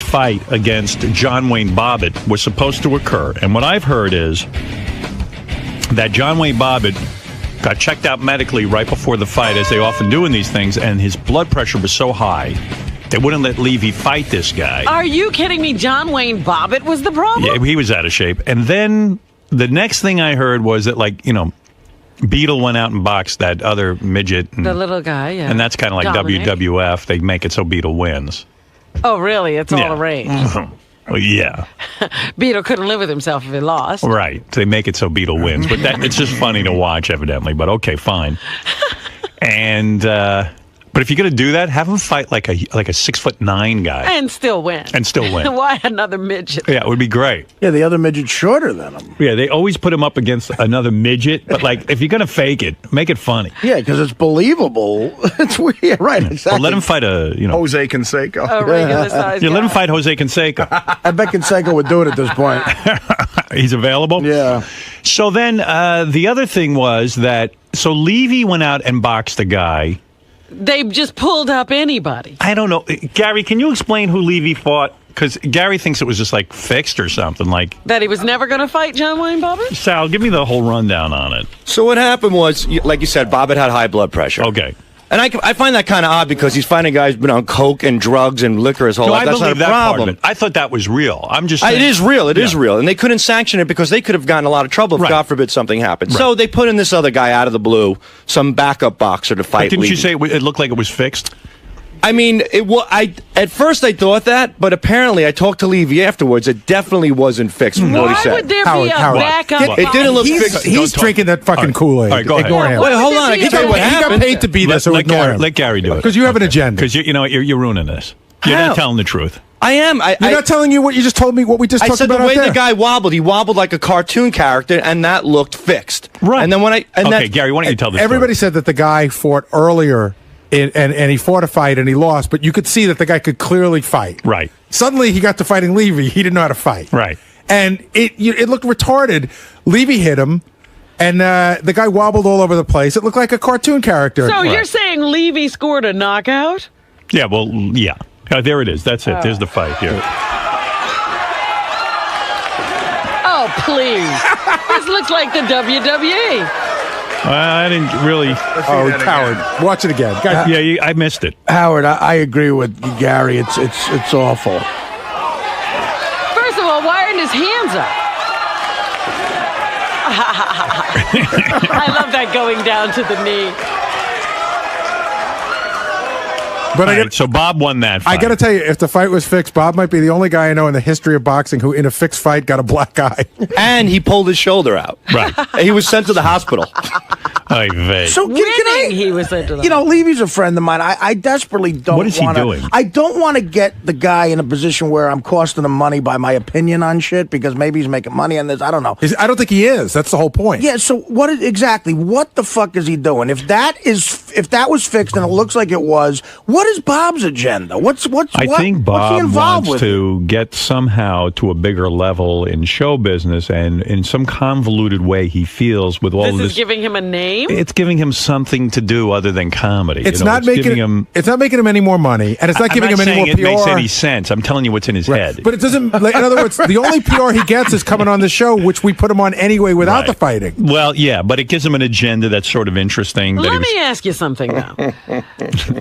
fight against John Wayne Bobbitt was supposed to occur. And what I've heard is that John Wayne Bobbitt got checked out medically right before the fight, as they often do in these things, and his blood pressure was so high they wouldn't let Levy fight this guy. Are you kidding me? John Wayne Bobbitt was the problem? Yeah, he was out of shape. And then the next thing I heard was that, like, you know, Beetle went out and boxed that other midget. And, the little guy, yeah. And that's kind of like Dominic. WWF. They make it so Beetle wins. Oh, really? It's all arranged. Well, yeah. Beetle couldn't live with himself if he lost. Right. They make it so Beetle wins. But it's just funny to watch, evidently. But okay, fine. And but if you're going to do that, have him fight like a 6'9" guy. And still win. Why another midget? Yeah, it would be great. Yeah, the other midget's shorter than him. Yeah, they always put him up against another midget. But, like, if you're going to fake it, make it funny. Yeah, because it's believable. It's weird. Right, exactly. Well, let him fight Jose Canseco. A regular size let him guy. fight Jose Canseco. I bet Canseco would do it at this point. He's available? Yeah. So then the other thing was that, so Levy went out and boxed a guy. They just pulled up anybody. I don't know. Gary, can you explain who Levy fought? Because Gary thinks it was just like fixed or something. Like That he was never going to fight John Wayne Bobbitt? Sal, give me the whole rundown on it. So what happened was, like you said, Bobbitt had high blood pressure. Okay. And I find that kind of odd because he's finding guys been on coke and drugs and liquor his whole No, life. I That's not believe a that part problem. of it. I thought that was real. I'm just saying. It is real. It is Yeah. real. And they couldn't sanction it because they could have gotten a lot of trouble if, Right. God forbid, something happened. Right. So they put in this other guy out of the blue, some backup boxer to But fight didn't Levy. you say it looked like it was fixed? I mean, at first I thought that, but apparently I talked to Levy afterwards. It definitely wasn't fixed from what he Why said. would there be Howard, a Howard. backup? It didn't look fixed. He's drinking that fucking Kool-Aid. All right, go ahead. Ignore him. Wait, hold on. I can tell you what He got happened. paid to be there, so ignore him. Let Gary do it. Because you have an agenda. Because you know what, you're ruining this. You're How? not telling the truth. I am. You're not telling you what you just told me, what we just I talked said about the way out there. the guy wobbled, he wobbled like a cartoon character, and that looked fixed. Right. And then when okay, Gary, why don't you tell the Everybody story? said that the guy fought earlier, and he fought a fight and he lost, but you could see that the guy could clearly fight. Right. Suddenly he got to fighting Levy. He didn't know how to fight. Right. And it looked retarded. Levy hit him, and the guy wobbled all over the place. It looked like a cartoon character. So you're saying Levy scored a knockout? Yeah, well, yeah. There it is. That's it. There's the fight here. Oh, please. This looks like the WWE. I didn't really. Oh, Howard, watch it again. Guys, I missed it. Howard, I agree with Gary. It's awful. First of all, why aren't his hands up? I love that going down to the knee. But So Bob won that fight. I got to tell you, if the fight was fixed, Bob might be the only guy I know in the history of boxing who, in a fixed fight, got a black eye. And he pulled his shoulder out. Right. He was sent to the hospital. So can He was into that. You know, Levy's a friend of mine. I desperately don't. What is he doing? I don't want to get the guy in a position where I'm costing him money by my opinion on shit because maybe he's making money on this. I don't know. I don't think he is. That's the whole point. Yeah. So exactly? What the fuck is he doing? If that was fixed and it looks like it was, what is Bob's agenda? I think what's he Bob involved wants with? to get somehow to a bigger level in show business, and in some convoluted way he feels with all This of is this. giving him a name? It's giving him something to do other than comedy. It's You know, not making giving him. It's not making him any more money, and it's not giving him any more it PR. makes any sense. I'm telling you what's in his head. But it doesn't. Like, in other words, the only PR he gets is coming on the show, which we put him on anyway without the fighting. Well, yeah, but it gives him an agenda that's sort of interesting. that he Let was- me ask you something, though.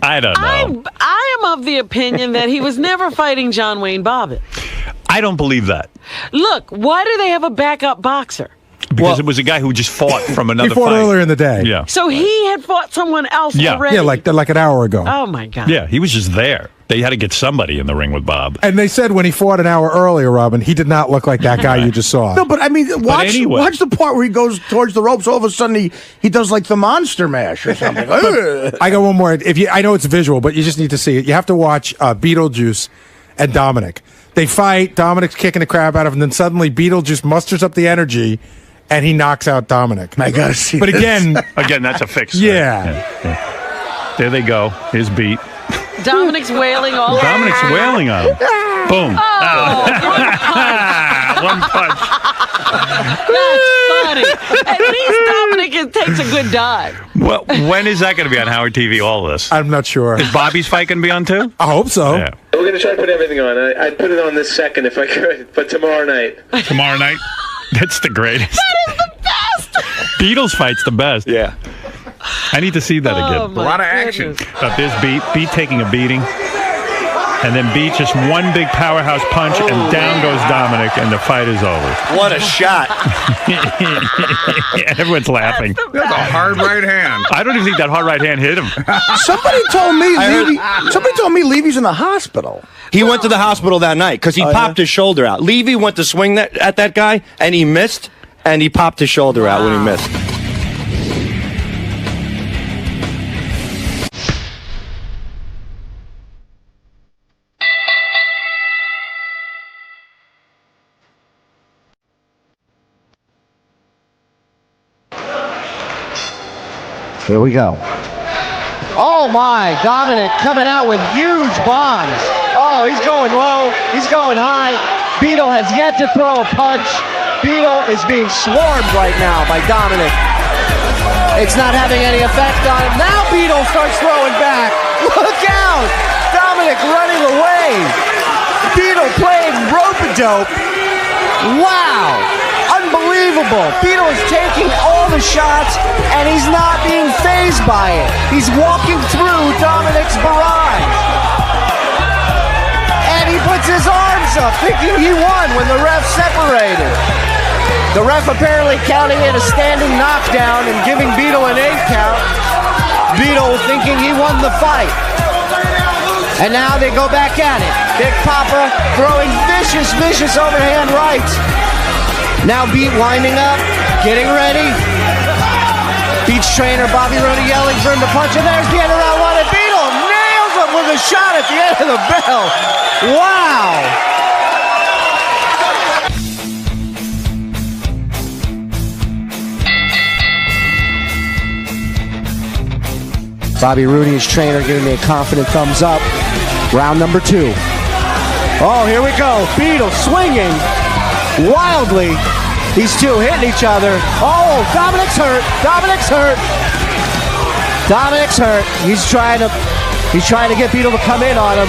I don't know. I am of the opinion that he was never fighting John Wayne Bobbitt. I don't believe that. Look, why do they have a backup boxer? Because it was a guy who just fought from another He fought fight. earlier in the day. Yeah. So he had fought someone else already? Yeah, like an hour ago. Oh, my God. Yeah, he was just there. They had to get somebody in the ring with Bob. And they said when he fought an hour earlier, Robin, he did not look like that guy you just saw. No, but I mean, watch the part where he goes towards the ropes. All of a sudden, he does like the monster mash or something. I got one more. I know it's visual, but you just need to see it. You have to watch Beetlejuice and Dominic. They fight. Dominic's kicking the crap out of him. Then suddenly Beetlejuice musters up the energy, and he knocks out Dominic. I gotta see. But again, that's a fix. Yeah. There they go. His beat. Dominic's wailing all over. Dominic's wailing on him. Boom. One punch. That's funny. At least Dominic takes a good dive. Well, when is that going to be on Howard TV, all this? I'm not sure. Is Bobby's fight going to be on too? I hope so. Yeah. We're going to try to put everything on. I'd put it on this second if I could, but tomorrow night. Tomorrow night? That's the greatest. That is the best. Beatles fight's the best. Yeah. I need to see that again. Oh, my A lot of action. goodness. But there's Beat taking a beating. And then Beat just one big powerhouse punch, and down goes Dominic, and the fight is over. What a shot. Everyone's laughing. That's a hard right hand. I don't even think that hard right hand hit him. Somebody told me Levy's in the hospital. He went to the hospital that night because he popped his shoulder out. Levy went to swing at that guy, and he missed, and he popped his shoulder out when he missed. Here we go. Oh my, Dominic coming out with huge bombs. Oh, he's going low, he's going high. Beetle has yet to throw a punch. Beetle is being swarmed right now by Dominic. It's not having any effect on him. Now Beetle starts throwing back. Look out! Dominic running away. Beetle playing rope-a-dope. Wow! Unbelievable. Beetle is taking all the shots, and he's not being fazed by it. He's walking through Dominic's barrage. And he puts his arms up, thinking he won when the ref separated. The ref apparently counting it a standing knockdown and giving Beetle an 8 count. Beetle thinking he won the fight. And now they go back at it. Big Poppa throwing vicious overhand rights. Now Beat winding up, getting ready. Beat's trainer Bobby Rooney yelling for him to punch, and there's the end of round one, and Beetle nails him with a shot at the end of the bell. Wow! Bobby Rooney, his trainer, giving me a confident thumbs up. Round number 2. Oh, here we go. Beetle swinging wildly. These two hitting each other. Oh, Dominic's hurt. Dominic's hurt. Dominic's hurt. He's trying to get Beetle to come in on him.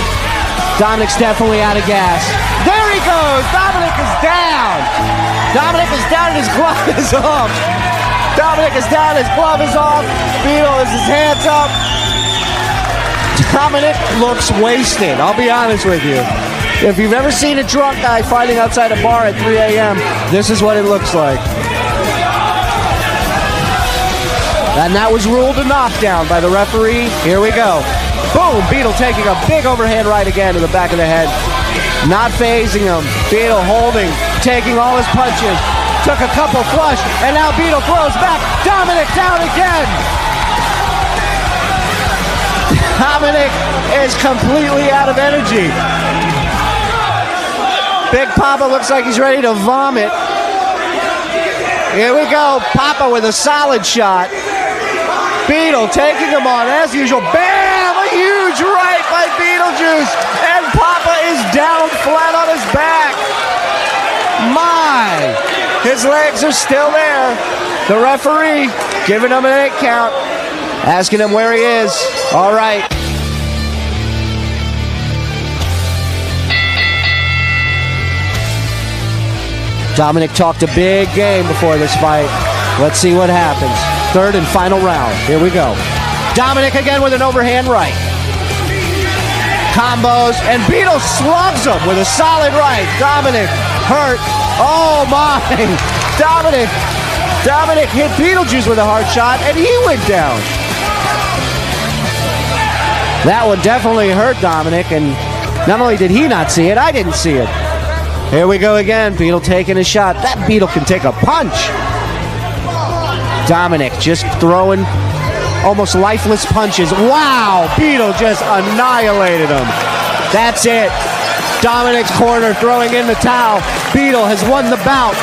Dominic's definitely out of gas. There he goes. Dominic is down. Dominic is down and his glove is off. Dominic is down, his glove is off. Beetle has his hands up. Dominic looks wasted, I'll be honest with you. If you've ever seen a drunk guy fighting outside a bar at 3 a.m., this is what it looks like. And that was ruled a knockdown by the referee. Here we go. Boom! Beetle taking a big overhand right again to the back of the head. Not phasing him. Beetle holding, taking all his punches. Took a couple flush, and now Beetle throws back. Dominic down again. Dominic is completely out of energy. Big Poppa looks like he's ready to vomit. Here we go. Poppa with a solid shot. Beetle taking him on as usual. Bam! A huge right by Beetlejuice. And Poppa is down flat on his back. My! His legs are still there. The referee giving him an 8 count. Asking him where he is. All right. Dominic talked a big game before this fight. Let's see what happens. Third and final round. Here we go. Dominic again with an overhand right. Combos, and Beetle slugs him with a solid right. Dominic hurt. Oh my! Dominic hit Beetlejuice with a hard shot, and he went down. That one definitely hurt Dominic, and not only did he not see it, I didn't see it. Here we go again. Beetle taking a shot. That Beetle can take a punch. Dominic just throwing almost lifeless punches. Wow! Beetle just annihilated him. That's it. Dominic's corner throwing in the towel. Beetle has won the bout.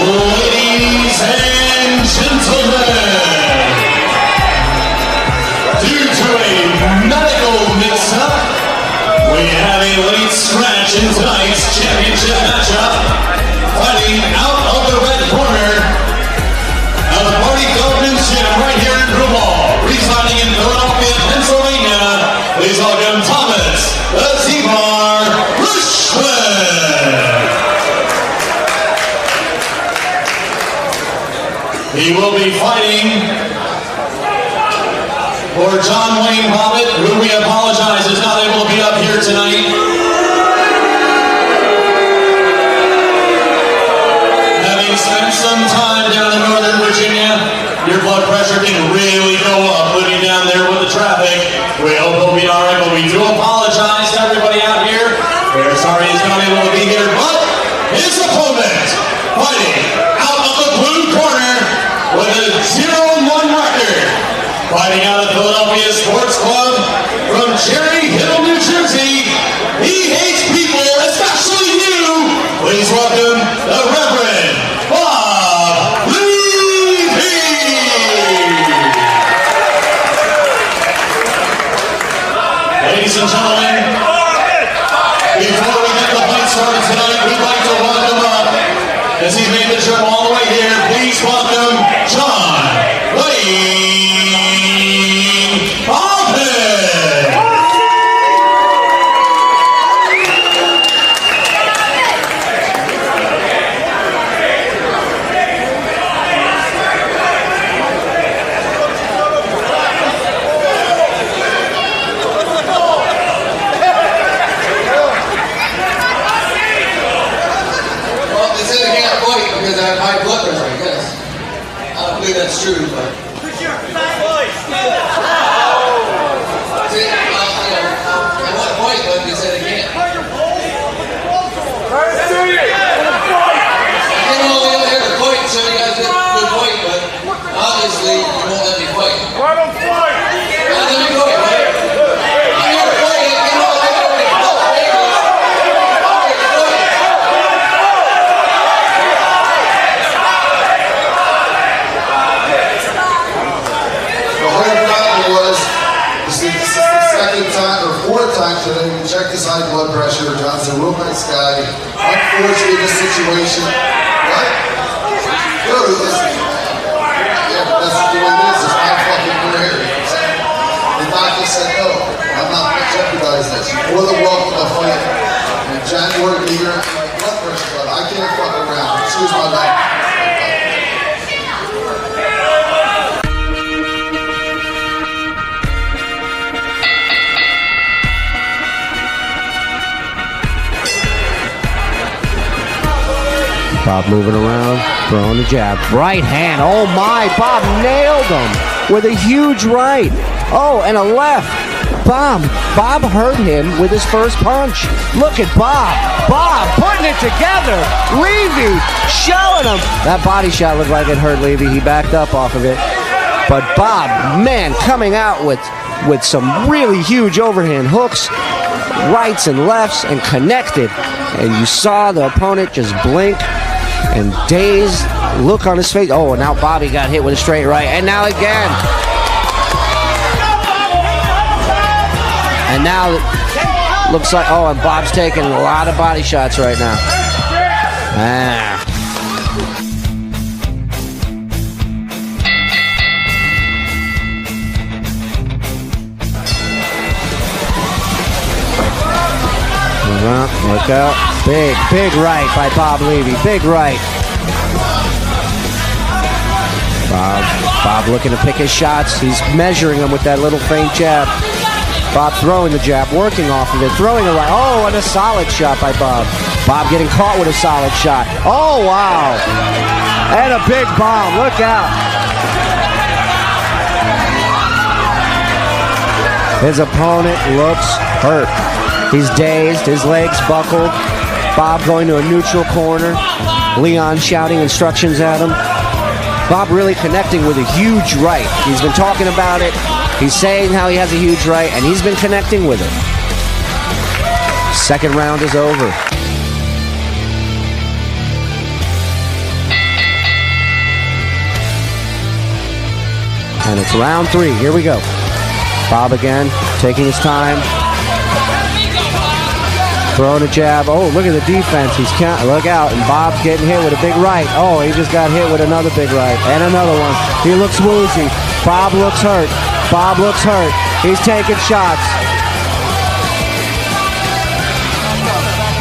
Ladies and gentlemen, due to a medical mix-up, we have a late scratch in tonight's championship matchup, fighting out of He will be fighting for John Wayne Bobbitt, who we apologize is not able to be up here tonight. Having spent some time down in Northern Virginia, your blood pressure can really go up living down there with the traffic. We hope he'll be alright, but we do apologize to everybody out here. We're sorry he's not able to be here, but his opponent, fighting out of the blue corner with a 0-1 record, fighting out of Philadelphia Sports Club from Cherry Hill, New Jersey. He hates people, especially you. Please welcome the Reverend Bob Levy. Ladies and gentlemen, before we get the fight started tonight, we'd like to welcome up, as he's made the trip all the way here, please welcome John Wayne Bobbitt. Well, they said I can't fight because I have high blood pressure, I guess. I don't believe that's true, but... See, I want to fight, but they said I can't. I came all the way out here to fight, so you guys did a good fight, but obviously you won't let me fight. Why don't fight? Let me fight, right? I'm here to fight, I came all the way out here to The whole problem was, this is the second time or fourth time today we checked his high blood pressure. John's a real nice guy. Unfortunately, this situation, what? No, listen. Yeah, but that's the way it is. It's not fucking fair. The doctor said no. I'm not going to jeopardize this. You're more than welcome to fight. In January, you're at my blood pressure, but I can't fuck around. Excuse my language. Bob moving around, throwing the jab. Right hand. Oh my, Bob nailed him with a huge right. Oh, and a left. Bob hurt him with his first punch. Look at Bob. Bob putting it together. Levy showing him. That body shot looked like it hurt Levy. He backed up off of it. But Bob, man, coming out with some really huge overhand hooks, rights and lefts, and connected. And you saw the opponent just blink and dazed look on his face. Oh, and now Bobby got hit with a straight right. And now again. And now it looks like, oh, and Bob's taking a lot of body shots right now. Look out. Big right by Bob Levy. Big right. Bob looking to pick his shots. He's measuring them with that little faint jab. Bob throwing the jab, working off of it, throwing a right. Oh, and a solid shot by Bob. Bob getting caught with a solid shot. Oh, wow. And a big bomb. Look out. His opponent looks hurt. He's dazed, his legs buckled. Bob going to a neutral corner. Leon shouting instructions at him. Bob really connecting with a huge right. He's been talking about it. He's saying how he has a huge right, and he's been connecting with it. Second round is over. And it's round 3. Here we go. Bob again, taking his time. Throwing a jab. Oh, look at the defense. Look out. And Bob's getting hit with a big right. Oh, he just got hit with another big right. And another one. He looks woozy. Bob looks hurt. Bob looks hurt. He's taking shots.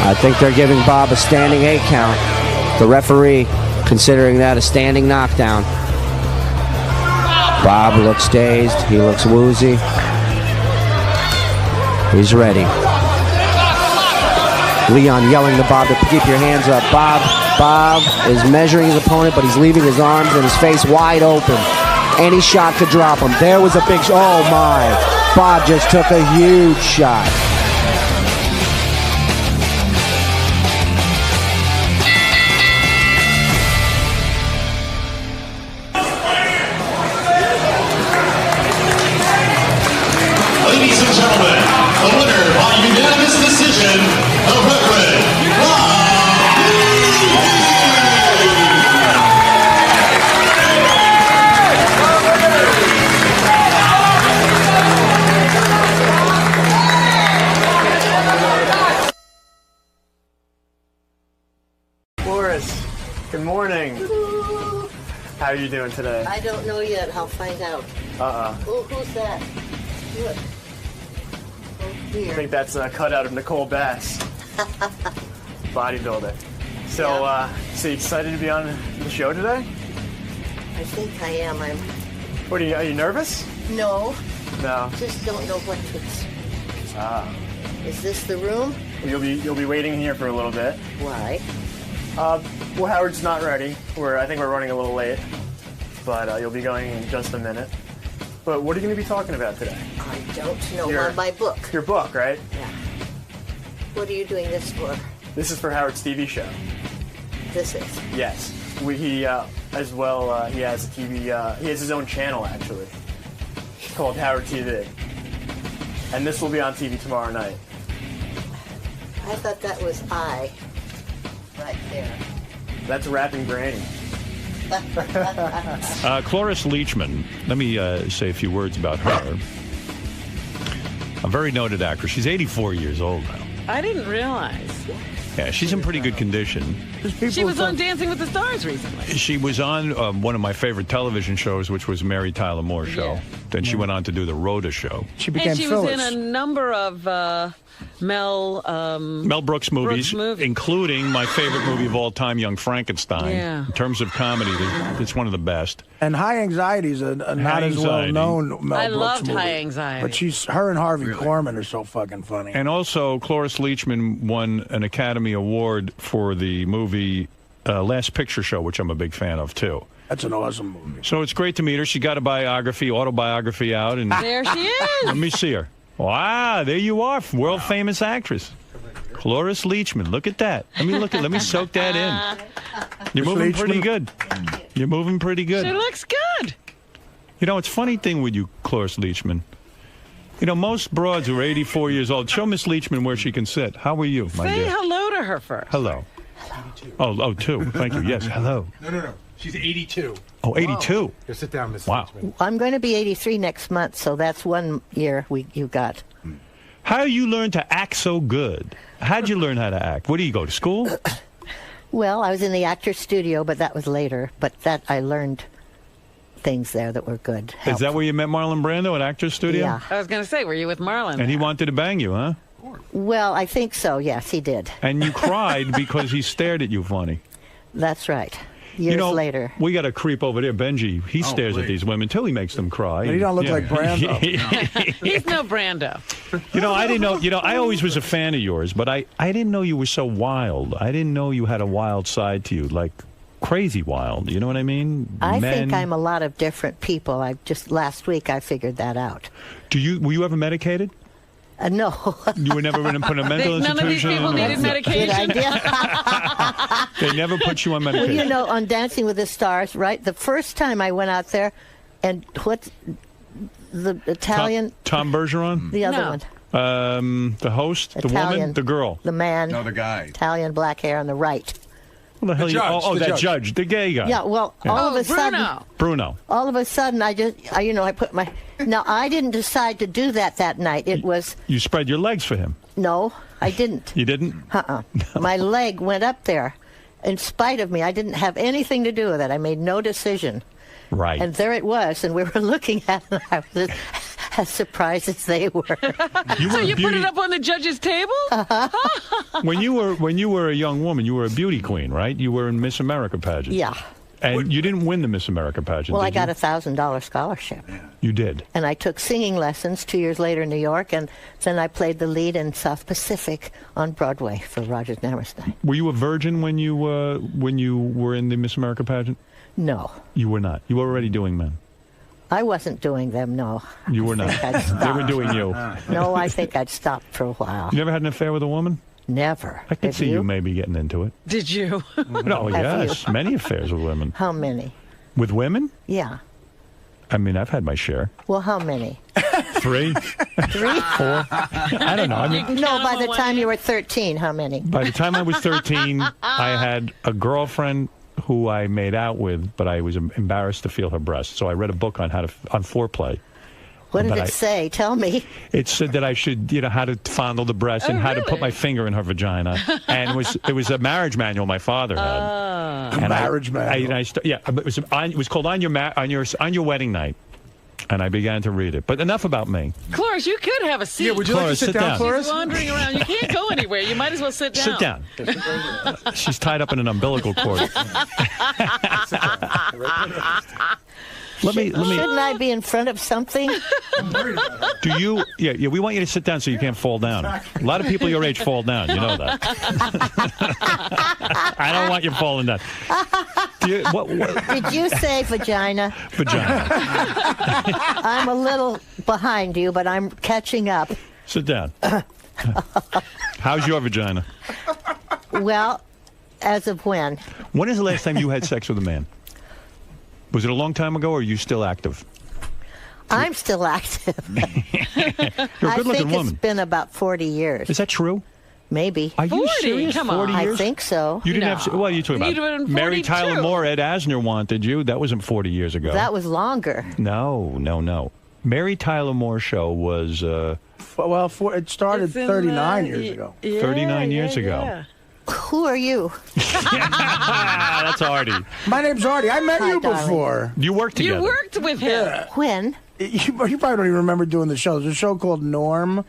I think they're giving Bob a standing 8 count. The referee considering that a standing knockdown. Bob looks dazed. He looks woozy. He's ready. Leon yelling to Bob to keep your hands up. Bob is measuring his opponent, but he's leaving his arms and his face wide open. Any shot could drop him. There was a big oh my. Bob just took a huge shot. Ladies and gentlemen, the winner by unanimous decision, the Reverend Boris, good morning. How are you doing today? I don't know yet. I'll find out. Who's that? Look. Oh, I dear. think that's a cutout of Nicole Bass, bodybuilder. So, so you excited to be on the show today? I think I am. What are you nervous? No. No. Just don't know what to expect. Is this the room? You'll be waiting here for a little bit. Why? Well, Howard's not ready. I think we're running a little late, but you'll be going in just a minute. But what are you going to be talking about today? I don't know. My book. Your book, right? Yeah. What are you doing this for? This is for Howard's TV show. This is? Yes. He has a TV. He has his own channel actually, called Howard TV, and this will be on TV tomorrow night. I thought that was right there. That's Rapping Granny. Cloris Leachman, let me say a few words about her. A very noted actress. She's 84 years old now. I didn't realize. Yeah, she's in pretty good condition. She was on Dancing with the Stars recently. She was on one of my favorite television shows, which was Mary Tyler Moore's show. Then she went on to do the Rhoda show. She was in a number of Mel Brooks movies, including my favorite movie of all time, Young Frankenstein. Yeah. In terms of comedy, it's one of the best. And High Anxiety is a not as well known Mel Brooks I loved movie. High Anxiety. But her and Harvey Korman are so fucking funny. And also, Cloris Leachman won an Academy Award for the movie Last Picture Show, which I'm a big fan of, too. That's an awesome movie. So it's great to meet her. She got a autobiography out. And there she is. Let me see her. Wow, there you are, world famous actress. Cloris Leachman. Look at that. Let me soak that in. You're moving pretty good. You're moving pretty good. She looks good. You know, it's a funny thing with you, Cloris Leachman. You know, most broads who are 84 years old. Show Miss Leachman where she can sit. How are you, my dear? Say hello to her first. Hello. Oh, two. Thank you. Yes, hello. No. She's 82. Oh, 82. Here, sit down, Miss Wow. Leachman. I'm going to be 83 next month, so that's 1 year you got. How you learn to act so good? How'd you learn how to act? Where do you go to school? Well, I was in the actor's studio, but that was later. But I learned things there that were good. Is that where you met Marlon Brando at Actor's Studio? Yeah. I was going to say, were you with Marlon? And he wanted to bang you, huh? Well, I think so. Yes, he did. And you cried because he stared at you funny. That's right. Years later. We got a creep over there, Benji. He stares at these women till he makes them cry. But he don't look like Brando. He's no Brando. I didn't know. I always was a fan of yours, but I didn't know you were so wild. I didn't know you had a wild side to you, like crazy wild. You know what I mean? I think I'm a lot of different people. Last week I figured that out. Were you ever medicated? No. You were never put in a mental institution? None of these people needed medication. Good idea. They never put you on medication. Well, on Dancing with the Stars, right? The first time I went out there, and what's the Italian? Tom Bergeron? The other one. The host? Italian, the woman? The girl? The man. No, the guy. Italian black hair on the right. What the hell? That judge, the gay guy. Yeah, well, all of a sudden. Bruno. All of a sudden, I put my. Now, I didn't decide to do that night. It was. You spread your legs for him. No, I didn't. You didn't? My leg went up there. In spite of me, I didn't have anything to do with it. I made no decision. Right. And there it was, and we were looking at it. I was as surprised as they were. So you put it up on the judge's table? When you were a young woman, you were a beauty queen, right? You were in Miss America pageant. Yeah. And you didn't win the Miss America pageant, Well, I did got you? a $1,000 scholarship. You did. And I took singing lessons 2 years later in New York, and then I played the lead in South Pacific on Broadway for Rodgers and Hammerstein. Were you a virgin when you were in the Miss America pageant? No. You were not. You were already doing men. I wasn't doing them, no. You were not. I'd They stopped. were doing you. No, I think I'd stopped for a while. You never had an affair with a woman? Never. I could Have see you you? maybe getting into it. Did you? No, Have yes. Many affairs with women. How many? With women? Yeah. I mean, I've had my share. Well, how many? 3? 3? 4? I don't know. I mean, No, by the time you were 13, how many? by the time I was 13, I had a girlfriend who I made out with, but I was embarrassed to feel her breasts. So I read a book on on foreplay. What did But it say? Tell me. It said that I should, how to fondle the breast and how to put my finger in her vagina. And it was a marriage manual my father had. And marriage manual. It was called on your wedding night. And I began to read it. But enough about me. Cloris, you could have a seat. Yeah, would you like to sit down, Cloris? She's wandering around. You can't go anywhere. You might as well sit down. Sit down. She's tied up in an umbilical cord. Let me. Shouldn't I be in front of something? Do you? Yeah. We want you to sit down so you can't fall down. A lot of people your age fall down. You know that. I don't want you falling down. Did you say vagina? Vagina. I'm a little behind you, but I'm catching up. Sit down. How's your vagina? Well, as of when? When is the last time you had sex with a man? Was it a long time ago, or are you still active? I'm still active. You're a good-looking I think woman. it's been about 40 years. Is that true? Maybe. Are you serious? Come 40 on. years? I think so. You didn't have. What are you talking You'd have about? been Mary 42. Tyler Moore, Ed Asner wanted you. That wasn't 40 years ago. That was longer. No. Mary Tyler Moore show was It started It's in, 39 years ago. 39 years ago. Who are you? That's Artie. My name's Artie. I met Hi, you darling. before. You worked together. You worked with him. Yeah. When? You probably don't even remember doing the show. There's a show called Norm.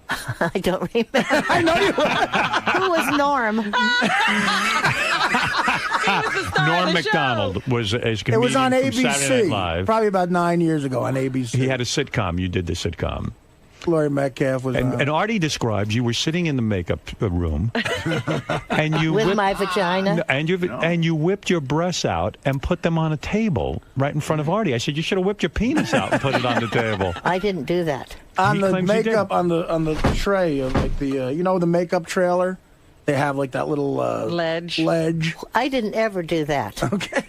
I don't remember. I know you. Who was Norm? Norm Macdonald was a It comedian was on from Saturday Night ABC. Live. Probably about 9 years ago on ABC. He had a sitcom. You did the sitcom. Laurie Metcalf was on. And Artie describes you were sitting in the makeup room, and you With whipped- my vagina? and you whipped your breasts out and put them on a table right in front of Artie. I said you should have whipped your penis out and put it on the table. I didn't do that. on He the claims he did. makeup on the tray of like the the makeup trailer. They have like that little Ledge. I didn't ever do that. Okay.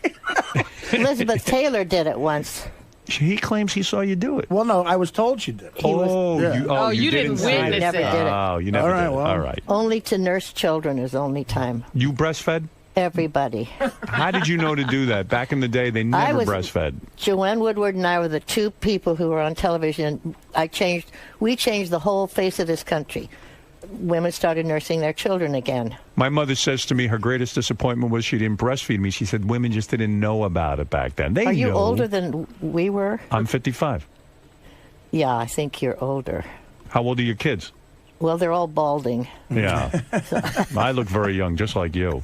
Elizabeth Taylor did it once. He claims he saw you do it. Well, no, I was told she did. You didn't say witness it. Never did it. Oh, you never All right, did it. well. All right. Only to nurse children is only time. You breastfed? Everybody. How did you know to do that? Back in the day, they never breastfed. Joanne Woodward and I were the two people who were on television. We changed the whole face of this country. Women started nursing their children again. My mother says to me her greatest disappointment was she didn't breastfeed me. She said women just didn't know about it back then. They Are you knew. older than we were? I'm 55. Yeah, I think you're older. How old are your kids? Well, they're all balding. Yeah. I look very young, just like you.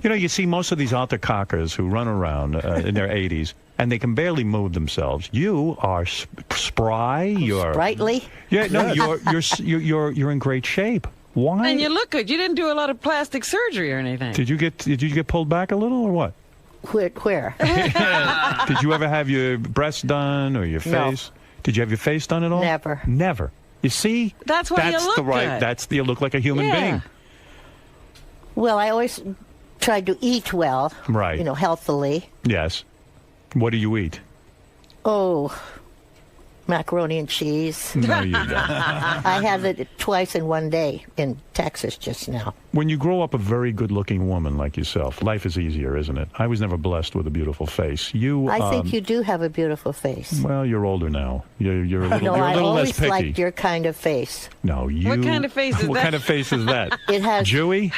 You see most of these altar cockers who run around in their 80s, and they can barely move themselves. You are spry. You're Sprightly? Yeah, no, you're in great shape. Why? And you look good. You didn't do a lot of plastic surgery or anything. Did you get pulled back a little or what? Where? Did you ever have your breasts done or your No. face? Did you have your face done at all? Never. Never. You see? That's why you look good. You look like a human being. Well, I always tried to eat well. Right. Healthily. Yes. What do you eat? Oh, macaroni and cheese. No, you don't. I had it twice in one day in Texas just now. When you grow up a very good-looking woman like yourself, life is easier, isn't it? I was never blessed with a beautiful face. I think you do have a beautiful face. Well, you're older now. You're a little, No, you're a I little less always picky. liked your kind of face. No, you. What kind of face is what that? kind of face is that? It has. Jewy?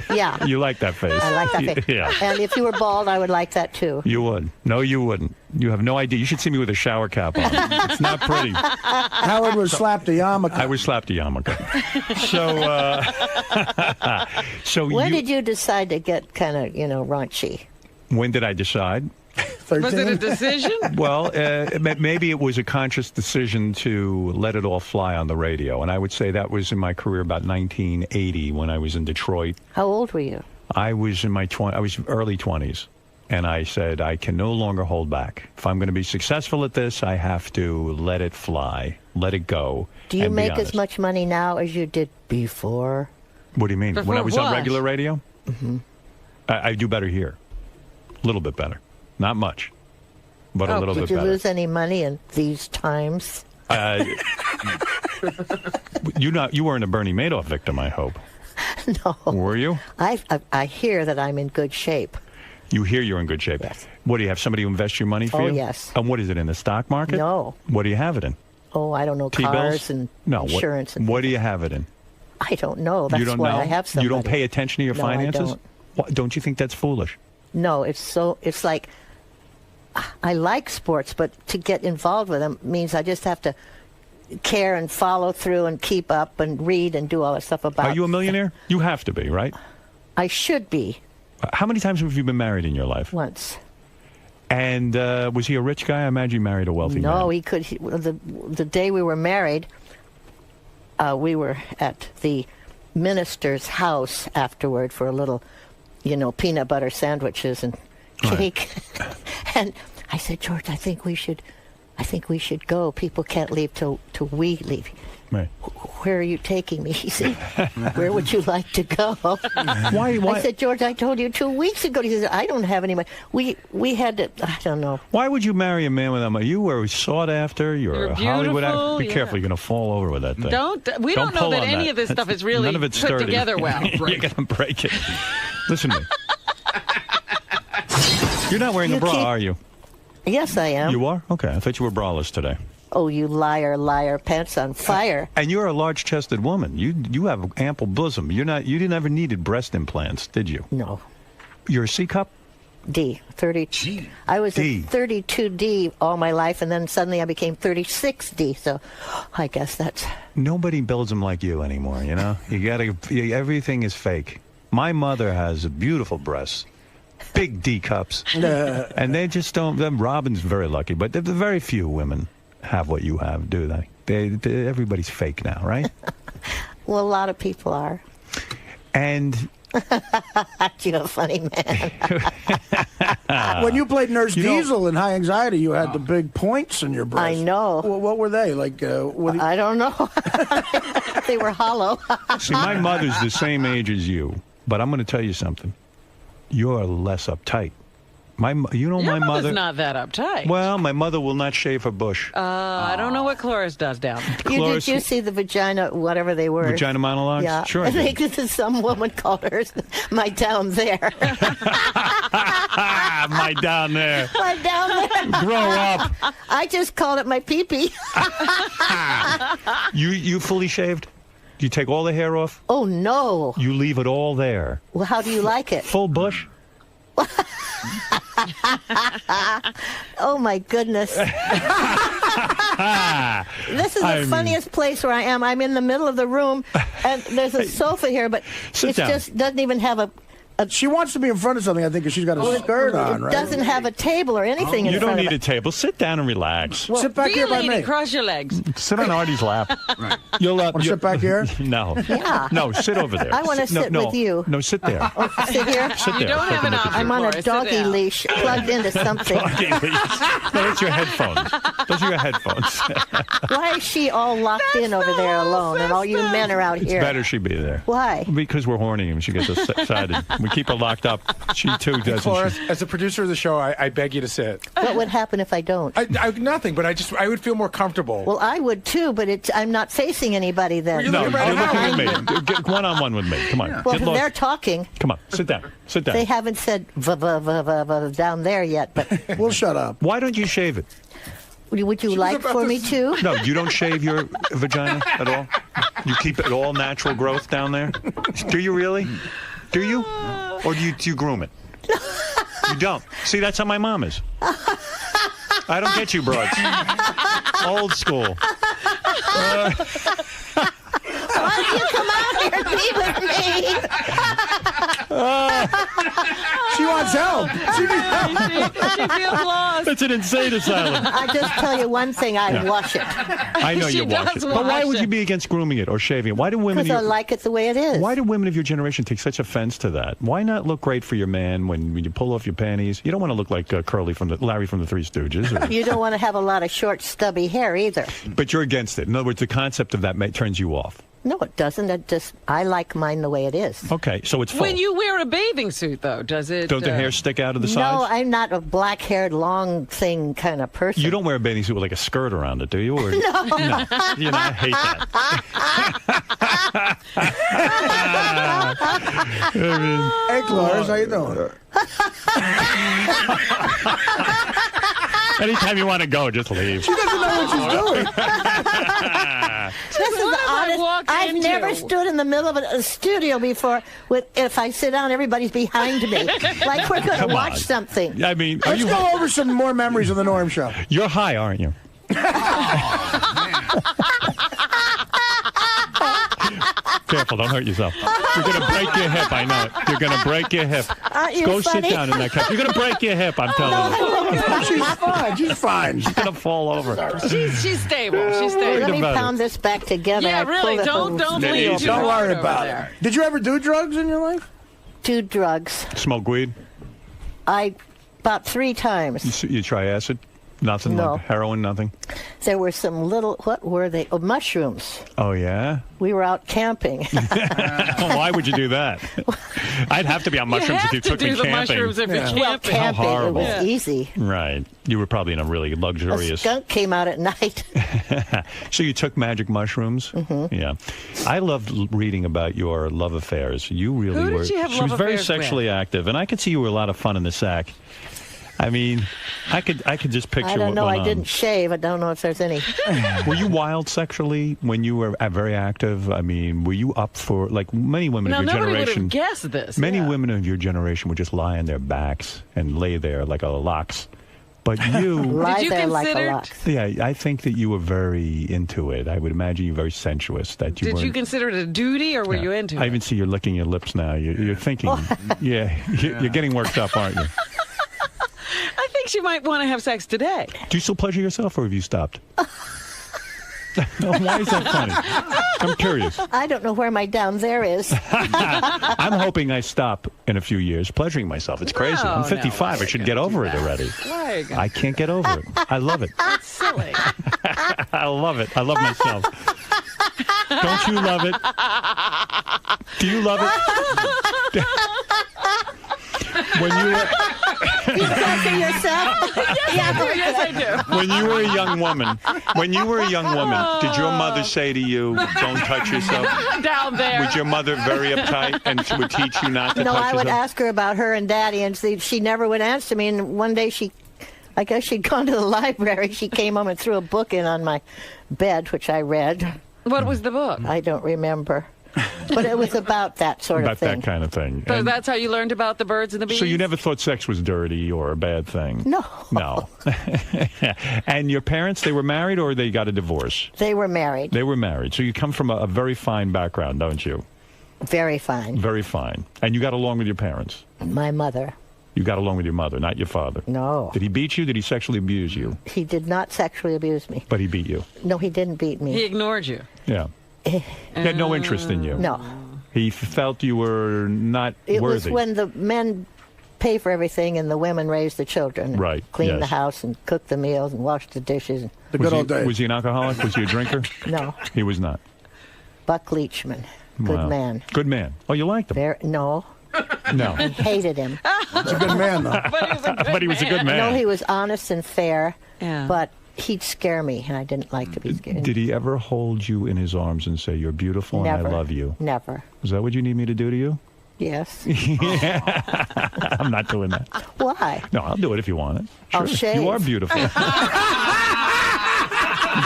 Yeah. You like that face? I like that face. Yeah. And if you were bald, I would like that too. You would. No, you wouldn't. You have no idea. You should see me with a shower cap on. It's not pretty. Howard was slapped a yarmulke. I was slapped a yarmulke. So, When did you decide to get kind of, raunchy? When did I decide? Was it a decision? Well, maybe it was a conscious decision to let it all fly on the radio. And I would say that was in my career about 1980 when I was in Detroit. How old were you? I was in my I was early 20s. And I said, I can no longer hold back. If I'm going to be successful at this, I have to let it fly, let it go. Do you and be make honest. as much money now as you did before? What do you mean? Before When I was on what? regular radio? Mm-hmm. I do better here. A little bit better. Not much, but a little bit Did you better. lose any money in these times? You weren't a Bernie Madoff victim, I hope. No. Were you? I hear that I'm in good shape. You hear you're in good shape. Yes. What, do you have somebody who invests your money for Oh, you? yes. And what is it, in the stock market? No. What do you have it in? Oh, I don't know, T-bills? cars and No. insurance. What do you have it in? I don't know. That's you don't why know? I have somebody. You don't pay attention to your No, I finances? don't. Don't you think that's foolish? No, it's like, I like sports, but to get involved with them means I just have to care and follow through and keep up and read and do all that stuff about. Are you a millionaire? You have to be, right? I should be. How many times have you been married in your life? Once. And was he a rich guy? I imagine you married a wealthy man. No, he could. The day we were married, we were at the minister's house afterward for a little, peanut butter sandwiches and cake. Right. And I said, George, I think we should go. People can't leave till we leave. Right. Where are you taking me? He said, where would you like to go? Why? I said, George, I told you 2 weeks ago. He said, I don't have any money. We had to, I don't know. Why would you marry a man without money? You were sought after. You're a Hollywood actor. Be careful. You're going to fall over with that thing. We don't know pull that on any of this stuff is really None of it's put sturdy. together well. You're going to break it. Listen to me. You're not wearing the bra, are you? Yes, I am. You are? Okay. I thought you were braless today. Oh, you liar, pants on fire. And you're a large-chested woman. You have ample bosom. You didn't ever needed breast implants, did you? No. You're a C cup? D, 30. I was a 32D all my life, and then suddenly I became 36D. So, I guess that's. Nobody builds them like you anymore. Everything is fake. My mother has beautiful breasts. Big D cups. And they just don't. Robin's very lucky, but very few women have what you have, do they? Everybody's fake now, right? Well, a lot of people are. And you're a funny man. When you played Nurse Diesel in High Anxiety, you had the big points in your breast. I know. What were they? I don't know. They were hollow. See, my mother's the same age as you, but I'm going to tell you something. You're less uptight. My Your mother's mother's not that uptight. Well, my mother will not shave her bush. I don't know what Cloris does down there. Did you see the vagina, whatever they were? Vagina monologues? Yeah. Sure. I think some woman called hers my down there. My down there. My down there. Grow up. I just called it my pee-pee. You fully shaved? You take all the hair off? Oh, no. You leave it all there? Well, how do you like it? Full bush? Oh, my goodness. This is the funniest place where I am. I'm in the middle of the room, and there's a sofa here, but it just doesn't even have a... She wants to be in front of something, I think, because she's got a skirt on, right? It doesn't have a table or anything in You front don't of need it. a table. Sit down and relax. Well, sit back here by me. Cross your legs. Sit on Artie's lap. Right. You'll sit back here? No. Yeah. No, sit over there. I want to sit with you. No, sit there. Oh, sit here? Sit there. You don't have an option. I'm on a doggy leash plugged into something. Doggy leash. No, that's your headphones. Those are your headphones. Why is she all locked in over there alone, and all you men are out It's here? better she be there. Why? Because we're horny and she gets excited. We keep her locked up. She too doesn't. Cloris, as the producer of the show, I beg you to sit. What would happen if I don't? Nothing, but I would feel more comfortable. Well, I would too, but I'm not facing anybody then. No, you're looking at me. Get one-on-one with me. Come on. Well, Get lost. they're talking. Come on. Sit down. Sit down. They haven't said down there yet, but we'll shut up. Why don't you shave it? Would you like for me to? No, you don't shave your vagina at all? You keep it all natural growth down there? Do you really? Do you? Or do you groom it? You don't. See, that's how my mom is. I don't get you, broads. Old school. Why don't you come out here and be with me? She wants help. She needs help. She feels lost. It's an insane asylum. I just tell you one thing, I wash it. I know She you wash it. does But why wash would you it. be against grooming it or shaving it? Why do women... Because I like it the way it is. Why do women of your generation take such offense to that? Why not look great for your man when you pull off your panties? You don't want to look like Larry from the Three Stooges. Or, You don't want to have a lot of short, stubby hair either. but you're against it. In other words, the concept of that turns you off. No, it doesn't. I like mine the way it is. Okay, so it's full. When you wear a bathing suit, though, does it? Don't the hair stick out of the No, sides? I'm not a black-haired, long thing kind of person. You don't wear a bathing suit with like a skirt around it, do you? Or, no. You know, I hate that. Hey, Cloris, how you doing? Anytime you want to go, just leave. She doesn't know what she's doing. This is the honest. I've never stood in the middle of a studio before. If I sit down, everybody's behind me, like we're going to Come watch on. something. I mean, are Let's you? go over some more memories of the Norm Show. You're high, aren't you? Careful, don't hurt yourself. You're going to break your hip, I know it. You're going to break your hip. You Go funny? sit down in that couch. You're going to break your hip, I'm telling you. She's fine. She's fine. She's going to fall over. She's stable. She's stable. Let me about it. pound this back together. Yeah, I really. pulled it Don't from- Yeah, lean easy. too Don't hard worry over about there. it. Did you ever do drugs in your life? Do drugs. Smoke weed? About 3 times. You try acid? Nothing No. like heroin, nothing? There were some little, what were they? Oh, mushrooms. Oh, yeah? We were out camping. Why would you do that? I'd have to be on mushrooms if you took me the camping. mushrooms if you're Well, camping. camping, it horrible. was easy. Right. You were probably in a really A luxurious... skunk came out at night. So you took magic mushrooms? Mm-hmm. Yeah. I loved reading about your love affairs. You really Who did were... you have She love was very affairs sexually active, and I could see you were a lot of fun in the sack. I mean, I could just picture I don't what know. went I on. didn't shave. I don't know if there's any. Were you wild sexually when you were very active? I mean, were you up for, like many women Now, of your nobody would generation? have guessed this. Many yeah. women of your generation would just lie on their backs and lay there like a lox. But you... Lie Did you there like a consider- lox. Yeah, I think that you were very into it. I would imagine you were very sensuous. That you Did you weren't- consider it a duty, or were you into I it? even see you're licking your lips now. You're thinking, yeah, you're getting worked up, aren't you? I think she might want to have sex today. Do you still pleasure yourself, or have you stopped? Why is that funny? I'm curious. I don't know where my down there is. I'm hoping I stop in a few years pleasuring myself. It's crazy. I'm 55. I should get over it already. Why are you gonna- I can't get over it. I love it. That's silly. I love it. I love myself. Don't you love it? Do you love it? When you were... You talking yourself? Yes, I do. When you were a young woman, did your mother say to you, "Don't touch yourself"? Down there. Was your mother very uptight and she would teach you not to No, touch I would yourself? ask her about her and Daddy, and she never would answer me. And one day I guess she'd gone to the library. She came home and threw a book in on my bed, which I read. What was the book? I don't remember. But it was about that sort About of thing. that kind of thing. So And that's how you learned about the birds and the bees? so you never thought sex was dirty or a bad thing? No. No. And your parents, they were married or they got a divorce? They were married. They were married. So you come from a very fine background, don't you? Very fine. Very fine. And you got along with your parents? My mother. You got along with your mother, not your father? No. Did he beat you? Did he sexually abuse you? He did not sexually abuse me. But he beat you? No, he didn't beat me. He ignored you. Yeah. He had no interest in you? No. He felt you were not It worthy. was when the men pay for everything and the women raise the children. Right, Clean yes. the house and cook the meals and wash the dishes. The good old he, days. Was he an alcoholic? Was he a drinker? No. He was not. Buck Leachman. Good Wow. man. Good man. Oh, you liked him? No. No. I hated him. He's a good man, though. But he was a good man. No, he was honest and fair, Yeah. but he'd scare me, and I didn't like to be scared. Did he ever hold you in his arms and say, "You're beautiful Never. and I love you"? Never. Is that what you need me to do to you? Yes. I'm not doing that. Why? No, I'll do it if you want it. I'll Sure. shave. You are beautiful.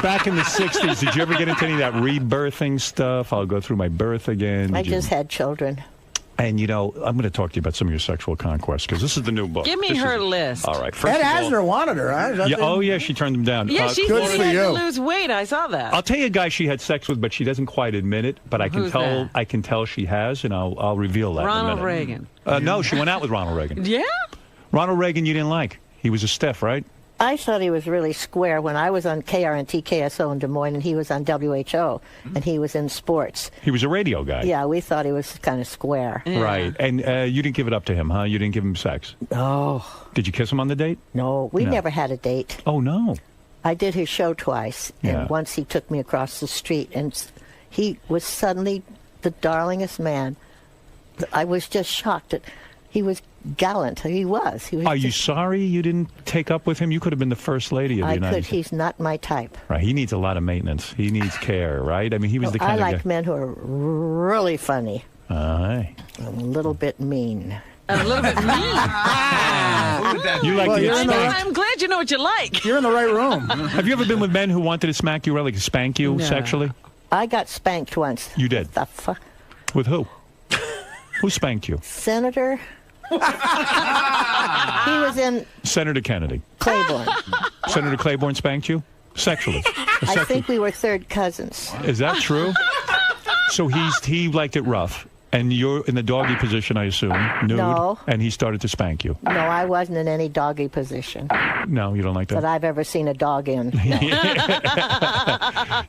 Back in the 60s, did you ever get into any of that rebirthing stuff? I'll go through my birth again. I Did you- just had children. And, you know, I'm going to talk to you about some of your sexual conquests because this is the new book. Give me her list. All right. First Ed of all, Asner wanted her. Huh? yeah, oh, yeah, she turned them down. Yeah, she said she had to lose weight. I saw that. I'll tell you a guy she had sex with, but she doesn't quite admit it. But I can Who's tell. that? I can tell she has, and I'll reveal that. Ronald in a minute. Reagan. No, she went out with Ronald Reagan. Yeah? Ronald Reagan, you didn't like. He was a stiff, right? I thought he was really square when I was on KRNT KSO in Des Moines, and he was on WHO, and he was in sports. He was a radio guy. Yeah, we thought he was kind of square. Right. And you didn't give it up to him, huh? You didn't give him sex? No. Did you kiss him on the date? No, we No. never had a date. Oh, no. I did his show twice, Yeah. and once he took me across the street, and he was suddenly the darlingest man. I was just shocked that he was gallant. He was. Are you sorry you didn't take up with him? You could have been the first lady of the I United could. States. He's not my type. Right. He needs a lot of maintenance. He needs care, right? I mean, he was the I kind like of guy. men who are really funny. Aye. A little bit mean. A little bit mean. You like to get spanked. I'm glad you know what you like. You're in the right room. Have you ever been with men who wanted to smack you, or like spank you No. sexually? I got spanked once. You did? The fuck? With who? Who spanked you? Senator? He was in Senator Kennedy. Claiborne. Senator Claiborne spanked you? Sexually. I think we were third cousins. Is that true? So he liked it rough. And you're in the doggy position, I assume, nude. No. And he started to spank you. No, I wasn't in any doggy position No, you don't like that that. I've ever seen a dog in.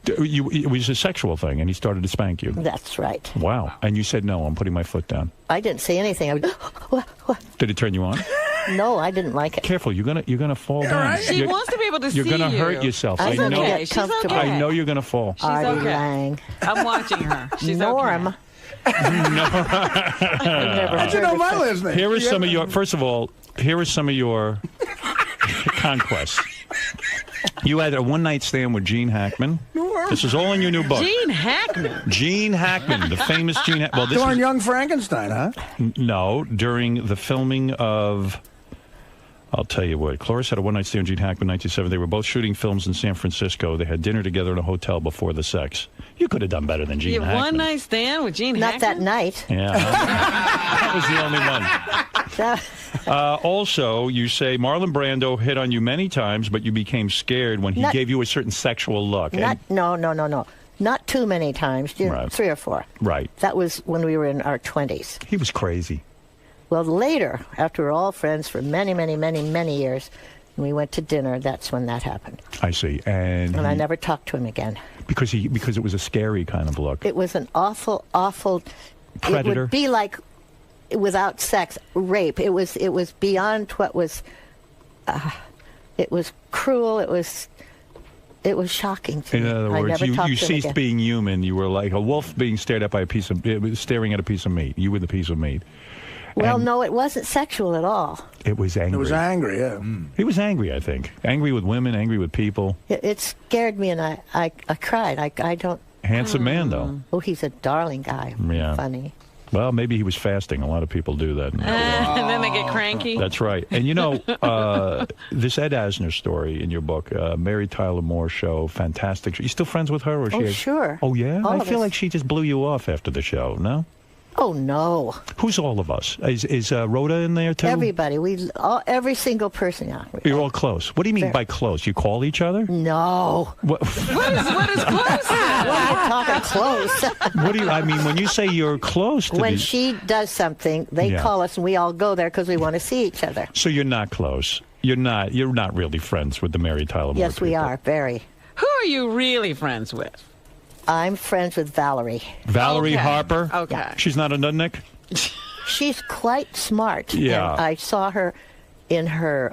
It was a sexual thing, and he started to spank you. That's right. Wow. And you said no. I'm putting my foot down. I didn't say anything. I was, what? Did it turn you on? No, I didn't like it. Careful, you're gonna fall down. She You're- wants to be able to You're see gonna you. hurt yourself. I I think know. you get She's comfortable. okay. I know you're gonna fall. She's Artie okay. Lang. I'm watching her. She's Norm. okay. How'd you know my last name? Here is some of your. First of all, here is some of your conquests. You had a one-night stand with Gene Hackman. This is all in your new book. Gene Hackman. Gene Hackman, the famous Gene. Well, this During is, Young Frankenstein, huh? no, during the filming of. I'll tell you what. Cloris had a one-night stand with Gene Hackman in 1970. They were both shooting films in San Francisco. They had dinner together in a hotel before the sex. You could have done better than Gene You Hackman. one night stand with Gene Not that Hackman? night. Yeah, that was the only one. Also, you say Marlon Brando hit on you many times, but you became scared when he Not- gave you a certain sexual look. No. Not too many times. Just Right. 3 or 4. Right. That was when we were in our 20s. He was crazy. Well, later, after we were all friends for many, many, many, many years, and we went to dinner, that's when that happened. I see. And I never talked to him again. because it was a scary kind of look. It was an awful, awful. It Predator. would be like, without sex, rape. It was beyond what was. It was cruel. It was shocking to In me. other I words, never you talked to him ceased again. being human. You were like a wolf being staring at a piece of meat. You were the piece of meat. Well, And no, it wasn't sexual at all. it was angry. It was angry, yeah. He was angry, I think. Angry with women, angry with people. It scared me, and I cried. I don't. Handsome man, though. Oh, he's a darling guy. Yeah. Funny. Well, maybe he was fasting. A lot of people do that. And then they get cranky. That's right. And you know, this Ed Asner story in your book, Mary Tyler Moore show, fantastic. You still friends with her? Or Oh, sure. Oh, yeah? All I of feel us. like she just blew you off after the show, no? Oh no. Who's all of us? Is Rhoda in there, too? Everybody. Every single person. Yeah. You're all close. What do you mean by close? You call each other? No. What, What is close? What are you talking close? what do you, I mean, when you say you're close to When these... she does something, they Yeah. call us, and we all go there because we want to see each other. So you're not close. You're not really friends with the Mary Tyler Moore Yes, we people. are. Very. Who are you really friends with? I'm friends with Valerie. Valerie Okay. Harper? Okay. She's not a nudnik? She's quite smart. Yeah. And I saw her in her,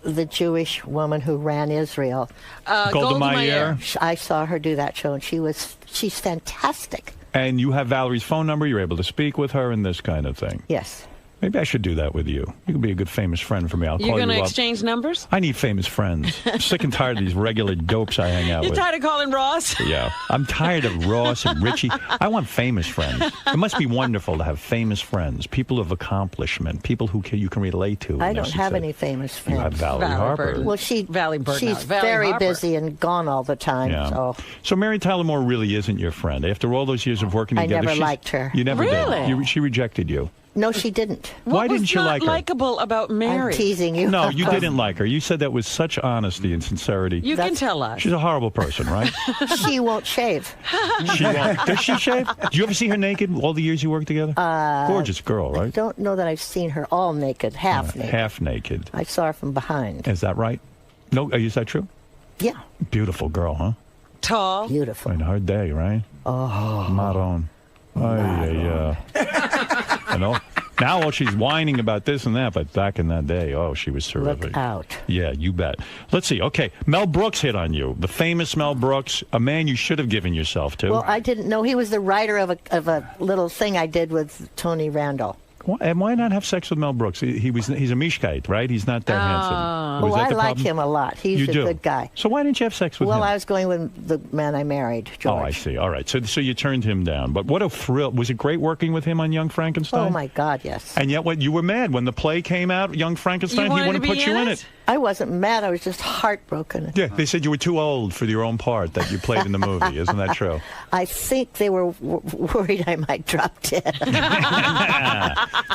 the Jewish woman who ran Israel. Golda Meir. I saw her do that show, and she's fantastic. And you have Valerie's phone number. You're able to speak with her and this kind of thing. Yes. Maybe I should do that with you. You could be a good famous friend for me. I'll You're call you going to up. exchange numbers? I need famous friends. I'm sick and tired of these regular dopes I hang out You're with. tired of calling Ross? Yeah. I'm tired of Ross and Richie. I want famous friends. It must be wonderful to have famous friends, people of accomplishment, people who you can relate to. I don't have any famous friends. You have Valerie Harper. Well, Valley Bird. she's Valley very Harper. busy and gone all the time. Yeah. So So Mary Tyler Moore really isn't your friend. After all those years of working I together, never liked her. You never Really? did. She rejected you. no, she didn't. Why didn't you like her? What's not likable about Mary? I'm teasing you. No, you didn't like her. You said that with such honesty and sincerity. You can tell us. She's a horrible person, right? She won't shave. She won't. Does she shave? Do you ever see her naked all the years you worked together? Gorgeous girl, I right? don't know that I've seen her all naked, half naked. Half naked. I saw her from behind. Is that right? No, is that true? Yeah. Beautiful girl, huh? Tall. Beautiful. In her day, right? Oh. Maron. You know? Now, well, she's whining about this and that, but back in that day, she was terrific. Look out. Yeah, you bet. Let's see. Okay, Mel Brooks hit on you. The famous Mel Brooks, a man you should have given yourself to. Well, I didn't know he was the writer of a little thing I did with Tony Randall. And why not have sex with Mel Brooks? He's a mishkite, right? He's not that handsome. Was Well, that I the like problem? him a lot. He's You a do? good guy. So why didn't you have sex with him? Well, I was going with the man I married, George. Oh, I see. All right. So you turned him down. But what a thrill. Was it great working with him on Young Frankenstein? Oh, my God, yes. And yet you were mad when the play came out, Young Frankenstein, You he wanted wouldn't to put be you in in it? it. I wasn't mad. I was just heartbroken. Yeah, they said you were too old for your own part that you played in the movie. Isn't that true? I think they were worried I might drop dead.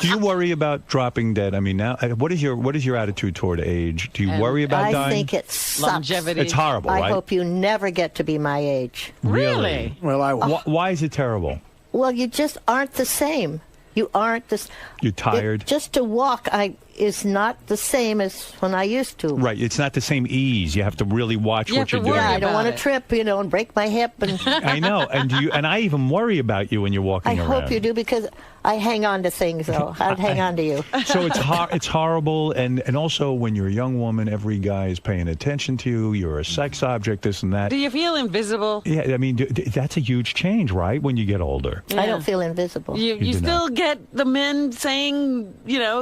Do you worry about dropping dead? I mean, now, what is your attitude toward age? Do you worry about dying? I think it sucks. Longevity. It's horrible, I right? hope you never get to be my age. Really? Well, I will. Why is it terrible? Well, you just aren't the same. You aren't the. You're tired? Just to walk, is not the same as when I used to. Right. It's not the same ease. You have to really watch what you're doing. Yeah, I don't want to trip, and break my hip. And I know. And I even worry about you when you're walking I around. hope you do, because I hang on to things, though. I'd hang on to you. So it's horrible, and also when you're a young woman, every guy is paying attention to you. You're a sex object, this and that. Do you feel invisible? Yeah, I mean, that's a huge change, right? When you get older. I don't feel invisible. You do still get the men saying,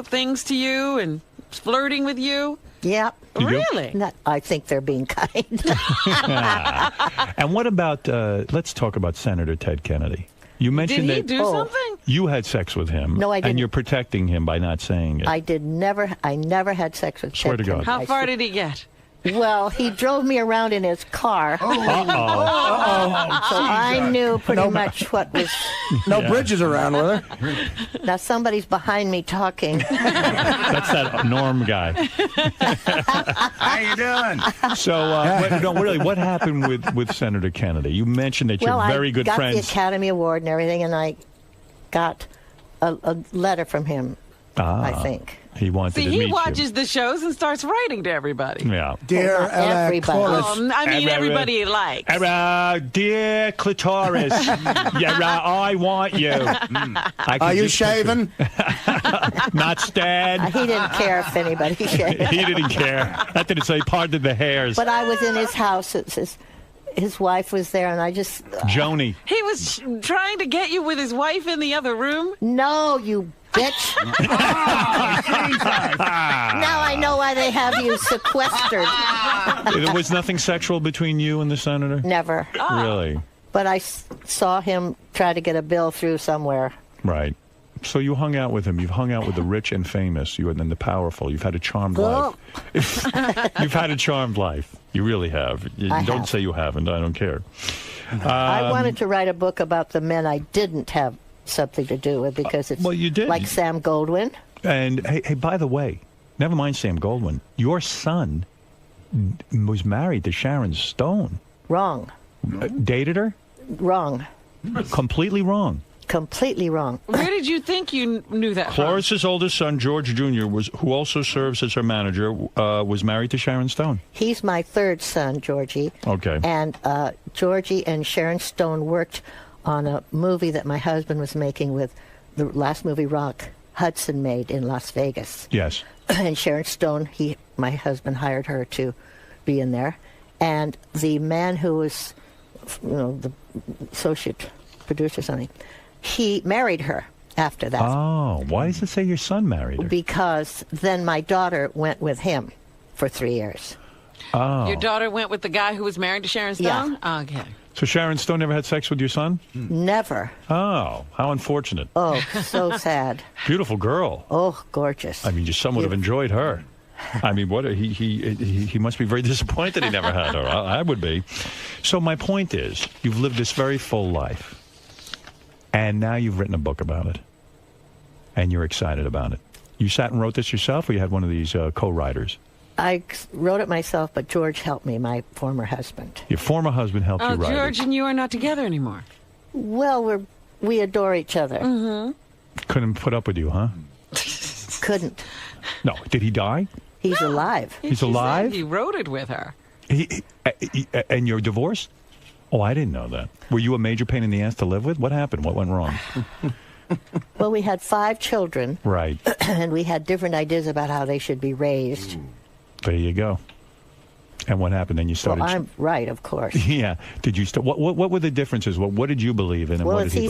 things to you and flirting with you? Yeah. You do? Really? I think they're being kind. And what about, let's talk about Senator Ted Kennedy. You mentioned Did he that do something? you had sex with him. No, I And didn't. you're protecting him by not saying it. I never had sex with Swear Ted to God. How far did he get? Well, he drove me around in his car. Oh. So I knew pretty much what was. No bridges around with her. Now somebody's behind me talking. That's that Norm guy. How you doing? So, really, what happened with Senator Kennedy? You mentioned that you're very good I got friends. the Academy Award and everything, and I got a letter from him, I think. He wanted See, to he meet watches the shows and starts writing to everybody. you. Yeah. Dear not everybody. I mean, everybody he likes. Dear clitoris, I want you. Are you shaving? Not Stan. He didn't care if anybody shaved. He didn't care. That didn't say parted the hairs. But I was in his house. His wife was there, and I just... Joni. He was trying to get you with his wife in the other room? No, you bitch. Now I know why they have you sequestered. There was nothing sexual between you and the senator? Never. Really? But I saw him try to get a bill through somewhere. Right. So you hung out with him. You've hung out with the rich and famous. You and the powerful. You've had a charmed life. You've had a charmed life. You really have. I Don't have. say you haven't. I don't care. I wanted to write a book about the men I didn't have something to do with, because it's well, you did. like Sam Goldwyn. And hey, by the way, never mind Sam Goldwyn. Your son was married to Sharon Stone. Wrong. Dated her? Wrong. Completely wrong. Completely wrong. Where did you think you knew that from? Cloris's oldest son, George Jr., who also serves as her manager, was married to Sharon Stone. He's my third son, Georgie. Okay. And Georgie and Sharon Stone worked on a movie that my husband was making with the last movie Rock Hudson made in Las Vegas. Yes. And Sharon Stone, my husband hired her to be in there. And the man who was, the associate producer or something, he married her. after that. Oh, why does it say your son married her? Because then my daughter went with him for 3 years. Oh. Your daughter went with the guy who was married to Sharon Stone? Yeah. Okay. So Sharon Stone never had sex with your son? Never. Oh, how unfortunate. Oh, so sad. Beautiful girl. Oh, gorgeous. I mean, your son would have enjoyed her. I mean, what he must be very disappointed he never had her. I would be. So my point is, you've lived this very full life, and now you've written a book about it, and you're excited about it. You sat and wrote this yourself, or you had one of these co-writers? I wrote it myself, but George helped me, my former husband. Your former husband helped you write George it. and you are not together anymore. Well, we adore each other. Mm-hmm. Couldn't put up with you, huh? Couldn't. No. Did he die? He's alive. He's alive? He wrote it with her. And you're divorced? Oh, I didn't know that. Were you a major pain in the ass to live with? What happened? What went wrong? Well, we had 5 children. Right. And we had different ideas about how they should be raised. There you go. And what happened? Then you started... Well, I'm right, of course. Yeah. Did you... What were the differences? What did you believe in, and Well, what as did he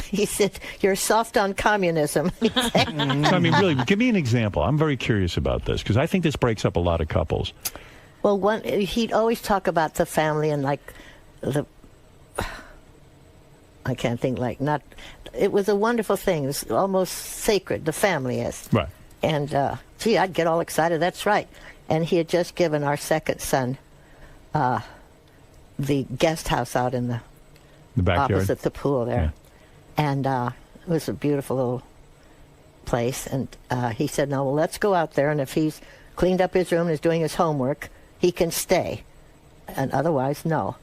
he said, you're soft on communism. I mean, really, give me an example. I'm very curious about this, because I think this breaks up a lot of couples. Well, he'd always talk about the family and like the... I can't think it was a wonderful thing. It was almost sacred, the family is. Right. And, gee, I'd get all excited. That's right. And he had just given our second son the guest house out in the backyard? opposite the pool there. Yeah. And it was a beautiful little place. And he said, no, well, let's go out there. And if he's cleaned up his room and is doing his homework, he can stay. And otherwise, no.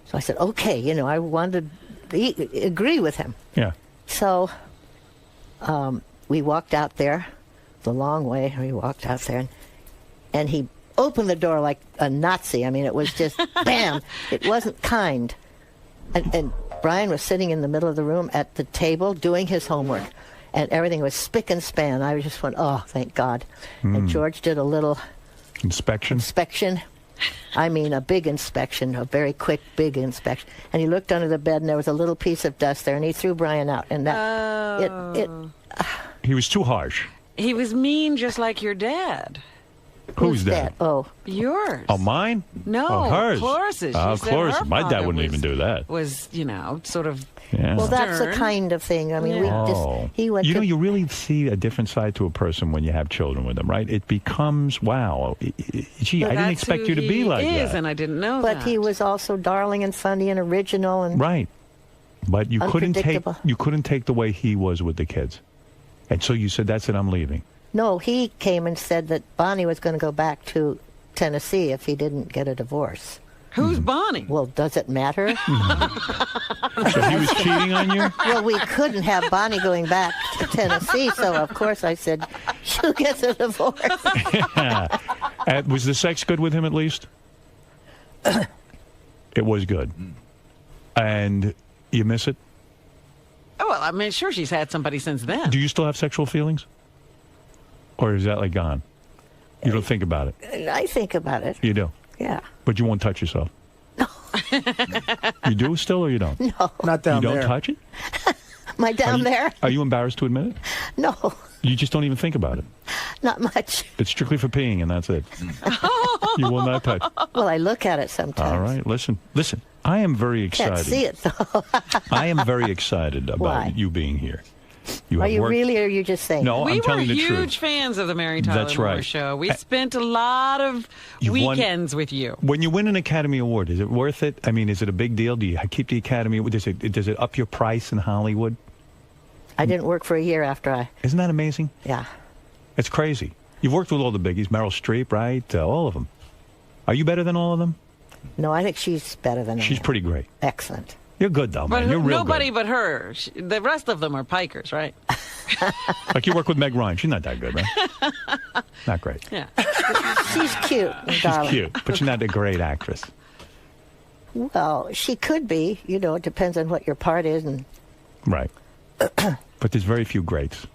So I said, okay, I wanted to agree with him. Yeah. So we walked out there, the long way. We walked out there, and he opened the door like a Nazi. I mean, it was just, bam. It wasn't kind. And Brian was sitting in the middle of the room at the table doing his homework, and everything was spick and span. I just went, oh, thank God. And George did a little inspection. I mean, a big inspection, a very quick, big inspection. And he looked under the bed, and there was a little piece of dust there, and he threw Brian out. And that, he was too harsh. He was mean, just like your dad. Who's that? Oh, yours. Oh, mine? No, oh, hers. Cloris's. Oh, She said Cloris's. her My dad father wouldn't even do that. Was sort of. Yeah. Well, that's the stern. kind of thing. I mean, he went. You really see a different side to a person when you have children with them, right? It becomes, wow, gee, I didn't expect you to be like that. And I didn't know but that. he was also darling and funny and original and right. But you couldn't unpredictable. take the way he was with the kids, and so you said, "That's it, I'm leaving." No, he came and said that Bonnie was going to go back to Tennessee if he didn't get a divorce. Who's Bonnie? Well, does it matter? So he was cheating on you? Well, we couldn't have Bonnie going back to Tennessee, so of course I said, you get a divorce. Was the sex good with him at least? It was good. And you miss it? Oh, well, I mean, sure, she's had somebody since then. Do you still have sexual feelings? Or is that like gone? You don't think about it? I think about it. You do? Yeah. But you won't touch yourself? No. You do still or you don't? No. Not down there. You don't touch it? Am I down there? Are you embarrassed to admit it? No. You just don't even think about it? Not much. It's strictly for peeing and that's it. You will not touch. Well, I look at it sometimes. All right. Listen. I am very excited. Can't see it, though. I am very excited about you being here. Are you really, or are you just saying? No, we I'm were telling the truth. huge fans of the Mary Tyler That's Moore right. Show. We spent a lot of weekends with you. When you win an Academy Award, is it worth it? I mean, is it a big deal? Do you keep the Academy Award? Does it up your price in Hollywood? I didn't work for a year after I... Isn't that amazing? Yeah. It's crazy. You've worked with all the biggies, Meryl Streep, right? All of them. Are you better than all of them? No, I think she's better than I She's am. pretty great. Excellent. You're good, though, But man. You're real nobody good. but her. The rest of them are pikers, right? Like you work with Meg Ryan. She's not that good, right? Not great. Yeah. She's cute, She's darling. cute, but she's not a great actress. Well, she could be. It depends on what your part is. And Right. But there's very few greats.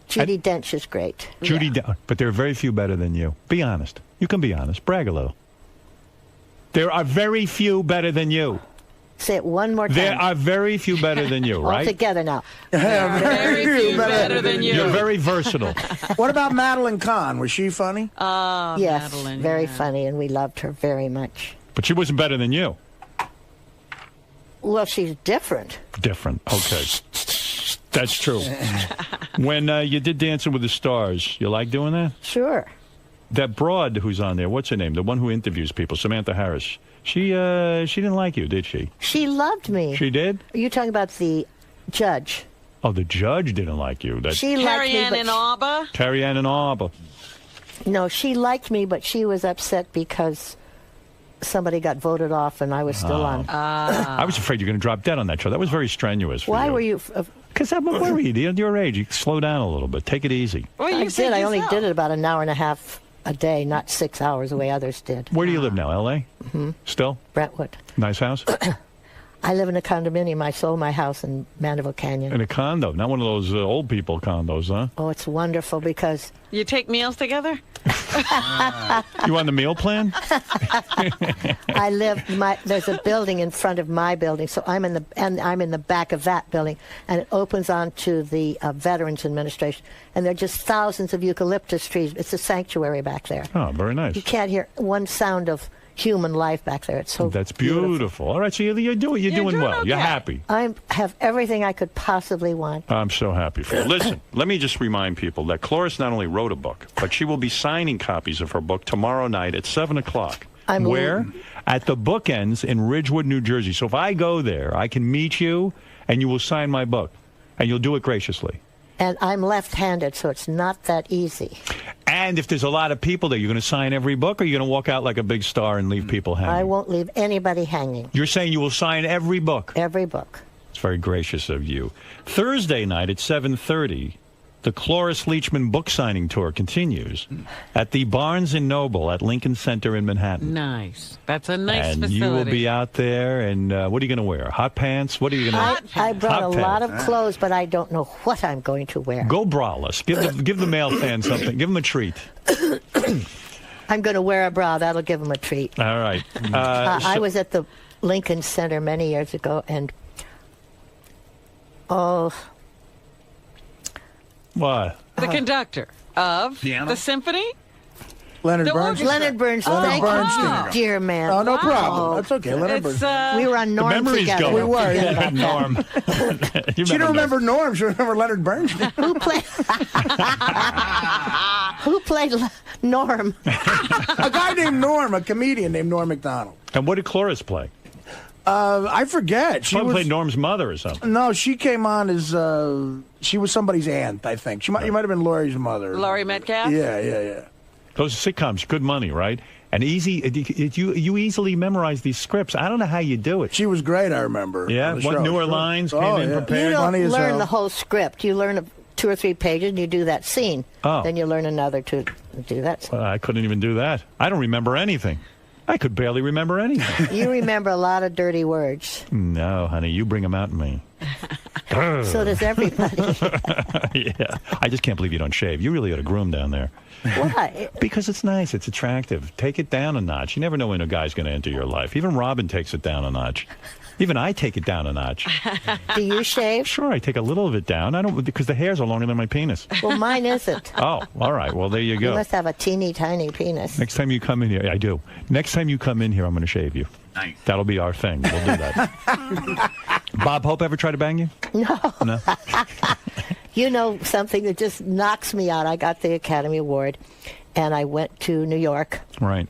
Judi Dench is great. But there are very few better than you. Be honest. You can be honest. Brag a little. There are very few better than you. Say it one more time. There are very few better than you, All right? together now. Very few better than you. You're very versatile. What about Madeline Kahn? Was she funny? Oh, Yes, Madeline, very yeah. funny, and we loved her very much. But she wasn't better than you. Well, she's different. Different. Okay. That's true. When you did Dancing with the Stars, you like doing that? Sure. That broad who's on there, what's her name? The one who interviews people, Samantha Harris. She didn't like you, did she? She loved me. She did? Are you talking about the judge? Oh, the judge didn't like you. That She liked me, Carrie Ann but and Alba? Carrie Ann and Alba. no, she liked me, but she was upset because somebody got voted off and I was still on. I was afraid you were going to drop dead on that show. That was very strenuous for Why you. were you? Because I'm worried. At your age, you slow down a little bit. Take it easy. Well, I you said did. I only yourself. did it about an hour and a half a day, not 6 hours the way others did. Where do you live now? L.A.? Mm-hmm. Still? Brentwood. Nice house? I live in a condominium. I sold my house in Mandeville Canyon. In a condo. Not one of those old people condos, huh? Oh, it's wonderful because You take meals together? You on the meal plan? I live. There's a building in front of my building, so I'm in the back of that building, and it opens onto the Veterans Administration, and there are just thousands of eucalyptus trees. It's a sanctuary back there. Oh, very nice. You can't hear one sound of human life back there. It's so That's beautiful. All right, so you're doing well. okay. You're happy. I have everything I could possibly want. I'm so happy for you. Listen, let me just remind people that Cloris not only wrote a book, but she will be signing copies of her book tomorrow night at 7 o'clock. Where? At the Bookends in Ridgewood, New Jersey. So if I go there, I can meet you, and you will sign my book. And you'll do it graciously. And I'm left-handed, so it's not that easy. And if there's a lot of people there, you're going to sign every book, or you're going to walk out like a big star and leave people hanging? I won't leave anybody hanging. You're saying you will sign every book? Every book. It's very gracious of you. Thursday night at 7:30, the Cloris Leachman book signing tour continues at the Barnes & Noble at Lincoln Center in Manhattan. Nice. That's a nice And facility. you will be out there, and what are you going to wear? Hot pants? What are you going to I brought a lot of clothes, but I don't know what I'm going to wear. Go braless. Give the male fan something. Give them a treat. I'm going to wear a bra. That'll give them a treat. All right. I was at the Lincoln Center many years ago, and what? The conductor of Piano? the symphony? Leonard The Bernstein. orchestra. Leonard Bernstein. Leonard Thank Bernstein. you, dear man. Oh, no Wow. problem. That's okay. Leonard It's, Bernstein. We were on Norm memory's together. going. We were, Forget yeah. about that. Norm. She don't remember Norm. She remember Leonard Bernstein. Who played? Who played Norm? A guy named Norm, a comedian named Norm Macdonald. And what did Cloris play? I forget. She Probably played Norm's mother or something. No, she came on as she was somebody's aunt, I think. You might have been Laurie's mother. Laurie Metcalf? Yeah. Those sitcoms, good money, right? And easy. You easily memorize these scripts. I don't know how you do it. She was great, I remember. Yeah, on the what show. newer Sure. lines Oh, came in yeah. prepared? You don't Funny as learn hell. the whole script. You learn 2 or 3 pages, and you do that scene. Oh. Then you learn another to do that. Well, I couldn't even do that. I don't remember anything. I could barely remember anything. You remember a lot of dirty words. No, honey, you bring them out in me. So does everybody. Yeah, I just can't believe you don't shave. You really ought to groom down there. Why? Because it's nice. It's attractive. Take it down a notch. You never know when a guy's going to enter your life. Even Robin takes it down a notch. Even I take it down a notch. Do you shave? Sure, I take a little of it down. I don't, because the hairs are longer than my penis. Well, mine isn't. Oh, all right. Well, there you You go. must have a teeny tiny penis. Next time you come in here, I do. Next time you come in here, I'm going to shave you. Nice. That'll be our thing. We'll do that. Bob Hope ever try to bang you? No. You know something that just knocks me out. I got the Academy Award, and I went to New York Right.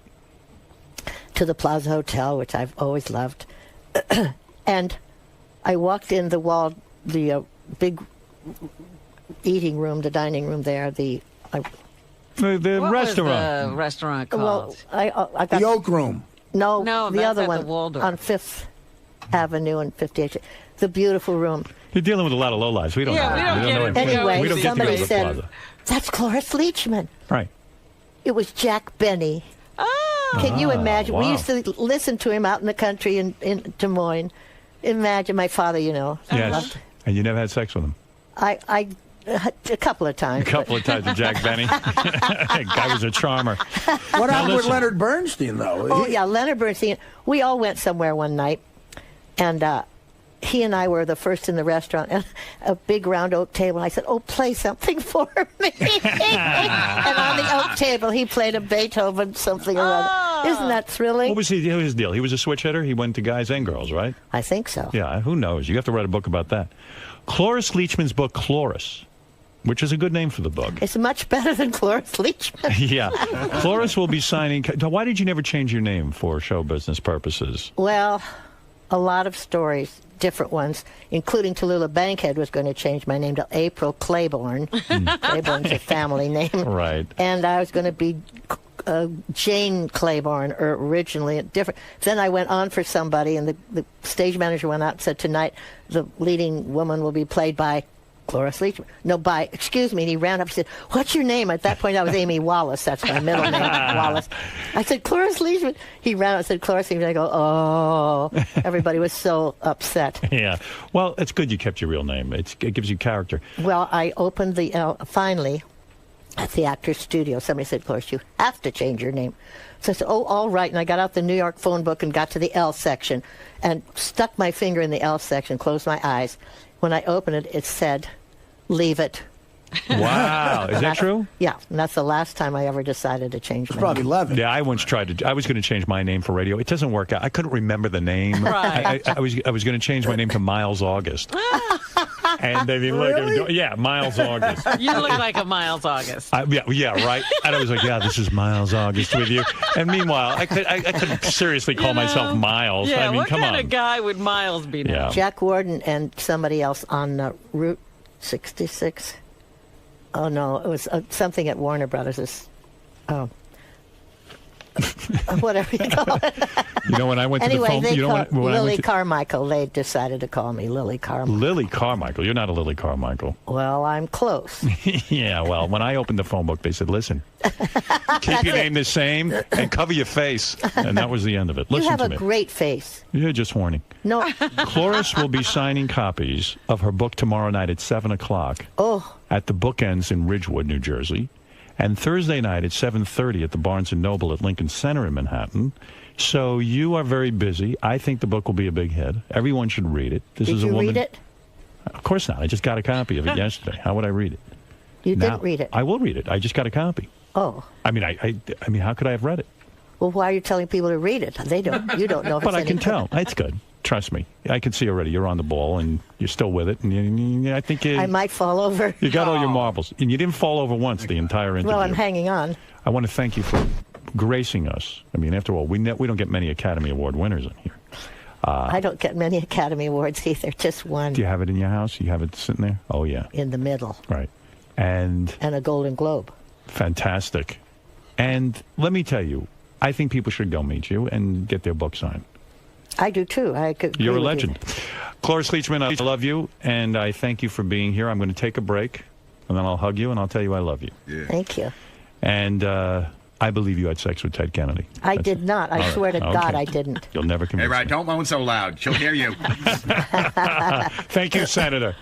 to the Plaza Hotel, which I've always loved. And I walked in the big eating room, the dining room there, the The What restaurant. was the restaurant called? well, I got The Oak Room. no, No, the that's other at the one Waldorf. on Fifth Avenue and 58th. The beautiful room. You're dealing with a lot of lowlives. We don't Yeah, know. we don't get know it. anything. Anyway, we don't get to go somebody to the said, plaza. "That's Cloris Leachman." Right. It was Jack Benny. Can you imagine? We wow. used to listen to him out in the country in Des Moines. Imagine my father, Yes. And you never had sex with him? I a couple of times. A couple of times with Jack Benny. Guy was a charmer. What happened with listen. Leonard Bernstein, though? Oh, yeah, Leonard Bernstein. We all went somewhere one night, And he and I were the first in the restaurant, and a big round oak table. I said, "Oh, play something for me." And on the oak table, he played a Beethoven something or other. Isn't that thrilling? What was his deal? He was a switch hitter? He went to guys and girls, right? I think so. Yeah, who knows? You have to write a book about that. Cloris Leachman's book, Cloris, which is a good name for the book. It's much better than Cloris Leachman. Yeah. Cloris will be signing... Why did you never change your name for show business purposes? Well, a lot of stories, different ones, including Tallulah Bankhead was going to change my name to April Claiborne. Claiborne's a family name. Right. And I was going to be Jane Claiborne, or originally different. Then I went on for somebody, and the stage manager went out and said, tonight the leading woman will be played by Cloris Leachman. No, excuse me. And he ran up and said, "What's your name?" At that point, I was Amy Wallace. That's my middle name, Wallace. I said, "Cloris Leachman." He ran up and said, "Cloris Leachman." I go, "Oh." Everybody was so upset. Yeah. Well, it's good you kept your real name. It gives you character. Well, I opened finally, at the Actors Studio. Somebody said, "Cloris, you have to change your name." So I said, "Oh, all right." And I got out the New York phone book and got to the L section and stuck my finger in the L section, closed my eyes. When I opened it, it said, "Leave it." Wow. Is that true? Yeah. And that's the last time I ever decided to change my probably name. 11. Yeah, I once tried to. I was going to change my name for radio. It doesn't work out. I couldn't remember the name. Right. I was going to change my name to Miles August. And they mean, look, yeah, Miles August. You look like a Miles August. Yeah, right. And I was like, yeah, this is Miles August with you. And meanwhile, I couldn't seriously call myself Miles. Yeah, I mean, what come kind on. of guy would Miles be now? Yeah. Jack Warden and somebody else on Route 66. Oh, no, it was something at Warner Brothers. Whatever you call it. You know, when I went to anyway, the phone... they you know, called when Lily Carmichael. They decided to call me Lily Carmichael. Lily Carmichael. You're not a Lily Carmichael. Well, I'm close. Yeah, well, when I opened the phone book, they said, listen, keep your name the same and cover your face. And that was the end of it. Listen you have to a me. Great face. You're just warning. No. Cloris will be signing copies of her book tomorrow night at 7 o'clock at the Bookends in Ridgewood, New Jersey. And Thursday night at 7:30 at the Barnes & Noble at Lincoln Center in Manhattan. So you are very busy. I think the book will be a big hit. Everyone should read it. This Did is a you woman. read it? Of course not. I just got a copy of it yesterday. How would I read it? You didn't read it. I will read it. I just got a copy. Oh. I mean, I mean, how could I have read it? Well, why are you telling people to read it? They don't. You don't know if But it's I can any tell. good. It's good. Trust me. I can see already. You're on the ball, and you're still with it. And I think I might fall over. you got all your marbles. And you didn't fall over once the entire interview. Well, I'm hanging on. I want to thank you for gracing us. I mean, after all, we don't get many Academy Award winners in here. I don't get many Academy Awards either, just one. Do you have it in your house? You have it sitting there? Oh, yeah. In the middle. Right. And a Golden Globe. Fantastic. And let me tell you, I think people should go meet you and get their book signed. I do, too. You're a legend. Cloris Leachman, I love you, and I thank you for being here. I'm going to take a break, and then I'll hug you, and I'll tell you I love you. Yeah. Thank you. And I believe you had sex with Ted Kennedy. I did not. I swear to God I didn't. You'll never convince me. Hey, right, don't moan so loud. She'll hear you. Thank you, Senator.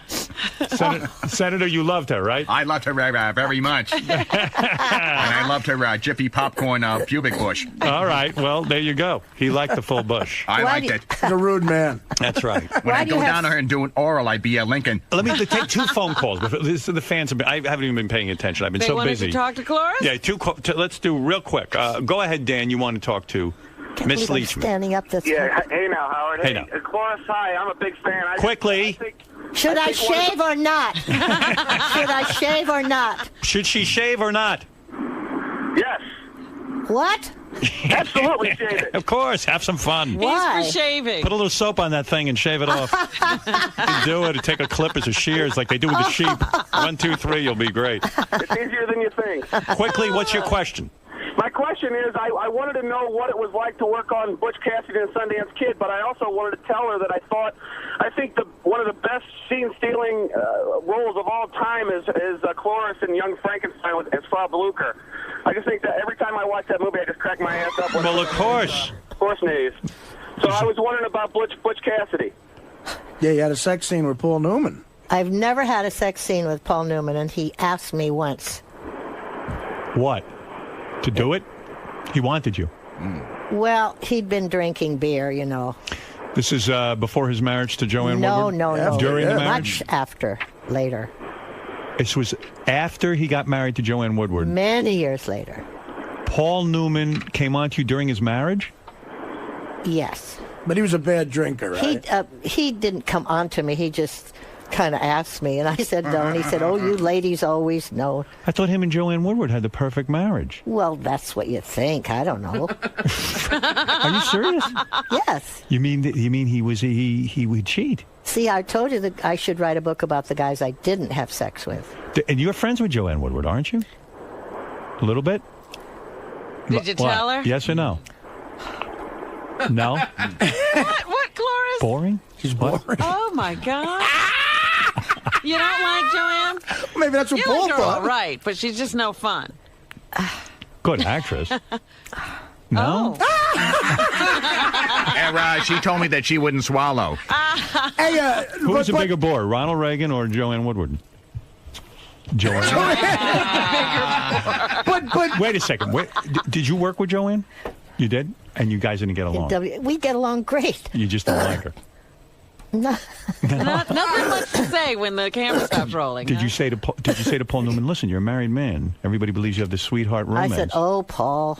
Senator, you loved her, right? I loved her very much. And I loved her Jiffy popcorn pubic bush. All right. Well, there you go. He liked the full bush. I liked it. He's a rude man. That's right. When I go down to her and do an oral, I'd be Lincoln. Let me take two phone calls. This is the fans. I haven't even been paying attention. I've been so busy. They wanted to talk to Cloris? Yeah, let's do real quick. Go ahead, Dan. You want to talk to Miss Leachman. Standing up this Hey now, Howard. Hey now. Cloris, hi. I'm a big fan. Quickly. Should I shave or not? Should I shave or not? Should she shave or not? Yes. What? Absolutely shave it. Of course. Have some fun. Why? He's for shaving. Put a little soap on that thing and shave it off. You do it and take a clippers or shears like they do with the sheep. 1, 2, 3, you'll be great. It's easier than you think. Quickly, what's your question? My question is, I wanted to know what it was like to work on Butch Cassidy and Sundance Kid, but I also wanted to tell her that I think one of the best scene-stealing roles of all time is Cloris in Young Frankenstein as Frau Blucher. I just think that every time I watch that movie, I just crack my ass up. Well, of course. Of course, Nave. So I was wondering about Butch Cassidy. Yeah, you had a sex scene with Paul Newman. I've never had a sex scene with Paul Newman, and he asked me once. What? To do it? He wanted you. Well, he'd been drinking beer, you know. This is before his marriage to Joanne Woodward? No. During the marriage? Much after, later. This was after he got married to Joanne Woodward. Many years later. Paul Newman came on to you during his marriage? Yes. But he was a bad drinker, right? He didn't come on to me. He just kind of asked me, and I said no. And he said, "Oh, you ladies always know." I thought him and Joanne Woodward had the perfect marriage. Well, that's what you think. I don't know. Are you serious? Yes. You mean he would cheat? See, I told you that I should write a book about the guys I didn't have sex with. And you're friends with Joanne Woodward, aren't you? A little bit? Did you tell her? Yes or no? No? What, Cloris? Boring? She's boring. Oh, my God. You don't like Joanne? Maybe that's what you Paul like her thought. all right, but she's just no fun. Good actress. No? And she told me that she wouldn't swallow. Hey, who was a bigger bore, Ronald Reagan or Joanne Woodward? Joanne. but wait a second. Did you work with Joanne? You did, and you guys didn't get along. We get along great. You just don't like her. No. Nothing much to say when the camera stops rolling. Did you say to Paul Newman, listen, you're a married man. Everybody believes you have this sweetheart romance. I said, oh, Paul,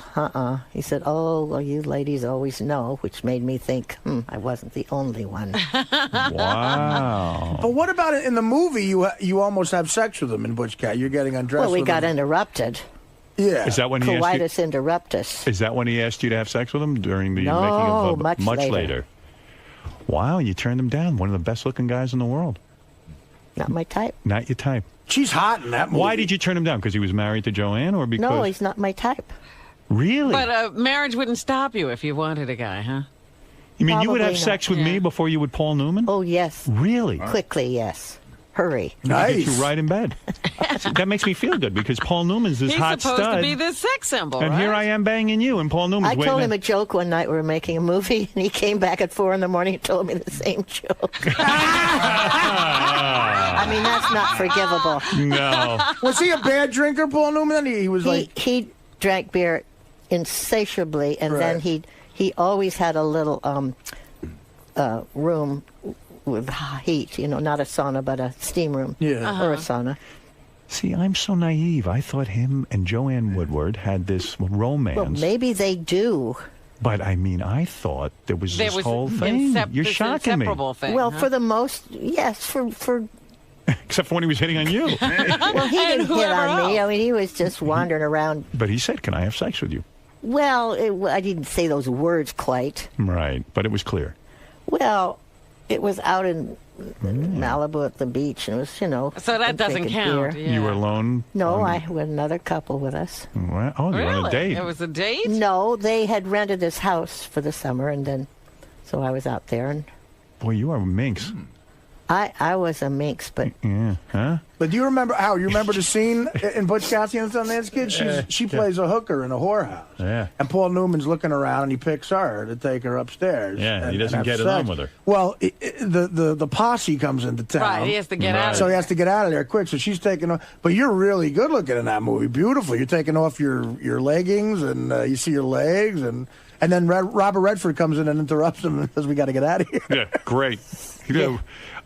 He said, oh, well, you ladies always know, which made me think, I wasn't the only one. Wow. But what about it in the movie? You almost have sex with him in Butch Cat. You're getting undressed. Well, we with got him. interrupted. Yeah. Is that when he asked Coitus interruptus. Is that when he asked you to have sex with him during the No, making of much later? Wow, you turned him down. One of the best-looking guys in the world. Not my type. Not your type. She's hot in that movie. Why did you turn him down? Because he was married to Joanne, or because? No, he's not my type. Really? But marriage wouldn't stop you if you wanted a guy, huh? You mean you would have Probably sex not. with me before you would Paul Newman? Oh, yes. Really? Quickly, yes. Hurry. Nice. Get you right in bed. That makes me feel good because Paul Newman's this He's hot supposed stud. to be this sex symbol, and right? here I am banging you, and Paul Newman's I waiting. told him a joke one night. We were making a movie, and he came back at 4 in the morning and told me the same joke. I mean, that's not forgivable. No. Was he a bad drinker, Paul Newman? He was he drank beer insatiably, and then Right. he always had a little room with heat, not a sauna, but a steam room. Yeah. Or a sauna. See, I'm so naive. I thought him and Joanne Woodward had this romance. Well, maybe they do. But I mean, I thought there was There this was whole thing. You're this shocking me. inseparable thing, Well, huh? for the most, yes, for Except for when he was hitting on you. well, he didn't hit whoever on me. else. I mean, he was just wandering around. But he said, "Can I have sex with you?" Well, I didn't say those words quite. Right, but it was clear. Well, it was out in Malibu at the beach, and it was, So that doesn't drinking count. beer. Yeah. You were alone. No, I had another couple with us. Well, oh, you're on a Really? date. It was a date? No, they had rented this house for the summer, and then, so I was out there, and Boy, you are a minx. I was a minx, but Yeah, huh? But do you remember the scene in Butch Cassidy and the Sundance Kid? She plays a hooker in a whorehouse. Yeah. And Paul Newman's looking around, and he picks her to take her upstairs. Yeah, and, he doesn't and have get it on sex. with her. Well, the posse comes into town. Right, he has to get out of So he there. has to get out of there quick. So she's taking off. But you're really good looking in that movie. Beautiful. You're taking off your leggings, and you see your legs, and then Robert Redford comes in and interrupts him and says, "We got to get out of here." Yeah, great.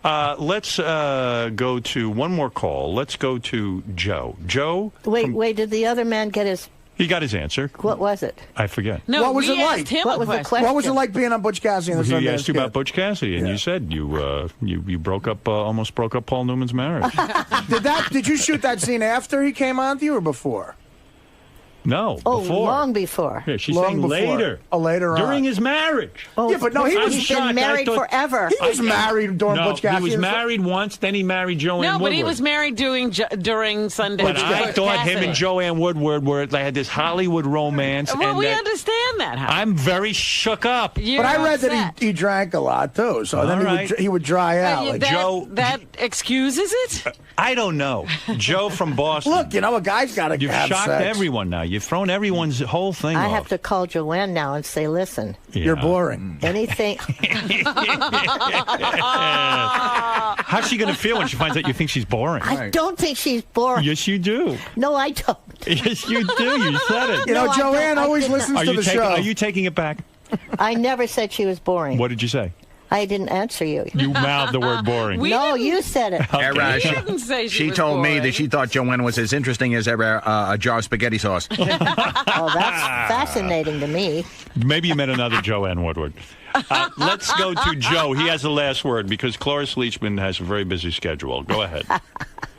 Let's go to one more call. Let's go to Joe. Joe? wait, did the other man get his, He got his answer. what was it? I forget. No, What was we it like? asked him What a was the question. question? What was it like being on Butch Cassidy and the He Sundance asked you Kid? about Butch Cassidy, and you said you broke up, almost broke up Paul Newman's marriage. Did you shoot that scene after he came on to you or before? No, Oh, before. long before. Yeah, she's Long saying before. later. Oh, later on. During his marriage. Oh, Yeah, but no, he I'm was he's shocked. I been married thought- forever. He was married during No, Butch Cassidy. he was and the- married once, then he married Joanne No, Woodward. but he was married during Sundance. But I Butch thought him Cassidy. and Joanne Woodward they had this Hollywood romance. Well, and we that- understand that. Howard. I'm very shook up. You're But I read upset. that he drank a lot too, so then All right. he would dry out. Like, that, Joe- that excuses it? I don't know. Joe from Boston. look, a guy's got to You've have shocked sex. everyone now. You've thrown everyone's whole thing I off. have to call Joanne now and say, listen, You're boring. anything. How's she going to feel when she finds out you think she's boring? I don't think she's boring. Yes, you do. No, I don't. Yes, you do. You said it. You know, No, I Joanne don't. I always did not. listens to the show. Are you taking it back? I never said she was boring. What did you say? I didn't answer you. You mouthed the word boring. No, you said it. Okay. didn't say she was told me boring. that she thought Joanne was as interesting as ever a jar of spaghetti sauce. Oh, that's fascinating to me. Maybe you met another Joanne Woodward. Let's go to Joe. He has the last word because Cloris Leachman has a very busy schedule. Go ahead.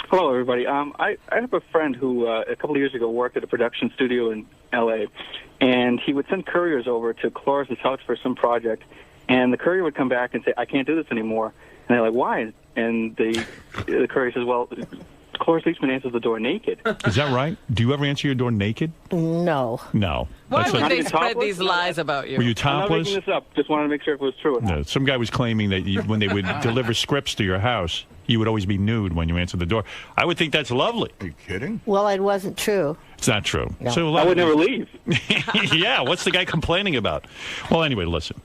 Hello, everybody. I have a friend who a couple of years ago worked at a production studio in L.A., and he would send couriers over to Cloris's house for some project, and the courier would come back and say, I can't do this anymore. And they're like, why? And the courier says, well, Cloris Leachman answers the door naked. Is that right? Do you ever answer your door naked? No. No. Why That's would like- they spread these lies about you? Were you I'm not topless? making this up. Just wanted to make sure if it was true or not. No, some guy was claiming that when they would deliver scripts to your house, you would always be nude when you answered the door. I would think that's lovely. Are you kidding? Well, it wasn't true. It's not true. No. So I would never leave. Yeah, what's the guy complaining about? Well, anyway, listen.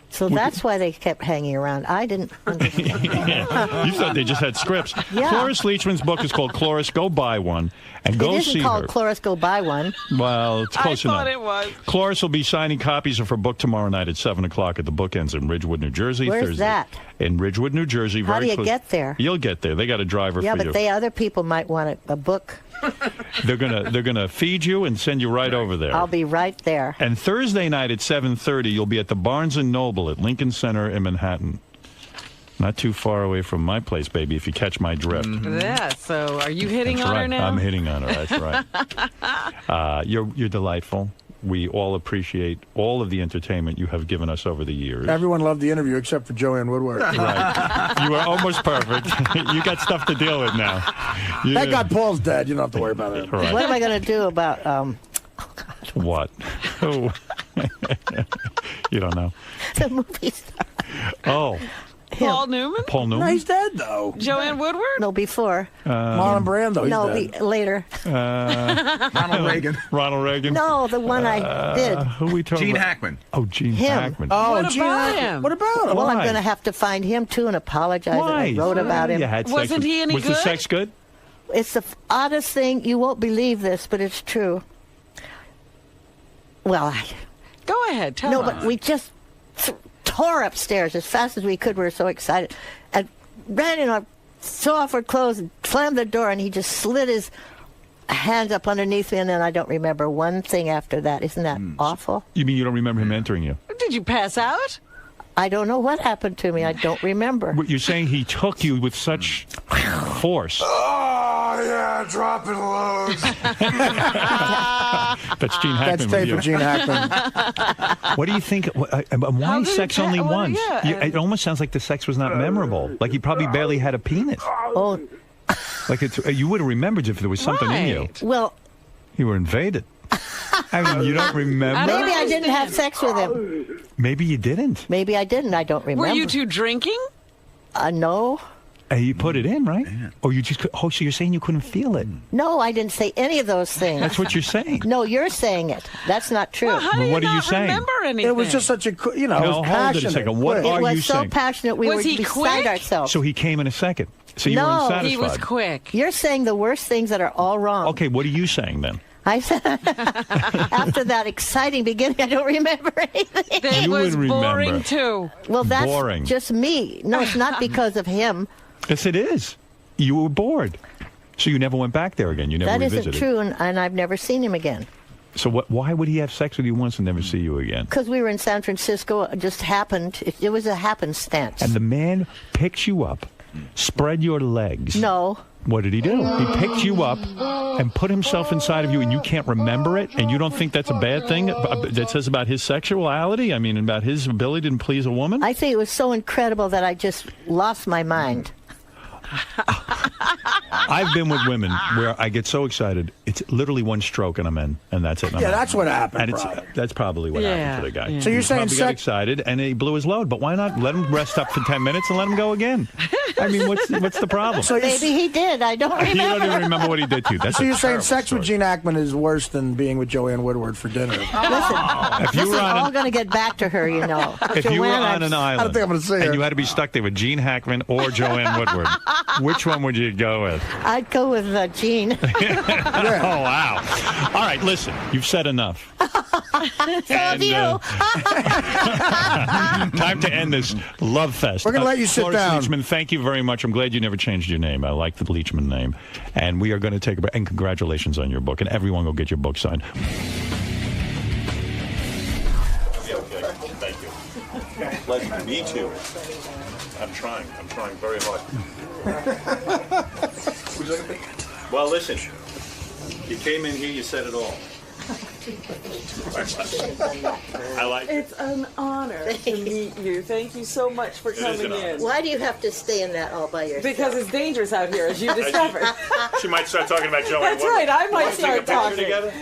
So that's why they kept hanging around. I didn't understand. Yeah. You thought they just had scripts. Yeah. Cloris Leachman's book is called Cloris, Go Buy One, and go It isn't see called her. Cloris Go Buy One. Well, it's close enough. I thought it was. Cloris will be signing copies of her book tomorrow night at 7 o'clock at the Bookends in Ridgewood, New Jersey. Where's Thursday. that? In Ridgewood, New Jersey. How very do you close. get there? You'll get there. They got a driver Yeah, for but you. other people might want a book. They're gonna feed you and send you right over there. I'll be right there. And Thursday night at 7:30, you'll be at the Barnes & Noble at Lincoln Center in Manhattan. Not too far away from my place, baby, if you catch my drift. Yeah, so are you hitting That's on right. her now? I'm hitting on her. That's right. You're delightful. We all appreciate all of the entertainment you have given us over the years. Everyone loved the interview except for Joanne Woodward. Right. You are almost perfect. You got stuff to deal with now. Thank God Paul's dead. You don't have to worry about it. Right. What am I going to do about... What? Oh. You don't know. the movie star? Oh. Paul Newman? Paul Newman? No, he's dead, though. Joanne Woodward? No, before. Marlon Brando, he's No, dead. later. Ronald Reagan. Ronald Reagan? No, the one I did. Who are we talking Gene about? Hackman. Oh, Gene Him. Hackman. Oh, What Gene about Hackman. him? What about him? Well, I'm Why? going to have to find him, too, and apologize that Why? I wrote about him. You had sex Wasn't with- he any Was the good? sex good? It's the oddest thing. You won't believe this, but it's true. Well, Go ahead, tell no, us. but we just tore upstairs as fast as we could. We were so excited. And ran in, threw off her clothes, and slammed the door, and he just slid his hands up underneath me, and then I don't remember one thing after that. Isn't that awful? You mean you don't remember him entering you? Did you pass out? I don't know what happened to me. I don't remember. But you're saying he took you with such force. Oh, yeah, dropping loads. That's Gene Hackman. That's with tape you. of Gene Hackman. What do you think? Why did sex it only well, once? yeah, It almost sounds like the sex was not memorable. Like he probably barely had a penis. Oh, Like you would have remembered if there was something in you. Right. well, You were invaded. I mean, you don't remember? maybe I didn't have sex with him. Maybe you didn't. Maybe I didn't. I don't remember. Were you two drinking? No. You put it in, right? Or you just? Oh, so you're saying you couldn't feel it? No, I didn't say any of those things. That's what you're saying. No, you're saying it. That's not true. Well, how do you What are you not saying? remember anything? It was just such a, it was No, hold it a passionate. second. What quick. are it you was so saying? passionate we Was were he beside quick? ourselves. So he came in a second. So you No, were he unsatisfied. He was quick. You're saying the worst things that are all wrong. Okay, what are you saying then? I said after that exciting beginning, I don't remember anything. It You was would boring remember. too. Well, that's Boring. just me. No, it's not because of him. Yes, it is. You were bored. So you never went back there again. You never That revisited. isn't true, and I've never seen him again. So why would he have sex with you once and never see you again? Because we were in San Francisco, it just happened. It was a happenstance. And the man picked you up, spread your legs. No. What did he do? He picked you up and put himself inside of you, and you can't remember it, and you don't think that's a bad thing that says about his sexuality? I mean, about his ability to please a woman? I think it was so incredible that I just lost my mind. I've been with women where I get so excited, it's literally one stroke and I'm in, and that's it. and I'm Yeah, out. that's what happened, And probably. that's probably what happened to the guy. Yeah. So you're He saying probably got sex- excited and he blew his load, but why not let him rest up for 10 minutes and let him go again? I mean, what's the problem? So you're- Maybe he did. I don't You remember. don't even remember what he did to you. That's So a you're saying terrible sex story. with Gene Hackman is worse than being with Joanne Woodward for dinner? Listen, If you this were is on all an- going to get back to her, you know. If you were Joanne, on an island think I'm gonna see and her. you had to be stuck there with Gene Hackman or Joanne Woodward, which one would you go with? I'd go with Gene. Oh, wow. All right, listen, you've said enough. Love you. Time to end this love fest. We're going to let you sit Cloris down. Leachman, thank you very much. I'm glad you never changed your name. I like the Leachman name. And we are going to take a break. And congratulations on your book. And everyone go get your book signed. Thank you. Pleasure to meet you. I'm trying very hard. Well, listen. You came in here, you said it all. I like it. It's an honor to meet you. Thank you so much for coming in. Why do you have to stay in that all by yourself? Because it's dangerous out here, as you discovered. She might start talking about Joey. That's right, I might Want to take a start picture talking. together?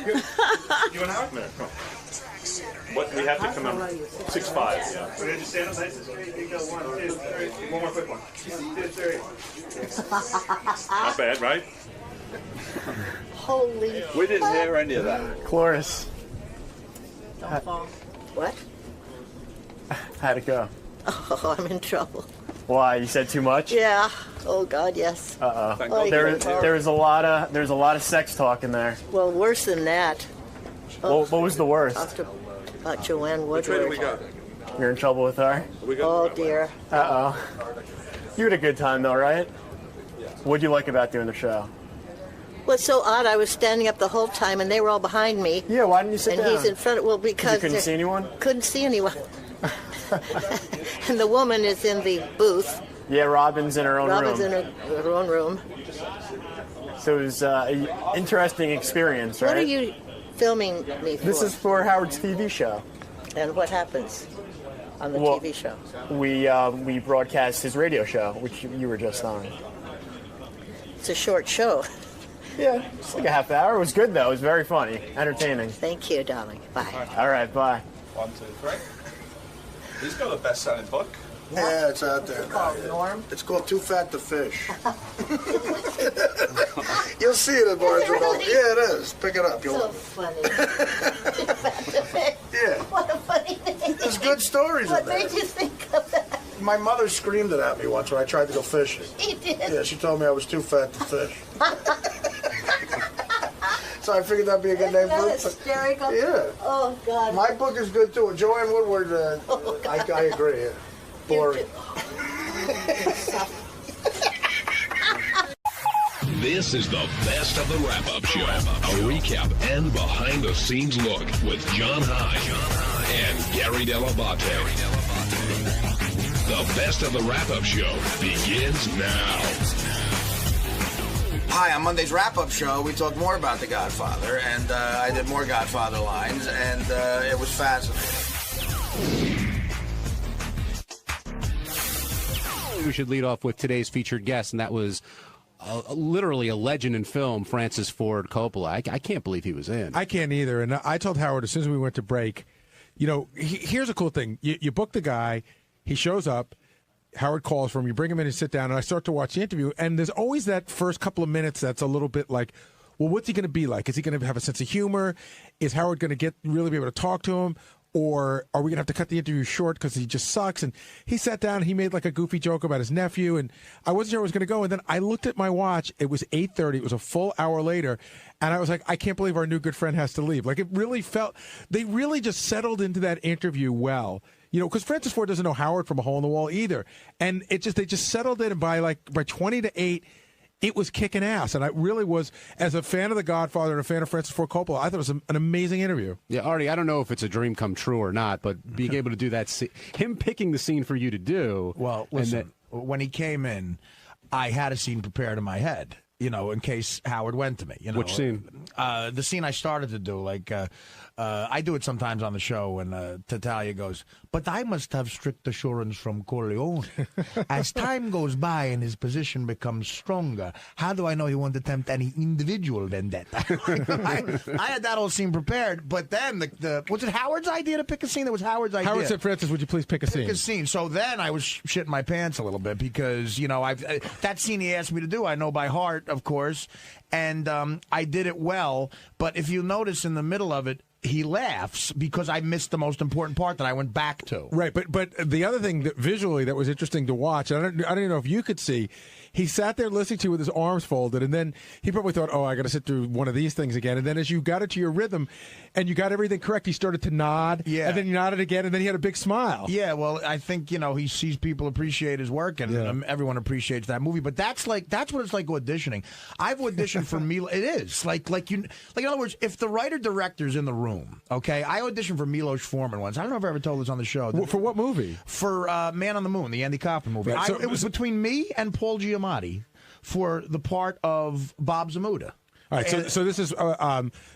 You and Howard? No, come on. What, we have to come in 6'5", yeah. We're going to just stand up nice. You go 1, 2, 3. One more quick one. 2, 3. Not bad, right? Holy. We didn't hear any of that. Cloris, Don't fall. What? how'd it go? Oh, I'm in trouble. Why? You said too much? Yeah. Oh God, yes. Uh-oh. Oh, There's a lot of sex talk in there. Well, worse than that. What was the worst? Talked about Joanne Woodward. You're in trouble with her? Oh dear. Uh-oh. You had a good time though, right? What'd you like about doing the show? Well, it's so odd. I was standing up the whole time, and they were all behind me. Yeah, why didn't you sit and down? And he's in front of... Well, because... You couldn't see anyone? Couldn't see anyone. And the woman is in the booth. Yeah, Robin's in her own room. Robin's in her own room. So it was an interesting experience, right? What are you filming me for? This is for Howard's TV show. And what happens on the TV show? We broadcast his radio show, which you were just on. It's a short show. Yeah, it's like a half hour. It was good, though. It was very funny, entertaining. Thank you, darling. Bye. All right, bye. 1, 2, 3. He's got a best-selling book. Yeah, it's out there. Norm? It's called Too Fat to Fish. You'll see it at Barnes & Noble. Yeah, it is. Pick it up. So funny. Yeah. What a funny thing. There's good stories What in there. made you think of that? My mother screamed it at me once when I tried to go fishing. She did? Yeah, she told me I was too fat to fish. So I figured that'd be a good name for it. Hysterical? Yeah. Oh, God. My book is good, too. Joanne Woodward, I agree. Yeah. Boring. This is the best of the wrap-up show. A recap and behind-the-scenes look with John High and Gary Dell'Abate. The best of the wrap-up show begins now. Hi, on Monday's wrap-up show, we talked more about The Godfather, and I did more Godfather lines, and it was fascinating. We should lead off with today's featured guest, and that was literally a legend in film, Francis Ford Coppola. I can't believe he was in. I can't either. And I told Howard as soon as we went to break, you know, here's a cool thing. You book the guy, he shows up, Howard calls for him, you bring him in and sit down, and I start to watch the interview, and there's always that first couple of minutes that's a little bit like, well, what's he going to be like? Is he going to have a sense of humor? Is Howard going to really be able to talk to him? Or are we going to have to cut the interview short because he just sucks? And he sat down and he made like a goofy joke about his nephew, and I wasn't sure where it was going to go. And then I looked at my watch. It was 8:30. It was a full hour later. And I was like, I can't believe our new good friend has to leave. Like, it really felt, they really just settled into that interview well. You know, because Francis Ford doesn't know Howard from a hole in the wall either. And they just settled in, and by 20 to 8, it was kicking ass. And I really was, as a fan of The Godfather and a fan of Francis Ford Coppola, I thought it was an amazing interview. Yeah, Artie, I don't know if it's a dream come true or not, but being able to do that, him picking the scene for you to do. Well, listen, when he came in, I had a scene prepared in my head, you know, in case Howard went to me. You know, which scene? The scene I started to do, I do it sometimes on the show, and Talia goes, but I must have strict assurance from Corleone. As time goes by and his position becomes stronger, how do I know he won't attempt any individual vendetta? I had that whole scene prepared, but then was it Howard's idea to pick a scene? That was Howard's idea. Howard said, Francis, would you please pick a scene? Pick a scene. So then I was shitting my pants a little bit because, you know, that scene he asked me to do, I know by heart, of course, and I did it well. But if you notice in the middle of it, he laughs because I missed the most important part that I went back to. Right, but the other thing that visually that was interesting to watch, I don't even know if you could see, he sat there listening to you with his arms folded, and then he probably thought, oh, I got to sit through one of these things again. And then as you got it to your rhythm and you got everything correct, he started to nod, and then you nodded again, and then he had a big smile. Yeah, well, I think, he sees people appreciate his work, and everyone appreciates that movie. But that's what it's like auditioning. I've auditioned for Milo. It is like in other words, if the writer-director's in the room, okay, I auditioned for Milos Forman once. I don't know if I ever told this on the show. For what movie? For Man on the Moon, the Andy Kaufman movie. Right, it was between me and Paul Giamatti for the part of Bob Zamuda. All right, so this is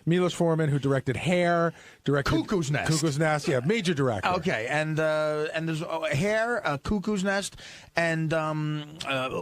Milos Forman, who directed Hair, directed Cuckoo's Nest. Cuckoo's Nest, yeah, major director. Okay, and there's Hair, Cuckoo's Nest, and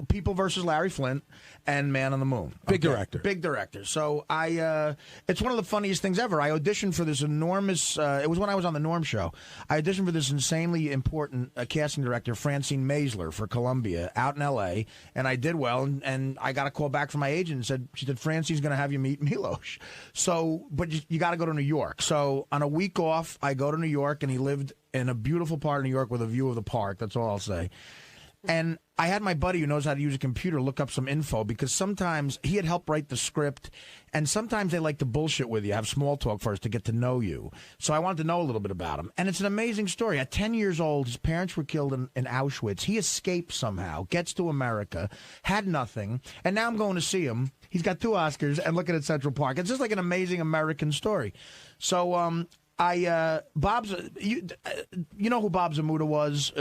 People versus Larry Flint, and Man on the Moon. Big director. Big director. So it's one of the funniest things ever. I auditioned for this enormous, it was when I was on the Norm Show. I auditioned for this insanely important casting director, Francine Maisler, for Columbia, out in L.A., and I did well, and I got a call back from my agent and she said, Francine's going to have you meet Milos. So, but you got to go to New York. So on a week off, I go to New York, and he lived in a beautiful part of New York with a view of the park. That's all I'll say. And I had my buddy who knows how to use a computer look up some info, because sometimes he had helped write the script, and sometimes they like to bullshit with you, have small talk first to get to know you. So I wanted to know a little bit about him. And it's an amazing story. At 10 years old, his parents were killed in Auschwitz. He escaped somehow, gets to America, had nothing, and now I'm going to see him. He's got 2 Oscars and looking at Central Park. It's just like an amazing American story. So Bob's, you know who Bob Zamuda was?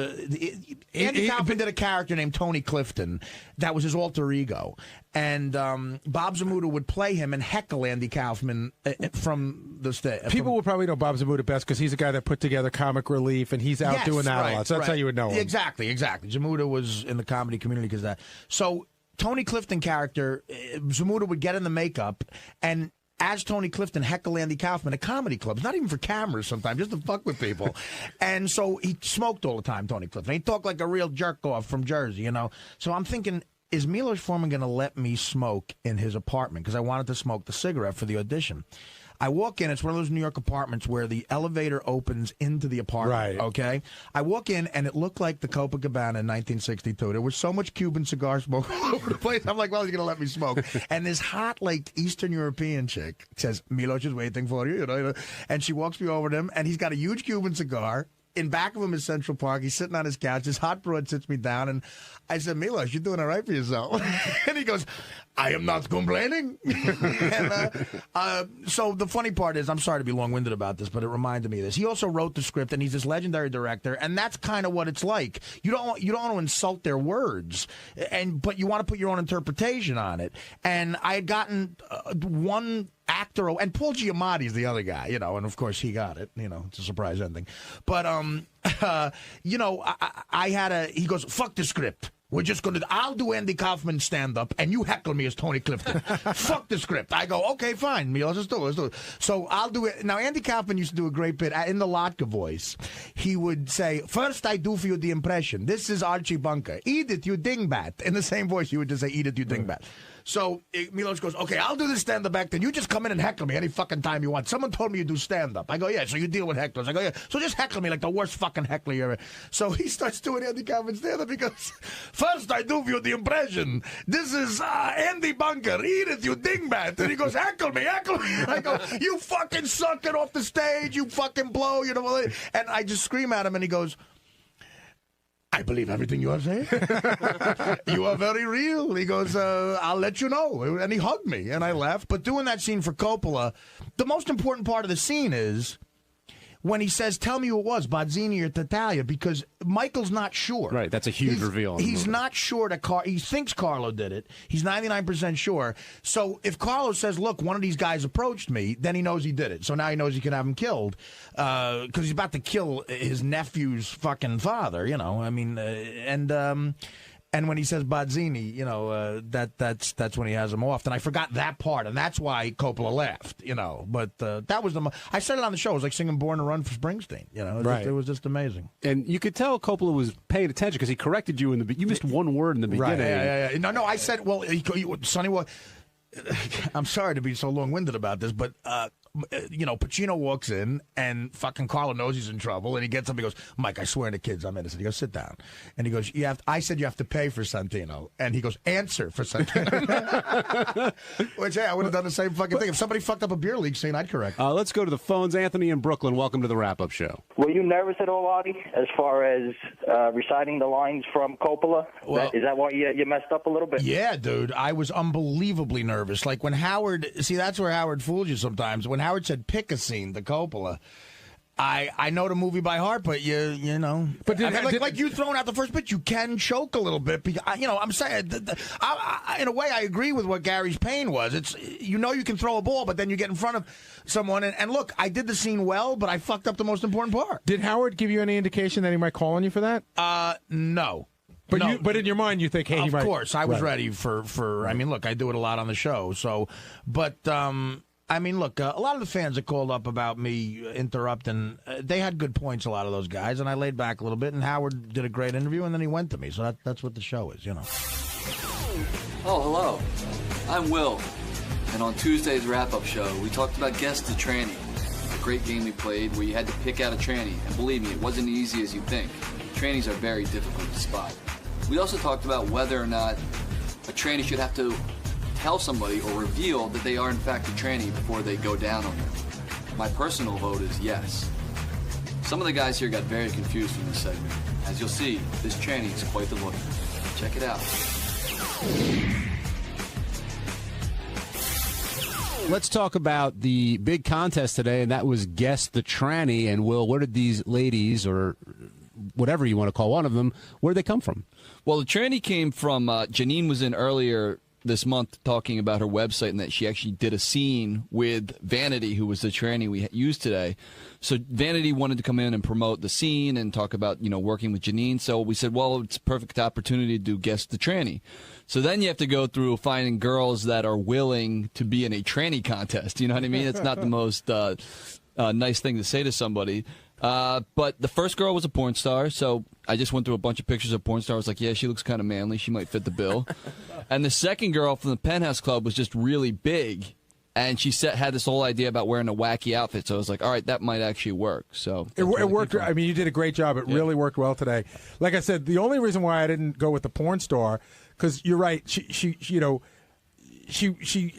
Andy Kaufman did a character named Tony Clifton. That was his alter ego. And Bob Zamuda would play him and heckle Andy Kaufman from the stage. People will probably know Bob Zamuda best because he's a guy that put together Comic Relief, and he's out doing that a lot. So that's how you would know him. Exactly. Zamuda was in the comedy community because of that. So Tony Clifton character, Zamuda would get in the makeup and as Tony Clifton heckle Andy Kaufman at comedy clubs, not even for cameras sometimes, just to fuck with people. And so he smoked all the time, Tony Clifton. He talked like a real jerk-off from Jersey, So I'm thinking, is Milos Forman going to let me smoke in his apartment? Because I wanted to smoke the cigarette for the audition. I walk in. It's one of those New York apartments where the elevator opens into the apartment. Right. Okay. I walk in, and it looked like the Copacabana in 1962. There was so much Cuban cigar smoke all over the place. I'm like, well, he's going to let me smoke. And this hot, like, Eastern European chick says, Milos is waiting for you. And she walks me over to him, and he's got a huge Cuban cigar. In back of him is Central Park. He's sitting on his couch. His hot broad sits me down, and I said, Milos, you're doing all right for yourself. And he goes, I am not complaining. And, so the funny part is, I'm sorry to be long-winded about this, but it reminded me of this. He also wrote the script, and he's this legendary director, and that's kind of what it's like. You don't want to insult their words, but you want to put your own interpretation on it. And I had gotten one actor, and Paul Giamatti is the other guy, and of course he got it, it's a surprise ending. But, I had he goes, fuck the script. We're just going to, I'll do Andy Kaufman stand-up, and you heckle me as Tony Clifton. Fuck the script. I go, okay, fine, Milos, let's do it. So I'll do it. Now, Andy Kaufman used to do a great bit. In the Lotka voice, he would say, first I do for you the impression. This is Archie Bunker. Eat it, you dingbat. In the same voice, he would just say, eat it, you dingbat. So Milos goes, okay, I'll do the stand-up act, then you just come in and heckle me any fucking time you want. Someone told me you do stand-up. I go, yeah, so you deal with hecklers. I go, yeah, so just heckle me like the worst fucking heckler you ever. So he starts doing Andy Kaufman stand-up. He goes, first I do for you the impression. This is Andy Bunker. Eat it, you dingbat. And he goes, heckle me. And I go, you fucking suck it off the stage. You fucking blow. And I just scream at him, and he goes, I believe everything you are saying. You are very real. He goes, I'll let you know. And he hugged me, and I left. But doing that scene for Coppola, the most important part of the scene is when he says, tell me who it was, Bozzini or Tattaglia, because Michael's not sure. Right, that's a huge reveal. He's not sure that he thinks Carlo did it. He's 99% sure. So if Carlo says, look, one of these guys approached me, then he knows he did it. So now he knows he can have him killed because he's about to kill his nephew's fucking father, and when he says Bozzini, that's when he has him off. And I forgot that part, and that's why Coppola laughed, But that was I said it on the show. It was like singing "Born to Run" for Springsteen. It was just amazing. And you could tell Coppola was paying attention because he corrected you in the. You missed one word in the beginning. Right. Yeah. No. I said, well, Sonny. Well, I'm sorry to be so long-winded about this, but Pacino walks in and fucking Carlo knows he's in trouble, and he gets up and he goes, Mike, I swear to kids I'm innocent. He goes, sit down. And he goes, I said you have to pay for Santino. And he goes, answer for Santino. Which, hey, I would have done the same fucking thing. If somebody fucked up a beer league scene, I'd correct. Let's go to the phones. Anthony in Brooklyn, welcome to the wrap-up show. Were you nervous at all, Artie, as far as reciting the lines from Coppola? Is that why you messed up a little bit? Yeah, dude. I was unbelievably nervous. Like when Howard, see, that's where Howard fools you sometimes. When Howard said pick a scene, the Coppola, I know the movie by heart, but you know. But like you throwing out the first bit, you can choke a little bit. Because, I'm saying, in a way, I agree with what Gary's pain was. It's you can throw a ball, but then you get in front of someone. And look, I did the scene well, but I fucked up the most important part. Did Howard give you any indication that he might call on you for that? No. But in your mind, you think, hey, he might. Of course, I was ready for. I mean, look, I do it a lot on the show. So, but. I mean, look, a lot of the fans that called up about me interrupting, they had good points, a lot of those guys, and I laid back a little bit, and Howard did a great interview, and then he went to me, so that's what the show is, Oh, hello. I'm Will, and on Tuesday's wrap-up show, we talked about Guess the Tranny, a great game we played where you had to pick out a tranny, and believe me, it wasn't as easy as you think. Trannies are very difficult to spot. We also talked about whether or not a tranny should have to tell somebody or reveal that they are in fact a tranny before they go down on them. My personal vote is yes. Some of the guys here got very confused from this segment. As you'll see, this tranny is quite the look. Check it out. Let's talk about the big contest today, and that was Guess the Tranny. And Will, where did these ladies, or whatever you want to call one of them, where did they come from? Well, the tranny came from, Janine was in earlier this month talking about her website and that she actually did a scene with Vanity, who was the tranny we used today. So Vanity wanted to come in and promote the scene and talk about, working with Janine. So we said, well, it's a perfect opportunity to do Guess the Tranny. So then you have to go through finding girls that are willing to be in a tranny contest. You know what I mean? It's not the most nice thing to say to somebody. But the first girl was a porn star, so I just went through a bunch of pictures of porn stars. I was like, yeah, she looks kind of manly. She might fit the bill. And the second girl from the Penthouse Club was just really big, and she had this whole idea about wearing a wacky outfit. So I was like, all right, that might actually work. So it worked. I mean, you did a great job. It really worked well today. Like I said, the only reason why I didn't go with the porn star, because you're right, she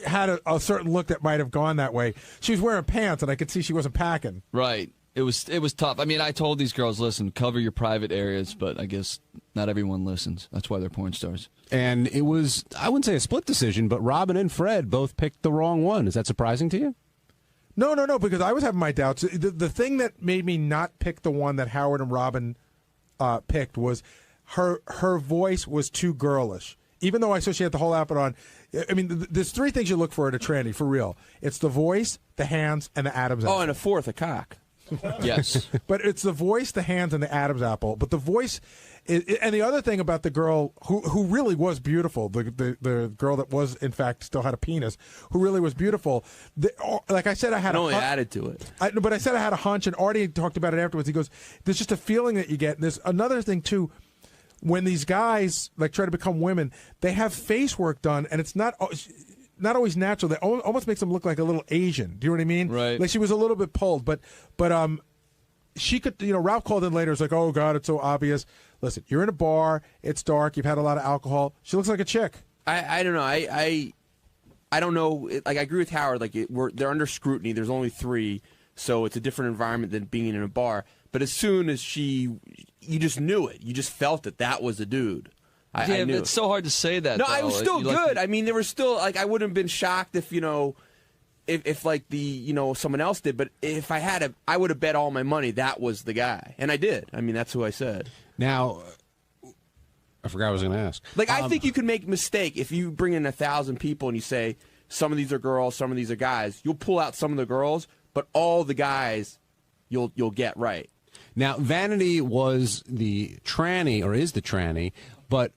had a certain look that might have gone that way. She was wearing pants, and I could see she wasn't packing. Right. It was tough. I mean, I told these girls, listen, cover your private areas, but I guess not everyone listens. That's why they're porn stars. And it was, I wouldn't say a split decision, but Robin and Fred both picked the wrong one. Is that surprising to you? No, because I was having my doubts. The thing that made me not pick the one that Howard and Robin picked was her voice was too girlish. Even though I saw she had the whole outfit on, I mean, there's three things you look for in a tranny, for real. It's the voice, the hands, and the Adam's apple. Oh, and a fourth, a cock. Yes. But it's the voice, the hands, and the Adam's apple. But the voice, and the other thing about the girl who really was beautiful, the girl that was, in fact, still had a penis, who really was beautiful, like I said, I had only added to it. But I said I had a hunch, and Artie talked about it afterwards. He goes, there's just a feeling that you get. And there's another thing, too. When these guys try to become women, they have face work done, and it's not always natural. That almost makes them look like a little Asian. Do you know what I mean? Right. Like she was a little bit pulled, but she could. Ralph called in later. It's like, oh God, it's so obvious. Listen, you're in a bar. It's dark. You've had a lot of alcohol. She looks like a chick. I don't know. I don't know. Like I agree with Howard. Like they're under scrutiny. There's only 3, so it's a different environment than being in a bar. But as soon as you just knew it. You just felt that was a dude. I knew it's so hard to say that. No, though. I was still good. I mean, there was still I wouldn't have been shocked if if like someone else did. But if I had I would have bet all my money that was the guy, and I did. I mean, that's who I said. Now, I forgot what I was going to ask. Like, I think you can make a mistake if you bring in 1,000 people and you say some of these are girls, some of these are guys. You'll pull out some of the girls, but all the guys you'll get right. Now, Vanity was the tranny, or is the tranny, but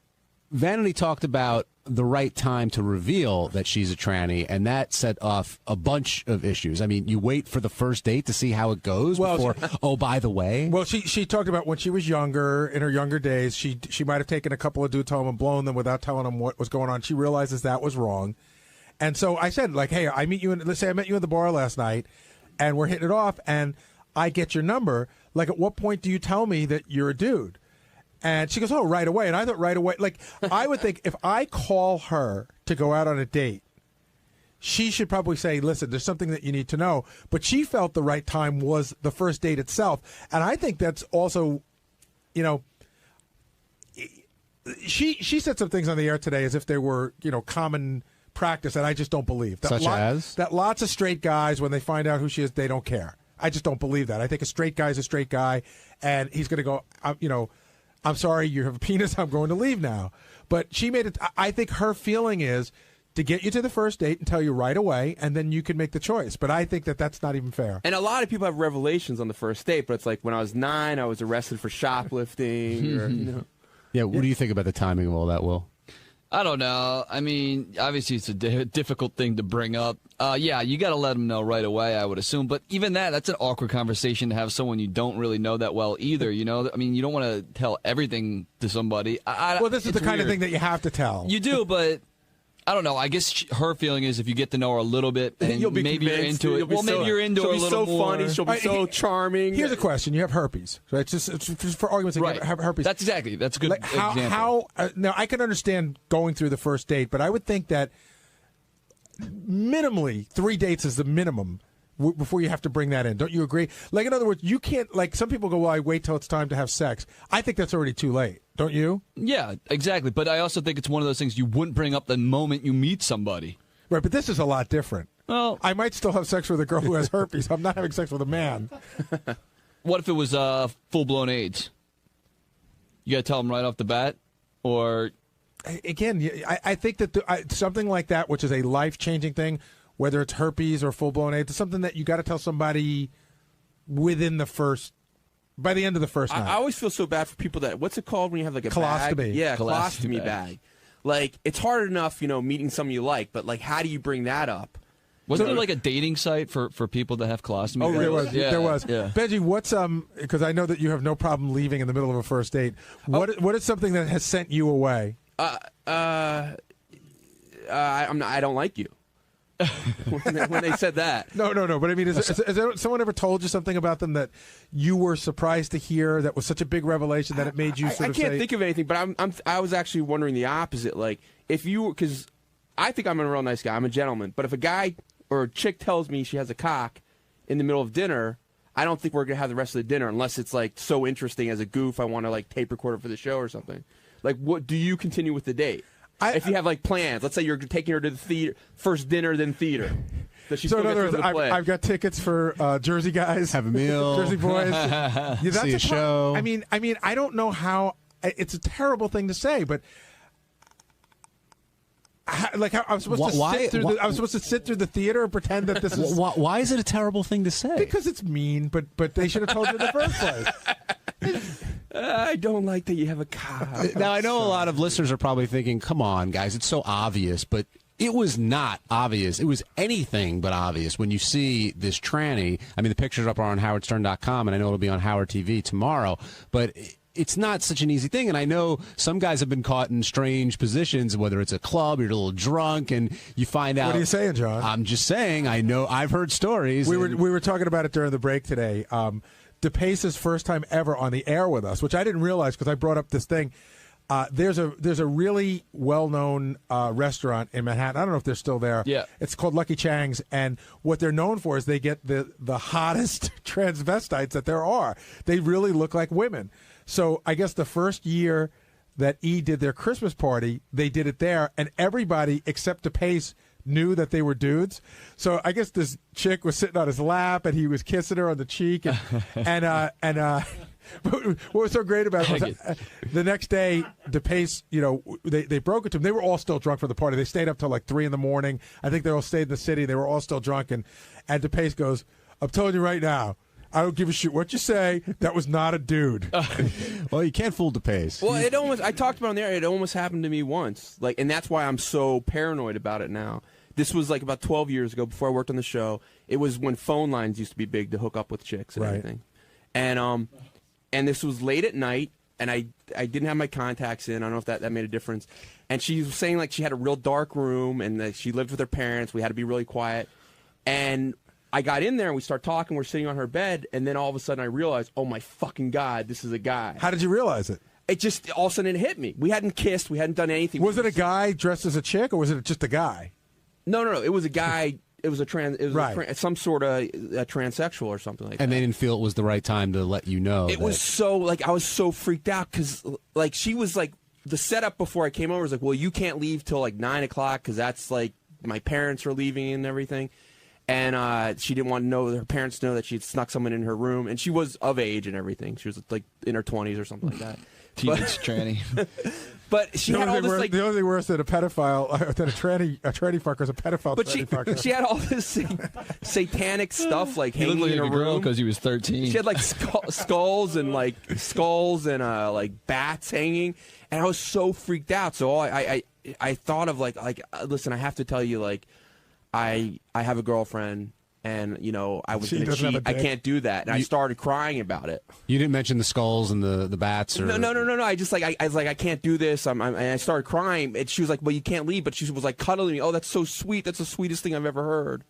Vanity talked about the right time to reveal that she's a tranny, and that set off a bunch of issues. I mean, you wait for the first date to see how it goes before, oh, by the way. Well, she talked about when she was younger, in her younger days, she might have taken a couple of dudes home and blown them without telling them what was going on. She realizes that was wrong. And so I said, like, hey, let's say I met you at the bar last night. and we're hitting it off, and I get your number. Like, at what point do you tell me that you're a dude? And she goes, oh, right away. And I thought right away, like, I would think if I call her to go out on a date, she should probably say, listen, there's something that you need to know. But she felt the right time was the first date itself. And I think that's also, you know, she said some things on the air today as if they were, you know, common practice, and I just don't believe. Such as? That lots of straight guys, when they find out who she is, they don't care. I just don't believe that. I think a straight guy is a straight guy, and he's going to go, you know, I'm sorry, you have a penis, I'm going to leave now. But she made it, I think her feeling is to get you to the first date and tell you right away, and then you can make the choice. But I think that that's not even fair. And a lot of people have revelations on the first date, but it's like when I was 9, I was arrested for shoplifting. Or, you know. Yeah, what do you think about the timing of all that, Will? I don't know. I mean, obviously it's a difficult thing to bring up. Yeah, you got to let them know right away, I would assume. But even that's an awkward conversation to have someone you don't really know that well either, you know? I mean, you don't want to tell everything to somebody. Well, this is the kind of thing that you have to tell. You do, but I don't know. I guess her feeling is if you get to know her a little bit, and you'll be maybe you're convinced. into it. Well, maybe you're into her a little more. She'll be so funny. She'll be so charming. Here's a question. You have herpes, right? It's just for argument's sake, Right. you have herpes. That's a good example. Now, I can understand going through the first date, but I would think that minimally 3 dates is the minimum before you have to bring that in. Don't you agree? Like, in other words, you can't, like, some people go, well, I wait till it's time to have sex. I think that's already too late. Don't you? Yeah, exactly. But I also think it's one of those things you wouldn't bring up the moment you meet somebody. Right, but this is a lot different. Well, I might still have sex with a girl who has herpes. I'm not having sex with a man. What if it was full-blown AIDS? You got to tell them right off the bat? Or... Again, I think that something like that, which is a life-changing thing, whether it's herpes or full-blown AIDS, it's something that you got to tell somebody within the first... By the end of the first night. I always feel so bad for people that, what's it called when you have like a colostomy. bag? Yeah, Colostomy colostomy bag. Like, it's hard enough, you know, meeting someone you like, but like, how do you bring that up? Wasn't there like a dating site for people that have colostomy? Oh, there was. Yeah, there was. Yeah. Benji, what's because I know that you have no problem leaving in the middle of a first date. What is something that has sent you away? I don't like you. when they said that. No. But I mean, has someone ever told you something about them that you were surprised to hear that was such a big revelation that it made you sort of I can't think of anything, but I was actually wondering the opposite. Like, if you, because I think I'm a real nice guy. I'm a gentleman. But if a guy or a chick tells me she has a cock in the middle of dinner, I don't think we're going to have the rest of the dinner unless it's like so interesting as a goof. I want to like tape record it for the show or something. Like, what do you continue with the date? If you have like plans, let's say you're taking her to the theater, first dinner, then theater. So in other words, I've got tickets for Jersey guys, have a meal, Jersey boys, yeah, that's see a show. I mean, I don't know how. It's a terrible thing to say, but I'm supposed to sit through the theater and pretend that this is. Why is it a terrible thing to say? Because it's mean, but they should have told you in the first place. I don't like that you have a cock. Now, I know a lot of listeners are probably thinking, come on, guys, it's so obvious, but it was not obvious. It was anything but obvious when you see this tranny. I mean, the pictures up are on howardstern.com, and I know it'll be on Howard TV tomorrow, but it's not such an easy thing. And I know some guys have been caught in strange positions, whether it's a club, you're a little drunk, and you find out. What are you saying, John? I'm just saying, I know, I've heard stories. We were talking about it during the break today. DePace's first time ever on the air with us, which I didn't realize because I brought up this thing. There's a really well-known restaurant in Manhattan. I don't know if they're still there. Yeah. It's called Lucky Chang's, and what they're known for is they get the hottest transvestites that there are. They really look like women. So I guess the first year that E did their Christmas party, they did it there, and everybody except DePace knew that they were dudes. So I guess this chick was sitting on his lap, and he was kissing her on the cheek, and what was so great about it was the next day, DePace, you know, they broke it to him. They were all still drunk for the party. They stayed up till like 3 a.m. I think they all stayed in the city. They were all still drunk, and DePace goes, "I'm telling you right now, I don't give a shit what you say. That was not a dude." Well, you can't fool DePace. Well, I talked about it on there. It almost happened to me once. Like, and that's why I'm so paranoid about it now. This was like about 12 years ago before I worked on the show. It was when phone lines used to be big to hook up with chicks and everything. And this was late at night, and I didn't have my contacts in. I don't know if that made a difference. And she was saying like she had a real dark room, and that she lived with her parents. We had to be really quiet. And I got in there and we start talking. We're sitting on her bed, and then all of a sudden I realized, oh my fucking God, this is a guy. How did you realize it? It just all of a sudden it hit me. We hadn't kissed. We hadn't done anything. Was it a guy dressed as a chick, or was it just a guy? No. It was a guy. It was a trans. It was Right. some sort of transsexual or something like that. And they didn't feel it was the right time to let you know. It was so I was so freaked out because she was like the setup before I came over was like, well, you can't leave till like 9 o'clock because that's like my parents are leaving and everything. And she didn't want to know her parents know that she'd snuck someone in her room, and she was of age and everything. She was like in her 20s or something like that. Teenage tranny. But she had all this like the only thing worse than a pedophile than a tranny fucker is a pedophile. But tranny fucker. she had all this satanic stuff like He looked hanging like in her a girl room because he was 13. She had like skulls and like like bats hanging, and I was so freaked out. So I thought of like listen, I have to tell you like I have a girlfriend. And, you know, I was going to cheat. I can't do that. And I started crying about it. You didn't mention the skulls and the bats? Or... No. I just, I was like, I can't do this. And I started crying. And she was like, well, you can't leave. But she was like cuddling me. Oh, that's so sweet. That's the sweetest thing I've ever heard.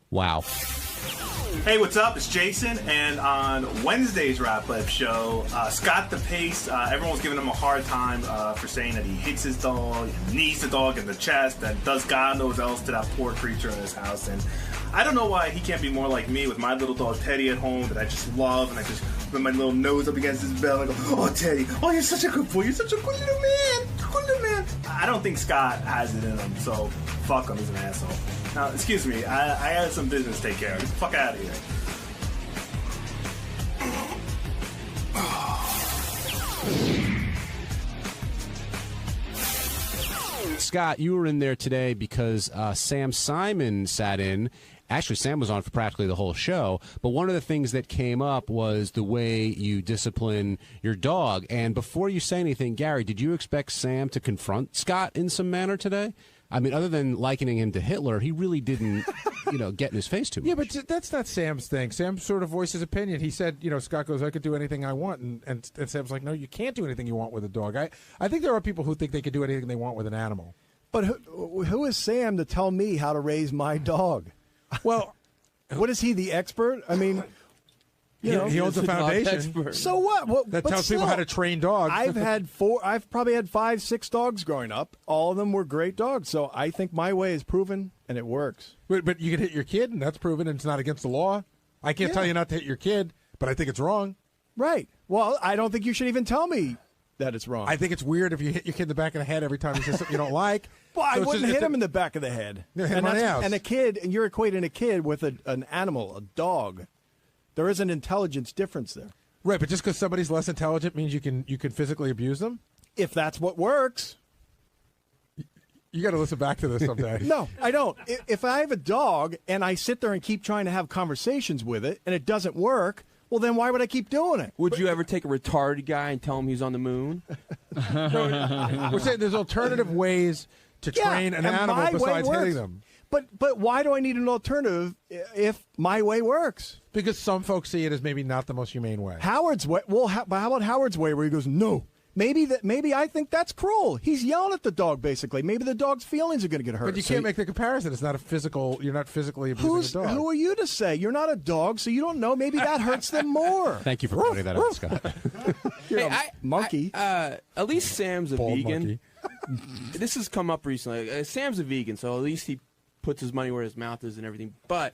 Wow. Hey, what's up? It's Jason, and on Wednesday's Rap Life show, Scott the Pace, everyone's giving him a hard time for saying that he hits his dog, and knees the dog in the chest, and does God knows else to that poor creature in his house. And I don't know why he can't be more like me with my little dog Teddy at home that I just love, and I just put my little nose up against his belly and I go, oh, Teddy, oh, you're such a good boy, you're such a good little man, good little man. I don't think Scott has it in him, so fuck him, he's an asshole. Now, excuse me, I had some business to take care of. Get the fuck out of here. Scott, you were in there today because Sam Simon sat in. Actually, Sam was on for practically the whole show, but one of the things that came up was the way you discipline your dog. And before you say anything, Gary, did you expect Sam to confront Scott in some manner today? I mean, other than likening him to Hitler, he really didn't, get in his face too much. Yeah, but that's not Sam's thing. Sam sort of voiced his opinion. He said, Scott goes, I could do anything I want. And Sam's like, no, you can't do anything you want with a dog. I think there are people who think they could do anything they want with an animal. But who is Sam to tell me how to raise my dog? Well, what is he, the expert? I mean, he owns a foundation. So what? That but tells people still, how to train dogs. I've probably had 5, 6 dogs growing up. All of them were great dogs. So I think my way is proven and it works. But you can hit your kid, and that's proven, and it's not against the law. I can't tell you not to hit your kid, but I think it's wrong. Right. Well, I don't think you should even tell me that it's wrong. I think it's weird if you hit your kid in the back of the head every time he says something you don't like. Well, I wouldn't hit him in the back of the head. And a kid, and you're equating a kid with an animal, a dog. There is an intelligence difference there. Right, but just because somebody's less intelligent means you can physically abuse them? If that's what works. You got to listen back to this someday. No, I don't. If I have a dog and I sit there and keep trying to have conversations with it and it doesn't work, well, then why would I keep doing it? Would you ever take a retarded guy and tell him he's on the moon? We're saying there's alternative ways to train an animal besides hitting them. But why do I need an alternative if my way works? Because some folks see it as maybe not the most humane way. Howard's way. Well, how about Howard's way, where he goes, no. Maybe I think that's cruel. He's yelling at the dog, basically. Maybe the dog's feelings are going to get hurt. But you can't make the comparison. It's not a physical. You're not physically abusing the dog. Who are you to say? You're not a dog, so you don't know. Maybe that hurts them more. Thank you for pointing that out, Scott. You're a monkey. At least Sam's a Bald vegan. This has come up recently. Sam's a vegan, so at least he puts his money where his mouth is and everything. But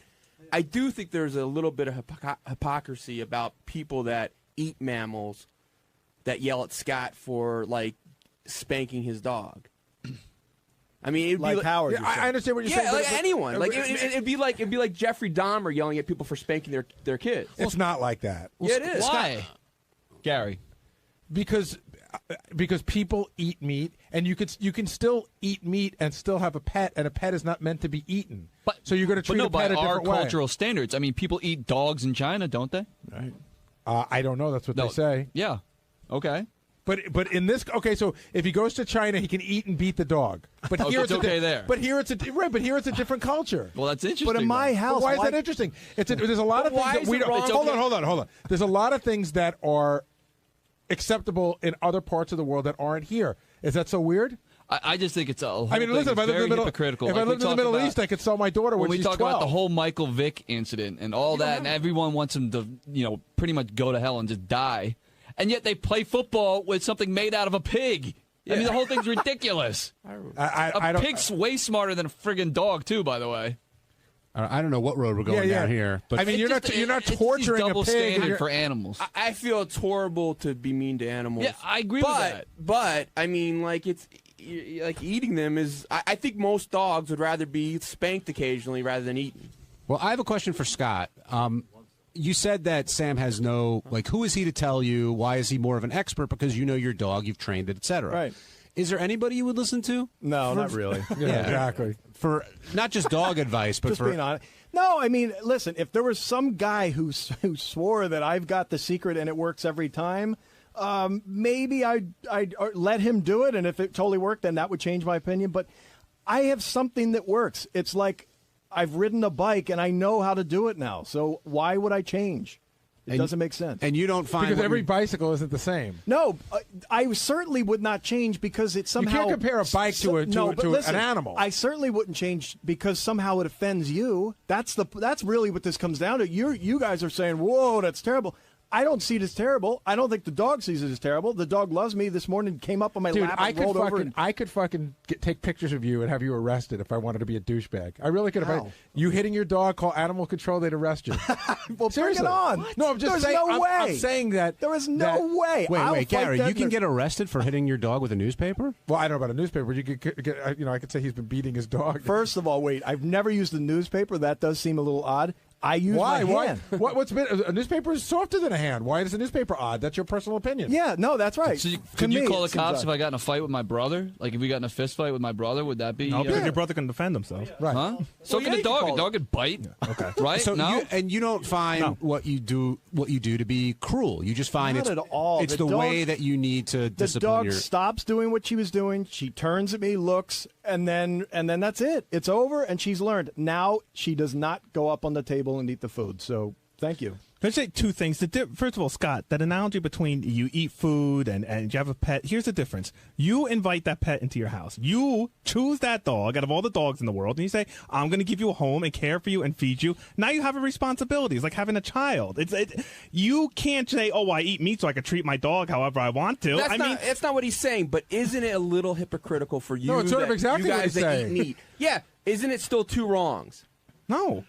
I do think there's a little bit of hypocrisy about people that eat mammals that yell at Scott for, like, spanking his dog. I mean, it'd like be Howard. Yeah, I understand what you're saying. Yeah, like anyone. Like it'd be like Jeffrey Dahmer yelling at people for spanking their kids. It's not like that. Yeah, it is. Why, Gary? Because people eat meat, and you can still eat meat and still have a pet, and a pet is not meant to be eaten. So you're going to treat a pet a different way. By our cultural standards, I mean, people eat dogs in China, don't they? Right. I don't know. That's what they say. Yeah. Okay. But in this, so if he goes to China, he can eat and beat the dog. But here it's okay there. But here it's a different culture. Well, that's interesting. But in my house, why is that interesting? There's a lot of things that we don't. Hold on. There's a lot of things that are acceptable in other parts of the world that aren't here. Is that so weird? I just think it's a whole I mean, listen, if I lived in the hypocritical. If I lived in the Middle East, I could sell my daughter when we she's talk 12. about the whole Michael Vick incident and all that, and everyone wants him to, pretty much go to hell and just die. And yet they play football with something made out of a pig. I mean, the whole thing's ridiculous. A pig's way smarter than a friggin' dog, too, by the way. I don't know what road we're going down here, but I mean, you're not torturing a double pig standard for animals. I feel it's horrible to be mean to animals. Yeah, I agree with that. But I mean, like eating them is. I think most dogs would rather be spanked occasionally rather than eaten. Well, I have a question for Scott. You said that Sam has no, who is he to tell you? Why is he more of an expert? Because you know your dog, you've trained it, etc. Right. Is there anybody you would listen to? No, not really. Yeah, exactly. For not just dog advice, but just for being honest. No, I mean, listen. If there was some guy who swore that I've got the secret and it works every time, maybe I'd let him do it, and if it totally worked, then that would change my opinion. But I have something that works. It's like I've ridden a bike and I know how to do it now. So why would I change? It doesn't make sense. And you don't find... Because every bicycle isn't the same. No, I certainly would not change because it somehow... You can't compare a bike to an animal. I certainly wouldn't change because somehow it offends you. That's really what this comes down to. You guys are saying, whoa, that's terrible. I don't see it as terrible. I don't think the dog sees it as terrible. The dog loves me. This morning came up on my lap and rolled over. I could fucking take pictures of you and have you arrested if I wanted to be a douchebag. I really could. You hitting your dog, call animal control, they'd arrest you. Well, seriously. bring it on. What? No, I'm just saying. No way. I'm saying that there is no way. Wait, Gary, you can get arrested for hitting your dog with a newspaper? Well, I don't know about a newspaper. You could get, I could say he's been beating his dog. First of all, wait. I've never used a newspaper. That does seem a little odd. I use my hand. What's been a newspaper is softer than a hand. Why is a newspaper odd? That's your personal opinion. Yeah, no, that's right. So could you call the cops if I got in a fight with my brother? Like if we got in a fist fight with my brother, would that be? No, because your brother can defend himself. Right. Huh? So can a dog. A dog could bite. Okay. Right. So no. You don't find what you do to be cruel. You just find Not it's at all. It's the way that you need to the discipline dog your... stops doing what she was doing. She turns at me, looks, and then that's it. It's over, and she's learned. Now she does not go up on the table and eat the food. So thank you. Can I say two things? First of all, Scott, that analogy between you eat food and you have a pet, here's the difference. You invite that pet into your house. You choose that dog out of all the dogs in the world, and you say, I'm going to give you a home and care for you and feed you. Now you have a responsibility. It's like having a child. You can't say, oh, I eat meat so I can treat my dog however I want to. That's not what he's saying, but isn't it a little hypocritical for you? No, it's sort of exactly you what guys he's that saying. eat meat? Yeah, isn't it still two wrongs? No.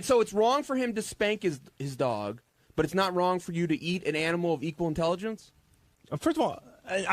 So it's wrong for him to spank his dog, but it's not wrong for you to eat an animal of equal intelligence? First of all,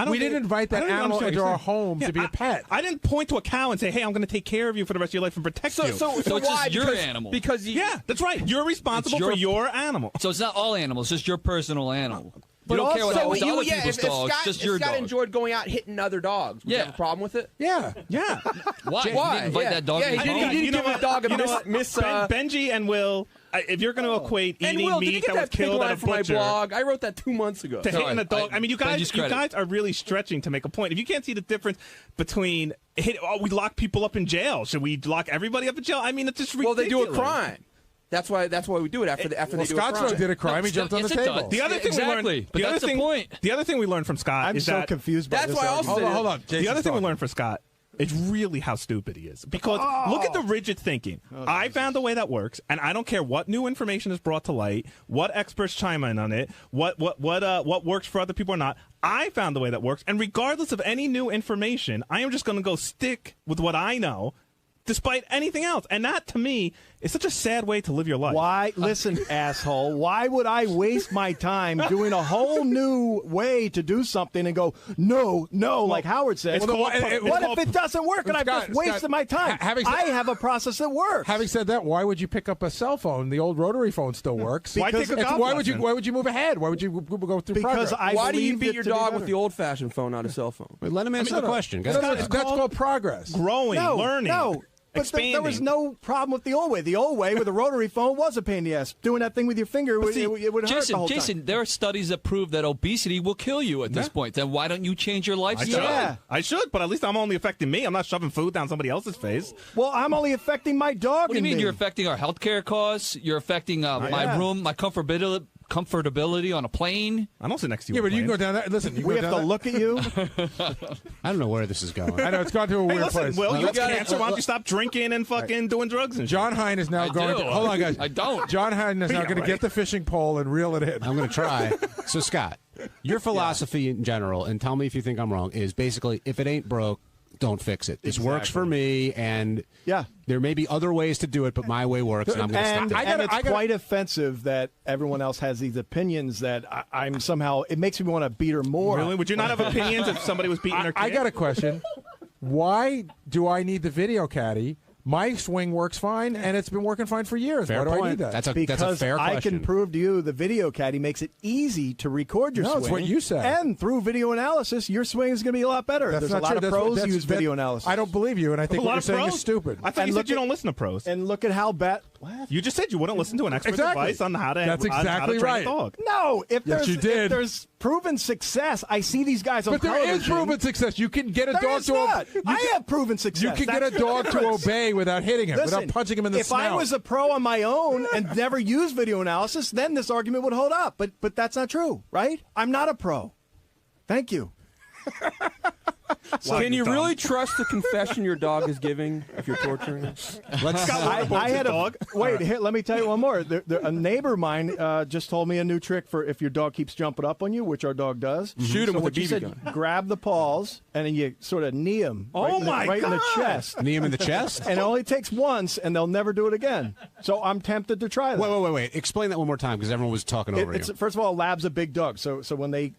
we didn't invite that animal into our home to be a pet. I didn't point to a cow and say, hey, I'm going to take care of you for the rest of your life and protect you. So it's why? just your animal. Yeah, that's right. You're responsible for your animal. So it's not all animals, it's just your personal animal. But you don't care what happens to other if people's dogs, Scott, just your Scott dog. enjoyed going out hitting other dogs. Would you have a problem with it? Yeah. Yeah. Why? Why? You didn't invite that dog Yeah, to he your home? didn't give the dog a miss. Benji and Will, if you're going to equate And eating Will, did you meat get that was that pig killed at line a for my butcher blog? I wrote that 2 months ago. to hitting a dog, I mean, you Benji's guys are really stretching to make a point. If you can't see the difference between we lock people up in jail, should we lock everybody up in jail? I mean, it's just ridiculous. Well, they do a crime. That's why we do it after they do a Scott crime. did a crime. He jumped on the table. The other thing exactly, but that's the point. The other thing we learned from Scott I'm is so that confused by That's this why I argument. also Hold on. the other thing we learned from Scott is really how stupid he is. Because look at the rigid thinking. I found a way that works, and I don't care what new information is brought to light, what experts chime in on it, what works for other people or not. I found the way that works, and regardless of any new information, I am just going to go stick with what I know, despite anything else. And that, to me, is such a sad way to live your life. Why? Listen, asshole. Why would I waste my time doing a whole new way to do something and go, no, like Howard said? What if it doesn't work and I've just wasted my time? I have a process that works. Having said that, why would you pick up a cell phone? The old rotary phone still works. Why take a golf why lesson? would you move ahead? Why would you go through Because progress? Why do you believed beat it your to be dog better. with the old-fashioned phone, not a cell phone? Wait, let him answer the question. That's called progress. Growing, learning. No. But there was no problem with the old way. The old way with a rotary phone was a pain in the ass. Doing that thing with your finger, it would hurt the whole time. Jason, there are studies that prove that obesity will kill you at this point. Then why don't you change your lifestyle? I should, but at least I'm only affecting me. I'm not shoving food down somebody else's face. Well, I'm only affecting my dog. What do you mean? You're affecting our healthcare costs. You're affecting my room, my comfortability. comfortability on a plane. I don't sit next to you. Yeah, on but you can go planes. down there. Listen, you We go have down to there. look at you. I don't know where this is going. I know it's gone to a Hey, weird listen, place. Will, you have gotta- cancer. Why don't you stop drinking and fucking doing drugs and shit? John Hine is now going. do. Hold on, guys. I don't. John Hine is now Yeah, going to right. get the fishing pole and reel it in. I'm going to try. So, Scott, your philosophy in general, and tell me if you think I'm wrong, is basically if it ain't broke, don't fix it. This works for me, and there may be other ways to do it, but my way works, and I'm going to And, stick to and it. it's quite offensive that everyone else has these opinions that I'm somehow. It makes me want to beat her more. Really? Would you not have opinions if somebody was beating their kid? I got a question. Why do I need the video caddy? My swing works fine, and it's been working fine for years. Fair Why do I point. need that? That's a Because fair I question. can prove to you the video caddy makes it easy to record your No, swing. it's what you said. And through video analysis, your swing is going to be a lot better. That's There's not a lot true. of That's- pros that's- use video analysis. I don't believe you, and I think A what lot you're of saying pros? is stupid. I thought you said you don't listen to pros. And look at how bad. What? You just said you wouldn't listen to an expert's Exactly. advice on how to. That's on how to exactly train a right. dog. No, if Yes, there's you did. if there's proven success, I see these guys on But there television. is proven success. You can get a There dog is to not. you I can- have proven success. You can get a That's the dog to difference. obey without hitting him, Listen, without punching him in the if snout. I was a pro on my own and never used video analysis, then this argument would hold up. But that's not true, right? I'm not a pro. Thank you. Can you really trust the confession your dog is giving if you're torturing it? I had a wait. Here, let me tell you one more. A neighbor of mine just told me a new trick for if your dog keeps jumping up on you, which our dog does. Shoot him So with what a you BB said, gun. Grab the paws and then you sort of knee him. Oh right in the chest. Knee him in the chest? And it only takes once, and they'll never do it again. So I'm tempted to try that. Wait. Explain that one more time because everyone was talking over It's you. first of all, a lab's a big dog. So when they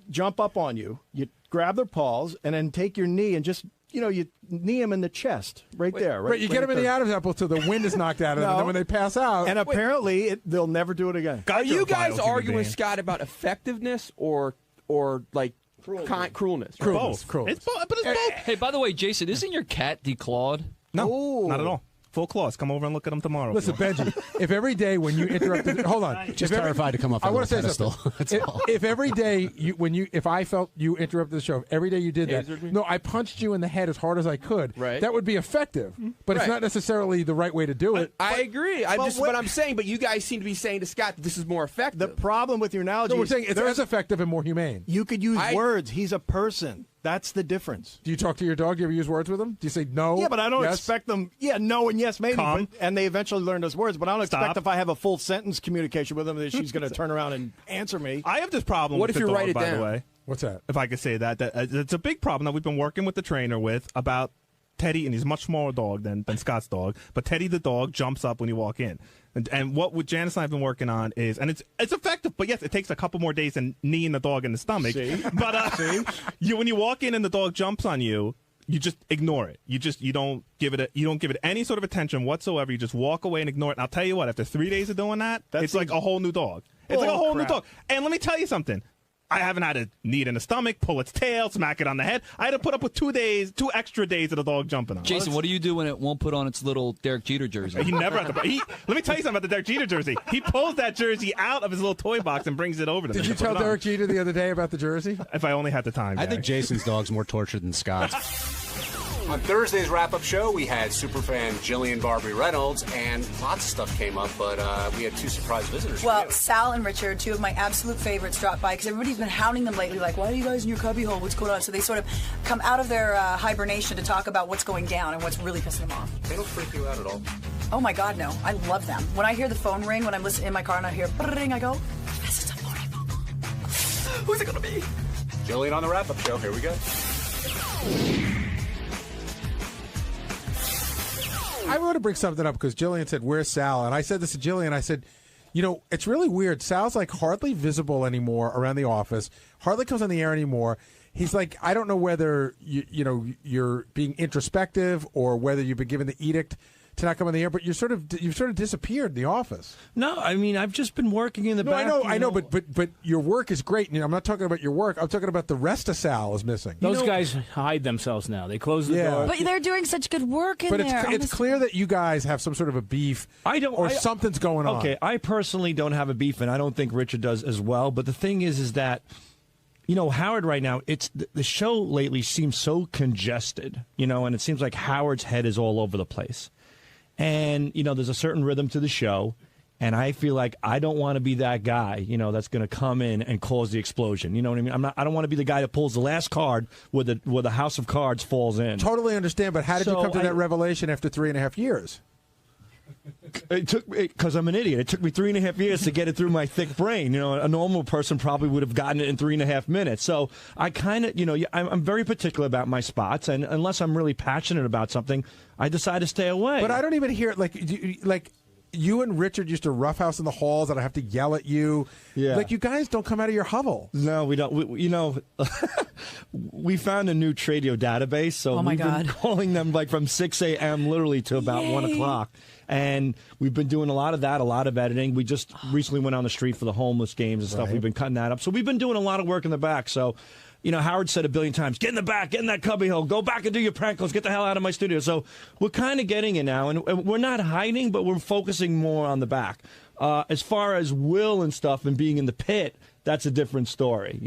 jump up on you, you grab their paws and then take your knee and just you knee them in the chest right there. Right, you get them in the Adam's apple till the wind is knocked out of them, and then when they pass out. And apparently, they'll never do it again. Are you guys arguing, Scott, about effectiveness or like cruelness? Both. It's both. But it's both. Hey, by the way, Jason, isn't your cat declawed? No, not at all. Full claws. Come over and look at them tomorrow. Listen, Benji, if every day when you interrupt, hold on, Just If every- terrified to come off I that want to say little something. pedestal. That's all. If every day if I felt you interrupted the show, if every day you did that, Tasered me? no, I punched you in the head as hard as I could. Right. That would be effective, but it's Right. not necessarily the right way to do it. I agree. but But I'm saying, but you guys seem to be saying to Scott that this is more effective. The problem with your analogy No, we're is saying it's as effective and more humane. you could use words. He's a person. That's the difference. Do you talk to your dog? Do you ever use words with him? Do you say no? Yeah, but I don't yes? expect them. Yeah, no and yes, maybe. Calm. But, and they eventually learn those words. But I don't Stop. expect if I have a full sentence communication with them that she's going to turn around and answer me. I have this problem What with if the you dog, write it by down? the way. What's that? If I could say that it's a big problem that we've been working with the trainer with about Teddy, and he's a much smaller dog than Scott's dog. But Teddy the dog jumps up when you walk in. And what Janice and I have been working on is, and it's effective, but yes, it takes a couple more days than kneeing the dog in the stomach. See? But when you walk in and the dog jumps on you, you just ignore it. You don't give it any sort of attention whatsoever. You just walk away and ignore it. And I'll tell you what, after 3 days of doing that, it's like a whole new dog. It's like a whole new dog. And let me tell you something. I haven't had to knee it in the stomach, pull its tail, smack it on the head. I had to put up with 2 extra days of the dog jumping on. Jason, what do you do when it won't put on its little Derek Jeter jersey? He never had to. Let me tell you something about the Derek Jeter jersey. He pulls that jersey out of his little toy box and brings it over to me. Did you tell Derek Jeter the other day about the jersey? If I only had the time. I think Jason's dog's more tortured than Scott's. On Thursday's wrap-up show, we had superfan Jillian Barbie Reynolds, and lots of stuff came up, but we had 2 surprise visitors. for Well, you. Sal and Richard, 2 of my absolute favorites, dropped by because everybody's been hounding them lately, like, why are you guys in your cubbyhole? What's going on? So they sort of come out of their hibernation to talk about what's going down and what's really pissing them off. They don't freak you out at all. Oh my God, no. I love them. When I hear the phone ring, when I'm listening in my car and I hear ring, I go, this is a phony phone call. Who's it going to be? Jillian on the wrap-up show. Here we go. I want to bring something up because Jillian said, "Where's Sal?" And I said this to Jillian. I said, it's really weird. Sal's like hardly visible anymore around the office. Hardly comes on the air anymore. He's like, I don't know whether you're being introspective or whether you've been given the edict to not come on the air, but you've sort of disappeared in the office. No, I mean I've just been working in the back. I know, but your work is great. I'm not talking about your work. I'm talking about the rest of Sal is missing. Those guys hide themselves now. They close the door. But they're doing such good work in But there. it's clear that you guys have some sort of a beef. Something's going on. Okay, I personally don't have a beef, and I don't think Richard does as well. But the thing is that Howard right now, it's the show lately seems so congested, and it seems like Howard's head is all over the place. And, there's a certain rhythm to the show. And I feel like I don't want to be that guy, you know, that's going to come in and cause the explosion. You know what I mean? I don't want to be the guy that pulls the last card where the house of cards falls in. Totally understand, but how did you come to that revelation after 3.5 years? It took because I'm an idiot. It took me 3.5 years to get it through my thick brain. You know, a normal person probably would have gotten it in 3.5 minutes. So I kind of, you know, I'm very particular about my spots, and unless I'm really passionate about something, I decide to stay away. But I don't even hear it like you and Richard used to roughhouse in the halls, and I have to yell at you. Yeah. Like, you guys don't come out of your hovel. No, we don't. You know, we found a new Tradio database, so we've been calling them like from 6 a.m. literally to about 1 o'clock. And we've been doing a lot of that, a lot of editing. We just recently went on the street for the homeless games and stuff. Right. We've been cutting that up. So we've been doing a lot of work in the back. So, you know, Howard said a billion times, get in the back, get in that cubbyhole, go back and do your prank calls, get the hell out of my studio. So we're kind of getting it now. And we're not hiding, but we're focusing more on the back. As far as Will and stuff and being in the pit, that's a different story.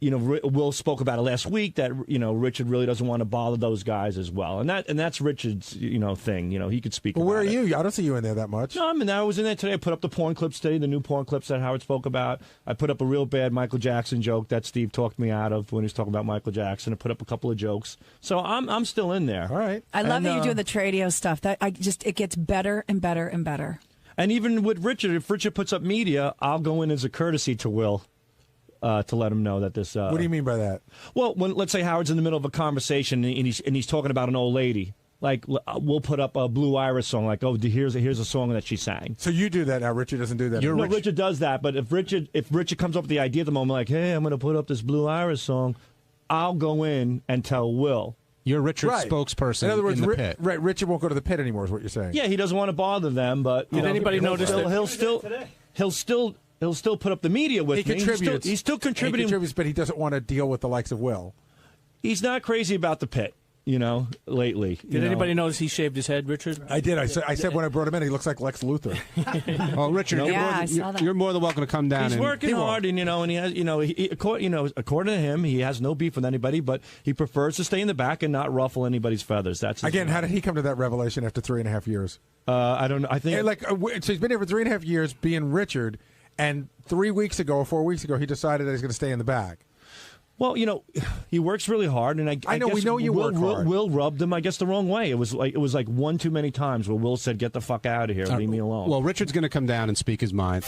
Will spoke about it last week that, you know, Richard really doesn't want to bother those guys as well. And that's Richard's, you know, thing. You know, he could speak about it. Where are you? I don't see you in there that much. No, I was in there today. I put up the porn clips today, the new porn clips that Howard spoke about. I put up a real bad Michael Jackson joke that Steve talked me out of when he was talking about Michael Jackson. I put up a couple of jokes. So I'm still in there. All right. I love that you're doing the Tradio stuff. It gets better and better and better. And even with Richard, if Richard puts up media, I'll go in as a courtesy to Will. To let him know that this. What do you mean by that? Well, let's say Howard's in the middle of a conversation and he's talking about an old lady. Like, we'll put up a Blue Iris song, like, oh, here's a song that she sang. So you do that now. Richard doesn't do that. Richard does that, but if Richard comes up with the idea at the moment, like, hey, I'm going to put up this Blue Iris song, I'll go in and tell Will. You're Richard's spokesperson in other words, in the pit. Right, Richard won't go to the pit anymore is what you're saying. Yeah, he doesn't want to bother them, but... Did anybody notice that? He'll still put up the media with me. Contributes. He's still contributing. He contributes, but he doesn't want to deal with the likes of Will. He's not crazy about the pit, you know, lately. Did anybody notice he shaved his head, Richard? I did. I said when I brought him in, he looks like Lex Luthor. Oh, Richard, you're more than welcome to come down. He's working hard, and he has, according to him, he has no beef with anybody, but he prefers to stay in the back and not ruffle anybody's feathers. That's how did he come to that revelation after 3.5 years? I don't know. I think so. He's been here for 3.5 years, being Richard. And 3 weeks ago or 4 weeks ago, he decided that he's going to stay in the back. Well, you know, he works really hard, and I know guess we know you work hard. Will rubbed him, I guess, the wrong way. It was like one too many times where Will said, "Get the fuck out of here, leave me alone." Well, Richard's going to come down and speak his mind.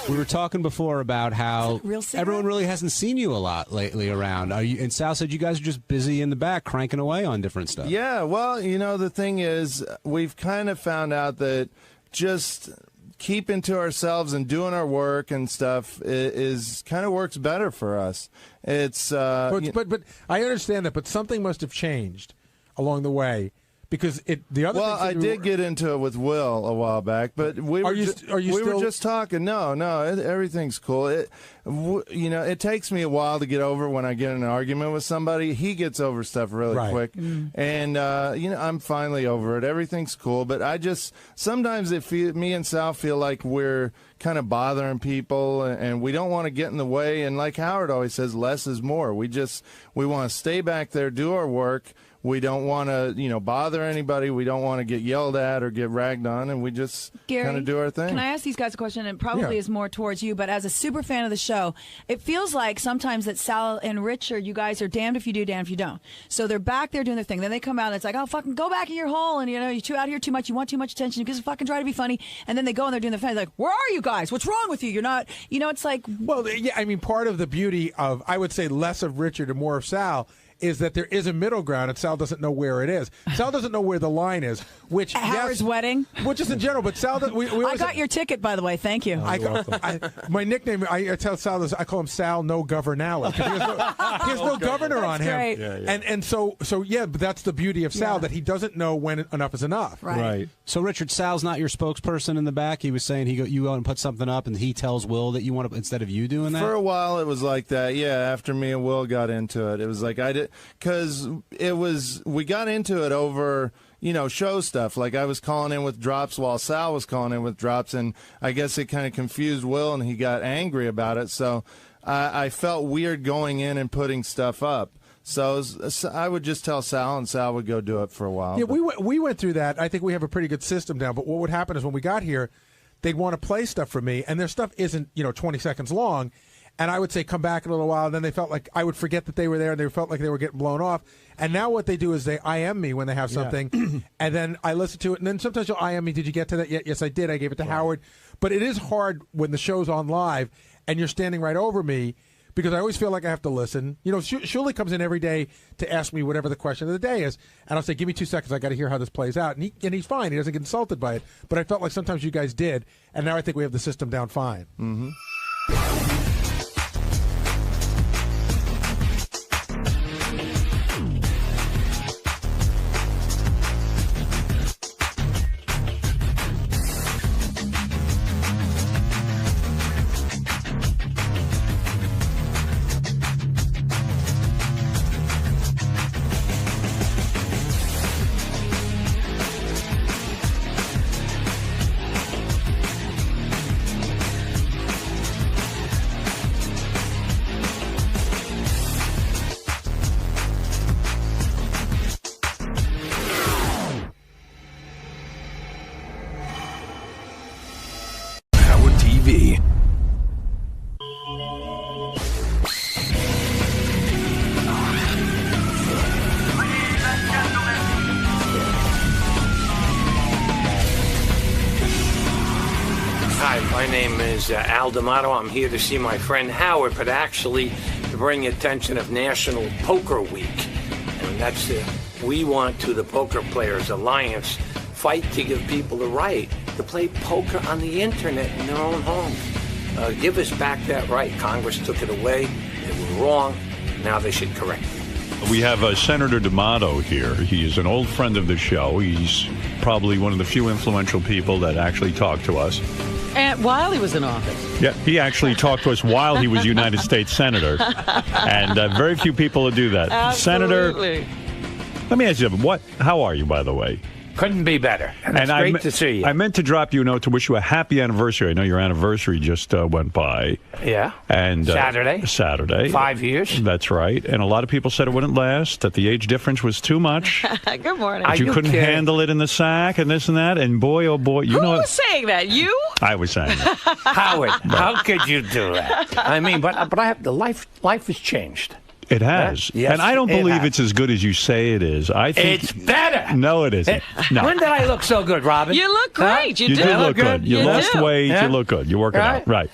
We were talking before about how everyone really hasn't seen you a lot lately around. And Sal said you guys are just busy in the back cranking away on different stuff. Yeah, well, you know, the thing is, we've kind of found out that just keeping to ourselves and doing our work and stuff is kind of works better for us. It's but I understand that, but something must have changed along the way. Because the other I did get into it with Will a while back, but we were just talking. No, everything's cool. It takes me a while to get over when I get in an argument with somebody. He gets over stuff really quick, and I'm finally over it. Everything's cool, but sometimes me and Sal feel like we're kind of bothering people, and we don't want to get in the way. And like Howard always says, less is more. We want to stay back there, do our work. We don't want to, bother anybody. We don't want to get yelled at or get ragged on, and we just kind of do our thing. Can I ask these guys a question? And probably is more towards you, but as a super fan of the show, it feels like sometimes that Sal and Richard, you guys are damned if you do, damned if you don't. So they're back there doing their thing. Then they come out and it's like, oh, fucking go back in your hole, and you're out here too much. You want too much attention. You just fucking try to be funny. And then they go and they're doing their thing. They're like, where are you guys? What's wrong with you? You're not, it's like. Well, yeah, I mean, part of the beauty of, I would say, less of Richard and more of Sal is that there is a middle ground, and Sal doesn't know where it is. Sal doesn't know where the line is, which at Howard's wedding, well, just in general. But Sal, I got your ticket, by the way. Thank you. My nickname, I tell Sal this. I call him Sal No Governale. He has no governor on him. Great. And so but that's the beauty of Sal, that he doesn't know when enough is enough. Right. So Richard, Sal's not your spokesperson in the back. He was saying you go and put something up, and he tells Will that you want to instead of you doing that. For a while, it was like that. Yeah, after me and Will got into it, it was like because we got into it over show stuff. Like I was calling in with drops while Sal was calling in with drops, and I guess it kind of confused Will, and he got angry about it. So I felt weird going in and putting stuff up. So I would just tell Sal, and Sal would go do it for a while. Yeah, we went through that. I think we have a pretty good system now. But what would happen is when we got here, they'd want to play stuff for me, and their stuff isn't 20 seconds long. And I would say, come back in a little while. And then they felt like I would forget that they were there, and they felt like they were getting blown off. And now what they do is they IM me when they have something, and then I listen to it. And then sometimes you'll IM me, did you get to that yet? Yes, I did. I gave it to Howard. But it is hard when the show's on live, and you're standing right over me, because I always feel like I have to listen. Shuli comes in every day to ask me whatever the question of the day is, and I'll say, give me 2 seconds. I got to hear how this plays out. And he's fine. He doesn't get insulted by it. But I felt like sometimes you guys did, and now I think we have the system down fine. Mm-hmm. Al D'Amato. I'm here to see my friend Howard, but actually to bring the attention of National Poker Week. And that's we want to, the Poker Players Alliance, fight to give people the right to play poker on the internet in their own homes. Give us back that right. Congress took it away. They were wrong. Now they should correct it. We have Senator D'Amato here. He is an old friend of the show. He's probably one of the few influential people that actually talk to us. And while he was in office. Yeah, he actually talked to us while he was United States Senator. And very few people would do that. Absolutely. Senator, let me ask you, how are you, by the way? Couldn't be better. And it's great to see you. I meant to drop you a note to wish you a happy anniversary. I know your anniversary just went by. Yeah. And Saturday. 5 years. That's right. And a lot of people said it wouldn't last, that the age difference was too much. Good morning. That you couldn't handle it in the sack and this and that. And boy, oh boy. Who was saying that? You? I was saying that. Howard, how could you do that? I mean, but I have life has changed. It has. Yes, and I don't believe it's as good as you say it is. I think it's better. No, it isn't. No. When did I look so good, Robin? You look great. Huh? You do look good. You lost weight. Yeah. You look good. You're working out. Right.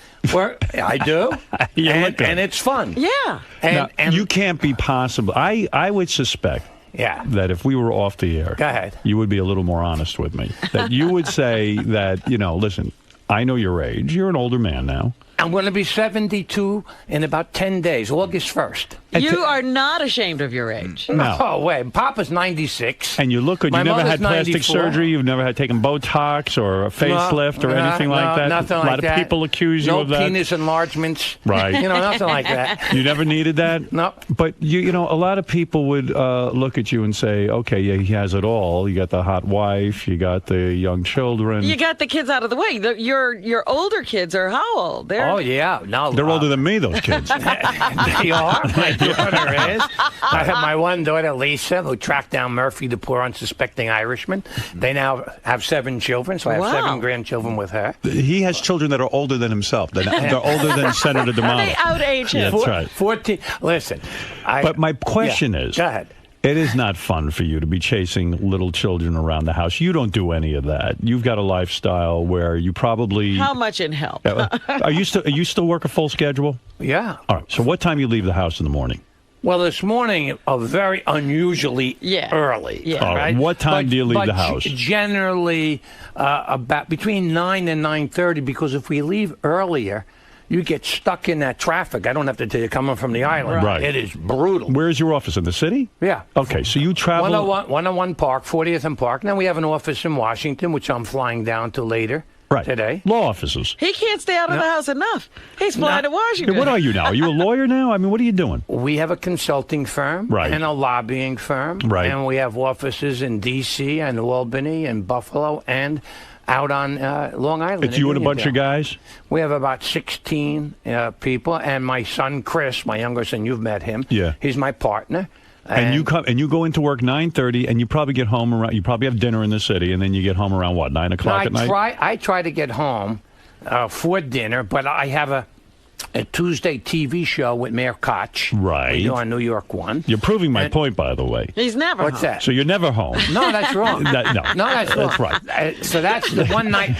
I do. And it's fun. Yeah. And you can't be possible. I would suspect that if we were off the air, go ahead, you would be a little more honest with me. That you would say that, listen, I know your age. You're an older man now. I'm going to be 72 in about 10 days, August 1st. You are not ashamed of your age. No. Oh, wait. Papa's 96. And you look good. You never had plastic 94. surgery? You've never had taken Botox or a facelift or anything like that? Nothing like that. A lot of people accuse you of that. No penis enlargements. Right. Nothing like that. You never needed that? No. But, a lot of people would look at you and say, okay, yeah, he has it all. You got the hot wife. You got the young children. You got the kids out of the way. Your older kids are how old? Oh, yeah. No, they're older than me, those kids. They are. My daughter is. I have my one daughter, Lisa, who tracked down Murphy, the poor unsuspecting Irishman. They now have 7 children, so I have 7 grandchildren with her. He has children that are older than himself. They're older than Senator D'Amato. They outage him. That's right. 14. Listen. But my question is. Go ahead. It is not fun for you to be chasing little children around the house. You don't do any of that. You've got a lifestyle where you probably... How much in hell? Are you still work a full schedule? Yeah. All right. So what time you leave the house in the morning? Well, this morning, very unusually early. Yeah. All right. What time do you leave the house? Generally, about between 9 and 9:30, because if we leave earlier, you get stuck in that traffic. I don't have to tell you, coming from the island. Right. It is brutal. Where's your office? In the city? Yeah. Okay, so you travel... 101 Park, 40th and Park. Then we have an office in Washington, which I'm flying down to later today. Law offices. He can't stay out of the house enough. He's flying to Washington. What are you now? Are you a lawyer now? I mean, what are you doing? We have a consulting firm and a lobbying firm. Right. And we have offices in D.C. and Albany and Buffalo and out on Long Island. It's you and a bunch of guys? We have about 16 people, and my son Chris, my younger son, you've met him. Yeah. He's my partner. And you come and you go into work 9:30, and you probably get home around. You probably have dinner in the city, and then you get home around what 9 o'clock at night. I try to get home for dinner, but I have a Tuesday TV show with Mayor Koch. Right. We do on New York One. You're proving my point, by the way. He's never What's home. that? So you're never home. No, that's wrong. No, that's wrong. That's right. So that's the one night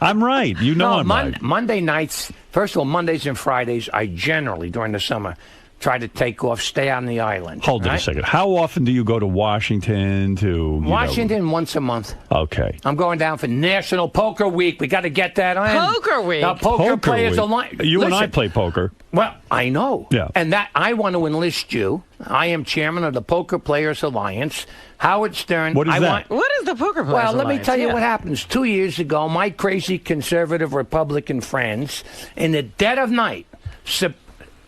I'm right. You know I'm right. Monday nights, first of all, Mondays and Fridays, I generally, during the summer, try to take off, stay on the island. Hold it a second. How often do you go to Washington Washington once a month. Okay. I'm going down for National Poker Week. We got to get that on. Poker Week? The Poker Players Week. Alliance. You and I play poker. Well, I know. Yeah. And that I want to enlist you. I am chairman of the Poker Players Alliance. Howard Stern. What is that? What is the Poker Players Well, let me Alliance? tell you Yeah. what happens. 2 years ago, my crazy conservative Republican friends, in the dead of night,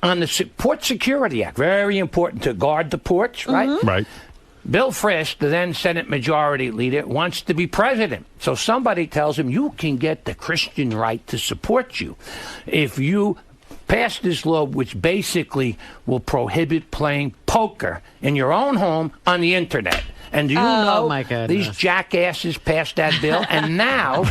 on the Port Security Act, very important to guard the ports, right? Right. Bill Frist, the then Senate Majority Leader, wants to be president. So somebody tells him, you can get the Christian right to support you if you pass this law, which basically will prohibit playing poker in your own home on the internet. And do you know my goodness. these jackasses passed that bill, and now,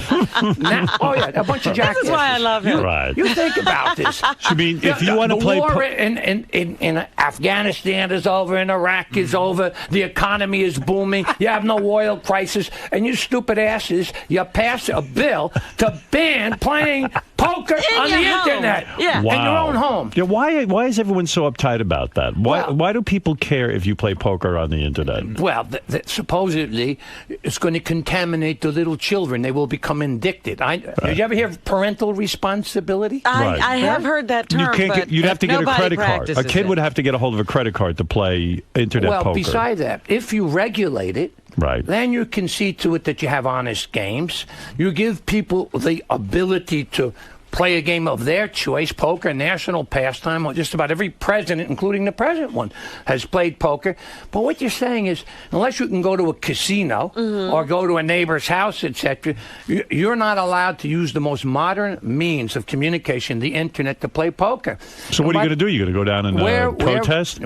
oh yeah, a bunch of jackasses. This is why I love him. Right. You think about this. I mean, if you want to the play war in Afghanistan is over, in Iraq is over, the economy is booming, you have no oil crisis, and you stupid asses, you pass a bill to ban playing poker on the internet in your own home. Yeah, why is everyone so uptight about that? Why do people care if you play poker on the internet? Well, supposedly it's going to contaminate the little children. They will become addicted. Did you ever hear of parental responsibility? I have heard that term. You'd have to get a credit card. A kid it. would have to get a hold of a credit card to play internet poker. Well, besides that, if you regulate it, right, then you can see to it that you have honest games. You give people the ability to play a game of their choice, poker, national pastime. Just about every president, including the present one, has played poker. But what you're saying is, unless you can go to a casino or go to a neighbor's house, etc., you're not allowed to use the most modern means of communication, the internet, to play poker. So what are you going to do? You're going to go down and protest?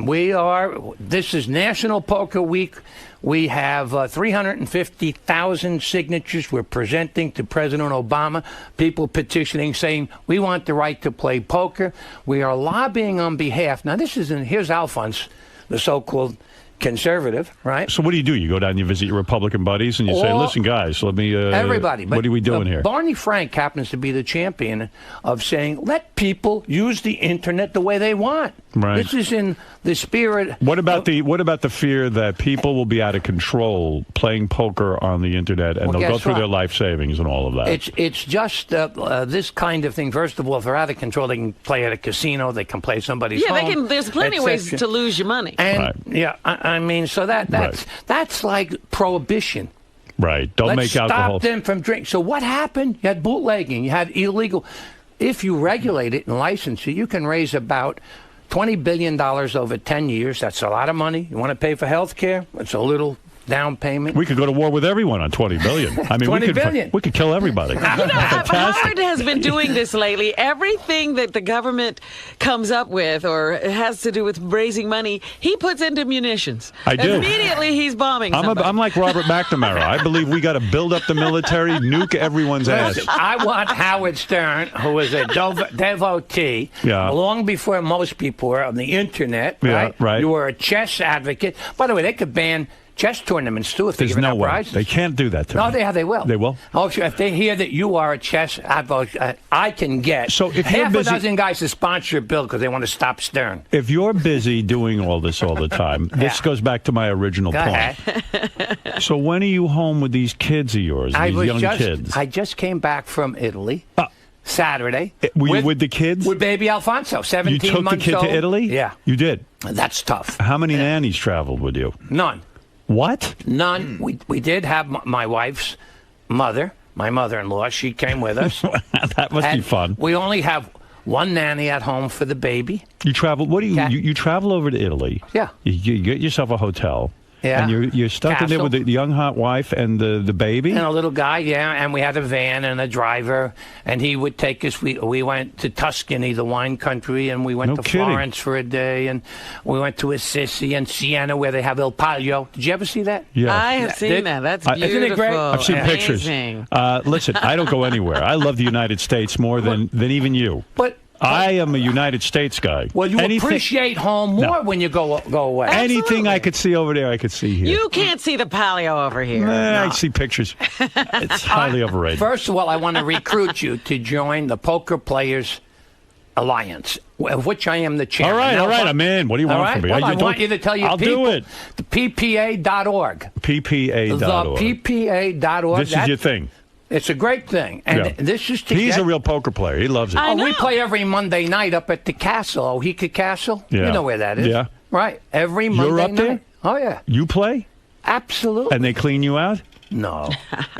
This is National Poker Week. We have 350,000 signatures we're presenting to President Obama, people petitioning, saying we want the right to play poker. We are lobbying on behalf. Now, here's Alphonse, the so-called conservative, right? So what do? You go down and you visit your Republican buddies and you say, listen, guys, let me... everybody. What are we doing here? Barney Frank happens to be the champion of saying, let people use the internet the way they want. Right. This is in the spirit... What about the fear that people will be out of control playing poker on the internet and they'll go through their life savings and all of that? It's just this kind of thing. First of all, if they're out of control, they can play at a casino, they can play somebody's home. There's plenty of ways to lose your money. And I mean, so that's like prohibition. Right. Don't Let's make alcohol. stop them from drinking. So what happened? You had bootlegging. You had illegal. If you regulate it and license it, you can raise about $20 billion over 10 years. That's a lot of money. You want to pay for health care? It's a little down payment. We could go to war with everyone on $20 billion. I mean, we could kill everybody. Howard has been doing this lately. Everything that the government comes up with or has to do with raising money, he puts into munitions. I do. Immediately, he's bombing somebody. I'm like Robert McNamara. I believe we got to build up the military, nuke everyone's ass. I want Howard Stern, who was a devotee, long before most people were on the internet. Right? Right. You were a chess advocate. By the way, they could ban chess tournaments too if they're giving out prizes. They can't do that to me. No, they will. They will? Oh, sure. If they hear that you are a chess advocate, I can get half a dozen guys to sponsor a bill because they want to stop Stern. If you're busy doing all this all the time, this goes back to my original point. So when are you home with these kids of yours, these young kids? I just came back from Italy. Saturday. Were you with the kids? With baby Alfonso, 17 months old. You took the kid to Italy? Yeah. You did? That's tough. How many nannies traveled with you? None. What? None. We did have my wife's mother, my mother-in-law. She came with us. That must be fun. We only have one nanny at home for the baby. You travel? What do you travel over to Italy? Yeah. You get yourself a hotel. Yeah. And you're stuck in there with the young hot wife and the baby? And a little guy, yeah. And we had a van and a driver, and he would take us. We went to Tuscany, the wine country, and we went to Florence for a day, and we went to Assisi and Siena, where they have Il Palio. Did you ever see that? Yeah. I have seen that. That's beautiful. Isn't it great? I've seen pictures. Listen, I don't go anywhere. I love the United States more than even you. But I am a United States guy. Well, you appreciate home more when you go away. Anything I could see over there, I could see here. You can't see the palio over here. I see pictures. It's highly overrated. First of all, I want to recruit you to join the Poker Players Alliance, of which I am the chairman. All right, I'm in. What do you want from me? Well, I want you to tell your I'll people. do it. The PPA.org. PPA.org. The PPA.org. This is your thing. It's a great thing. And this is to He's a real poker player. He loves it. We play every Monday night up at the Castle, Ohika Castle. Yeah. You know where that is. Yeah. Right. Every Monday You're up night. there? Oh, yeah. You play? Absolutely. And they clean you out? No.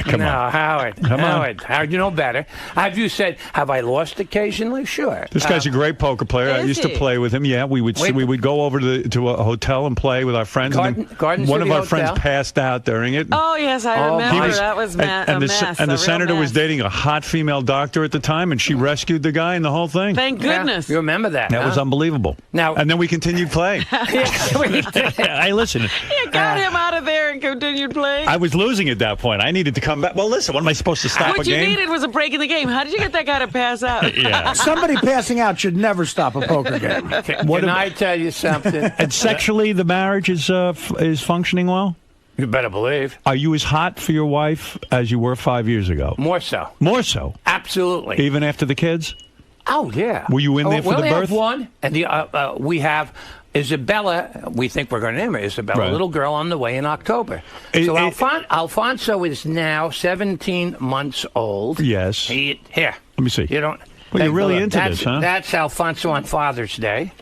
Come on. Howard. Come on. Howard, you know better. Have you said, have I lost occasionally? Sure. This guy's a great poker player. I used to play with him. Yeah, we would go over to a hotel and play with our friends. Garden one City of our Hotel. friends passed out during it. Oh, yes, I remember. That was a mess. And the senator was dating a hot female doctor at the time, and she rescued the guy and the whole thing. Thank goodness. You remember that? That was unbelievable. And then we continued playing. Hey, listen. You got him out of there and continued playing. I was losing at that point. I needed to come back. Well, listen, what am I supposed to stop what a game? What you needed was a break in the game. How did you get that guy to pass out? Yeah. Somebody passing out should never stop a poker game. Can I tell you something? And sexually, the marriage is functioning well? You better believe. Are you as hot for your wife as you were 5 years ago? More so. More so? Absolutely. Even after the kids? Oh, yeah. Were you in there for the birth? We have one, and we have Isabella. We think we're going to name her Isabella, a little girl on the way in October. So Alfonso is now 17 months old. Yes. Here. Let me see. You don't. Well, you're really into this, huh? That's Alfonso on Father's Day.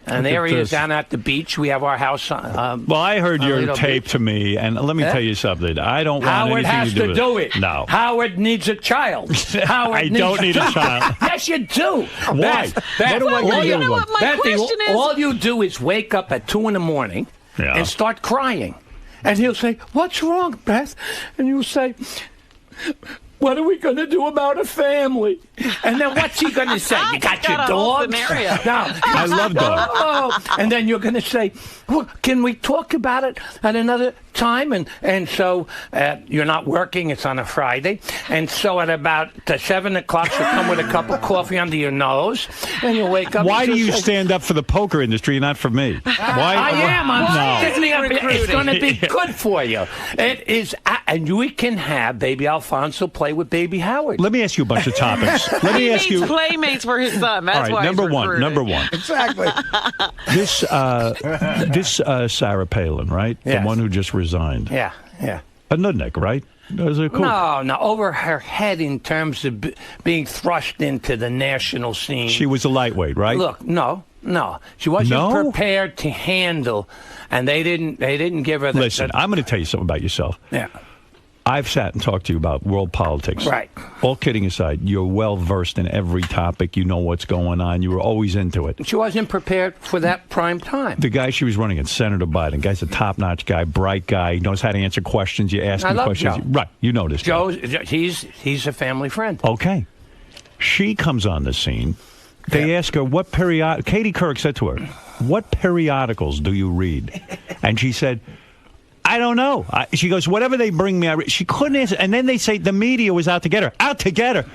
And there he is down at the beach. We have our house. Well, I heard your tape to me, and let me tell you something. I don't want Howard anything has to do to with do it. No. Howard needs a child. I don't need a child. Yes, you do. Why? All you do is wake up at 2 a.m. and start crying. And he'll say, "What's wrong, Beth?" And you'll say, "What are we going to do about a family?" And then what's he going to say? You got your dog? No. I love dogs. And then you're going to say, well, can we talk about it at another time? And so you're not working. It's on a Friday. And so at about 7 o'clock, you'll come with a cup of coffee under your nose. And you wake up. Why do you stand up for the poker industry, not for me? Why? I am. It's going to be Yeah. good for you. It is. And we can have baby Alfonso play with baby Howard. Let me ask you a bunch of topics. Let me ask you. Playmates for his son. That's All right, why number one. Exactly. This Sarah Palin, right? Yes. The one who just resigned. Yeah. A nudnik, right? Was it cool? No, over her head in terms of being thrust into the national scene. She was a lightweight, right? Look, no. She wasn't prepared to handle, and they didn't give her the... Listen, I'm going to tell you something about yourself. Yeah. I've sat and talked to you about world politics. Right. All kidding aside, you're well versed in every topic. You know what's going on. You were always into it. She wasn't prepared for that prime time. The guy she was running against, Senator Biden, guy's a top-notch guy, bright guy, knows how to answer questions. You ask him questions. Joe. Right, you know this. Joe, he's a family friend. Okay. She comes on the scene. They ask her, what period... Katie Couric said to her, what periodicals do you read? And she said... I don't know. She goes, whatever they bring me, she couldn't answer. And then they say the media was out to get her. Out to get her.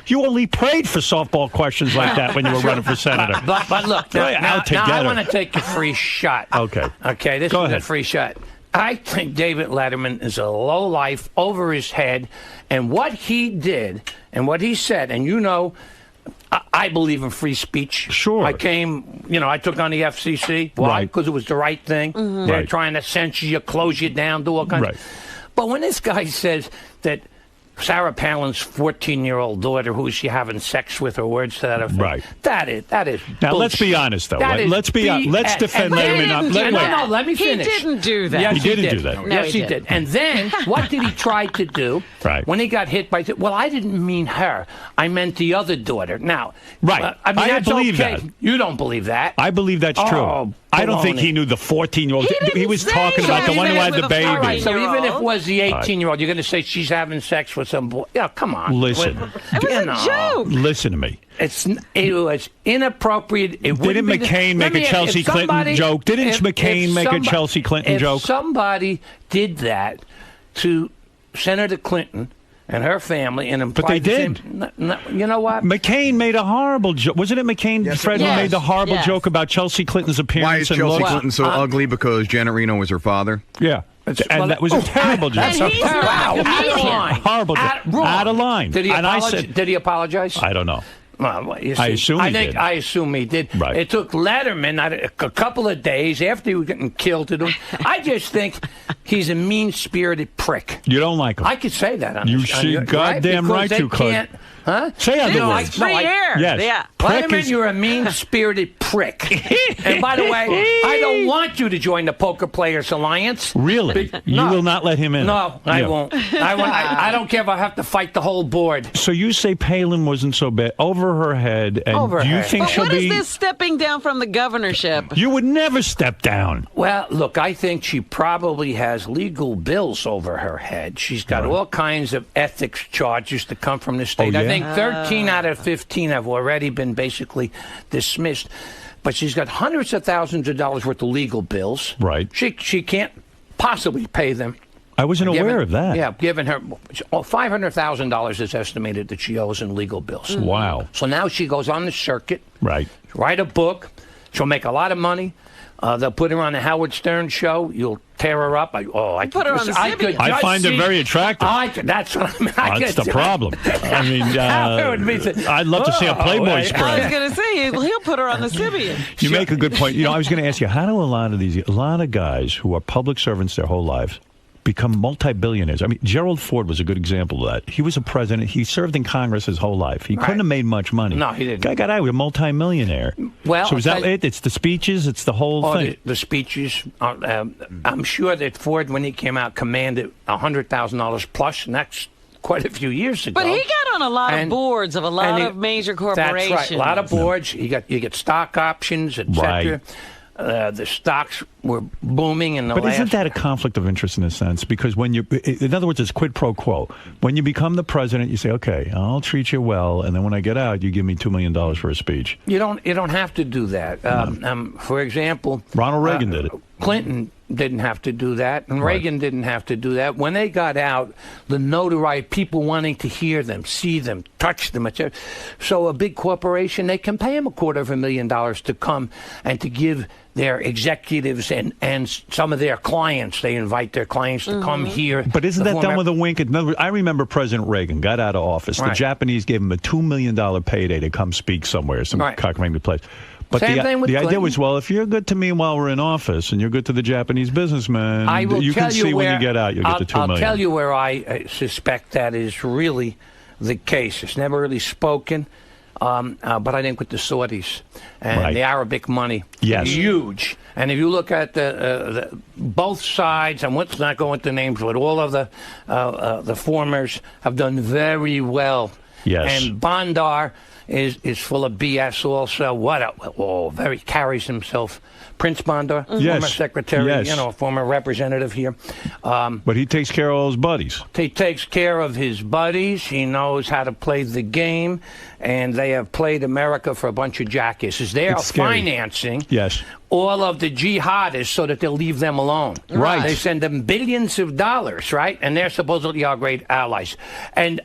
You only prayed for softball questions like that when you were running for senator. But look, now I want to take a free shot. Okay. This is a free shot. I think David Letterman is a lowlife over his head. And what he did and what he said, and you know, I believe in free speech. Sure. I took on the FCC. Why? Because it was the right thing. Mm-hmm. They're trying to censor you, close you down, do all kinds of... But when this guy says that Sarah Palin's 14-year-old daughter, who is she having sex with, or words to that effect. Right. That is Now, bullshit. let's be honest, though. That is Let's defend Letterman. No, let me finish. He didn't do that. Yes, he didn't do that. Yes, he did. And then, what did he try to do when he got hit by... Well, I didn't mean her. I meant the other daughter. Now, Right. I mean, I that's believe okay. that. You don't believe that. I believe that's true. Oh, I don't think baloney. he knew the 14-year-old. He was talking about the one who had the baby. All right, so even if it was the All right. 18-year-old, you're going to say she's having sex with some boy. Yeah, come on. Listen. It was a joke. Listen to me. It was inappropriate. Didn't McCain make a Chelsea Clinton joke? Didn't McCain make a Chelsea Clinton joke? If somebody did that to Senator Clinton and her family, and But they did. You know what? McCain made a horrible joke. Wasn't it McCain, Fred, who made the horrible joke about Chelsea Clinton's appearance? Why is and Chelsea looks? Clinton so ugly? Because Janet Reno was her father? Yeah. And that was a terrible joke. That's a terrible Out of line. Horrible joke. Out of line. Did he And I apologize? said, Did he apologize? I don't know. Well, you see, I assume he did. I assume he did. Right. It took Letterman a couple of days after he was getting killed to do it. I just think he's a mean-spirited prick. You don't like him. I could say that. On You this, on should your- goddamn Because right they to, Claude. can't. Huh? Say other No, words. Free air. Yes. Yeah. Prick Letterman, is- you're a mean-spirited prick. And by the way, I don't want you to join the Poker Players Alliance. Really? You will not let him in? No, I Yeah. won't. I don't care if I have to fight the whole board. So you say Palin wasn't so bad. Over her head. And Over do you her think But she'll what is be... this stepping down from the governorship? You would never step down. Well, look, I think she probably has legal bills over her head. She's got all kinds of ethics charges to come from the state. Oh, I yeah? think 13 out of 15 have already been basically dismissed. But she's got hundreds of thousands of dollars worth of legal bills. Right. She can't possibly pay them. I wasn't aware of that. Yeah, given her $500,000 is estimated that she owes in legal bills. Wow. So now she goes on the circuit. Right. Write a book. She'll make a lot of money. They'll put her on the Howard Stern show. You'll tear her up. I put her on the Sibian. I find her very attractive. That's what I mean. That's the problem. I mean, I'd love to see a Playboy I was spread. going to say, he'll put her on the Sibian. You make a good point. I was going to ask you, how do a lot of guys who are public servants their whole lives become multi-billionaires? I mean, Gerald Ford was a good example of that. He was a president. He served in Congress his whole life. He couldn't have made much money. No, he didn't. Guy got out with a multi-millionaire. Well, so is that it? It's the speeches? It's the whole thing? The speeches. I'm sure that Ford, when he came out, commanded $100,000 plus, and that's quite a few years ago. But he got on a lot of boards of a lot of major corporations. That's right. A lot of boards. You get stock options, etc. Right. The stocks were booming in the But last... isn't that a conflict of interest in a sense? Because when in other words, it's quid pro quo. When you become the president, you say, okay, I'll treat you well, and then when I get out, you give me $2 million for a speech. You don't have to do that. For example... Ronald Reagan did it. Clinton didn't have to do that, and Reagan didn't have to do that. When they got out, the notoriety, people wanting to hear them, see them, touch them, etc. So a big corporation, they can pay them $250,000 to come and to give their executives and some of their clients, they invite their clients to come here. But isn't that done with a wink? In other words, I remember President Reagan got out of office. The Japanese gave him a $2 million payday to come speak somewhere, some cockamamie place. But Same thing with the idea Clinton. was, well, if you're good to me while we're in office and you're good to the Japanese businessman, you can see when you get out, you'll get the $2 million. I'll tell you where I suspect that is really the case. It's never really spoken, but I think with the Saudis and the Arabic money, huge. And if you look at the both sides, and let's not go into names, but all of the formers have done very well. Yes. And Bandar is full of BS also. Very carries himself. Prince Bandar, former secretary, former representative here. But he takes care of all his buddies. He takes care of his buddies. He knows how to play the game. And they have played America for a bunch of jackasses. They are financing all of the jihadists so that they'll leave them alone. Right. They send them billions of dollars, right? And they're supposedly our great allies. And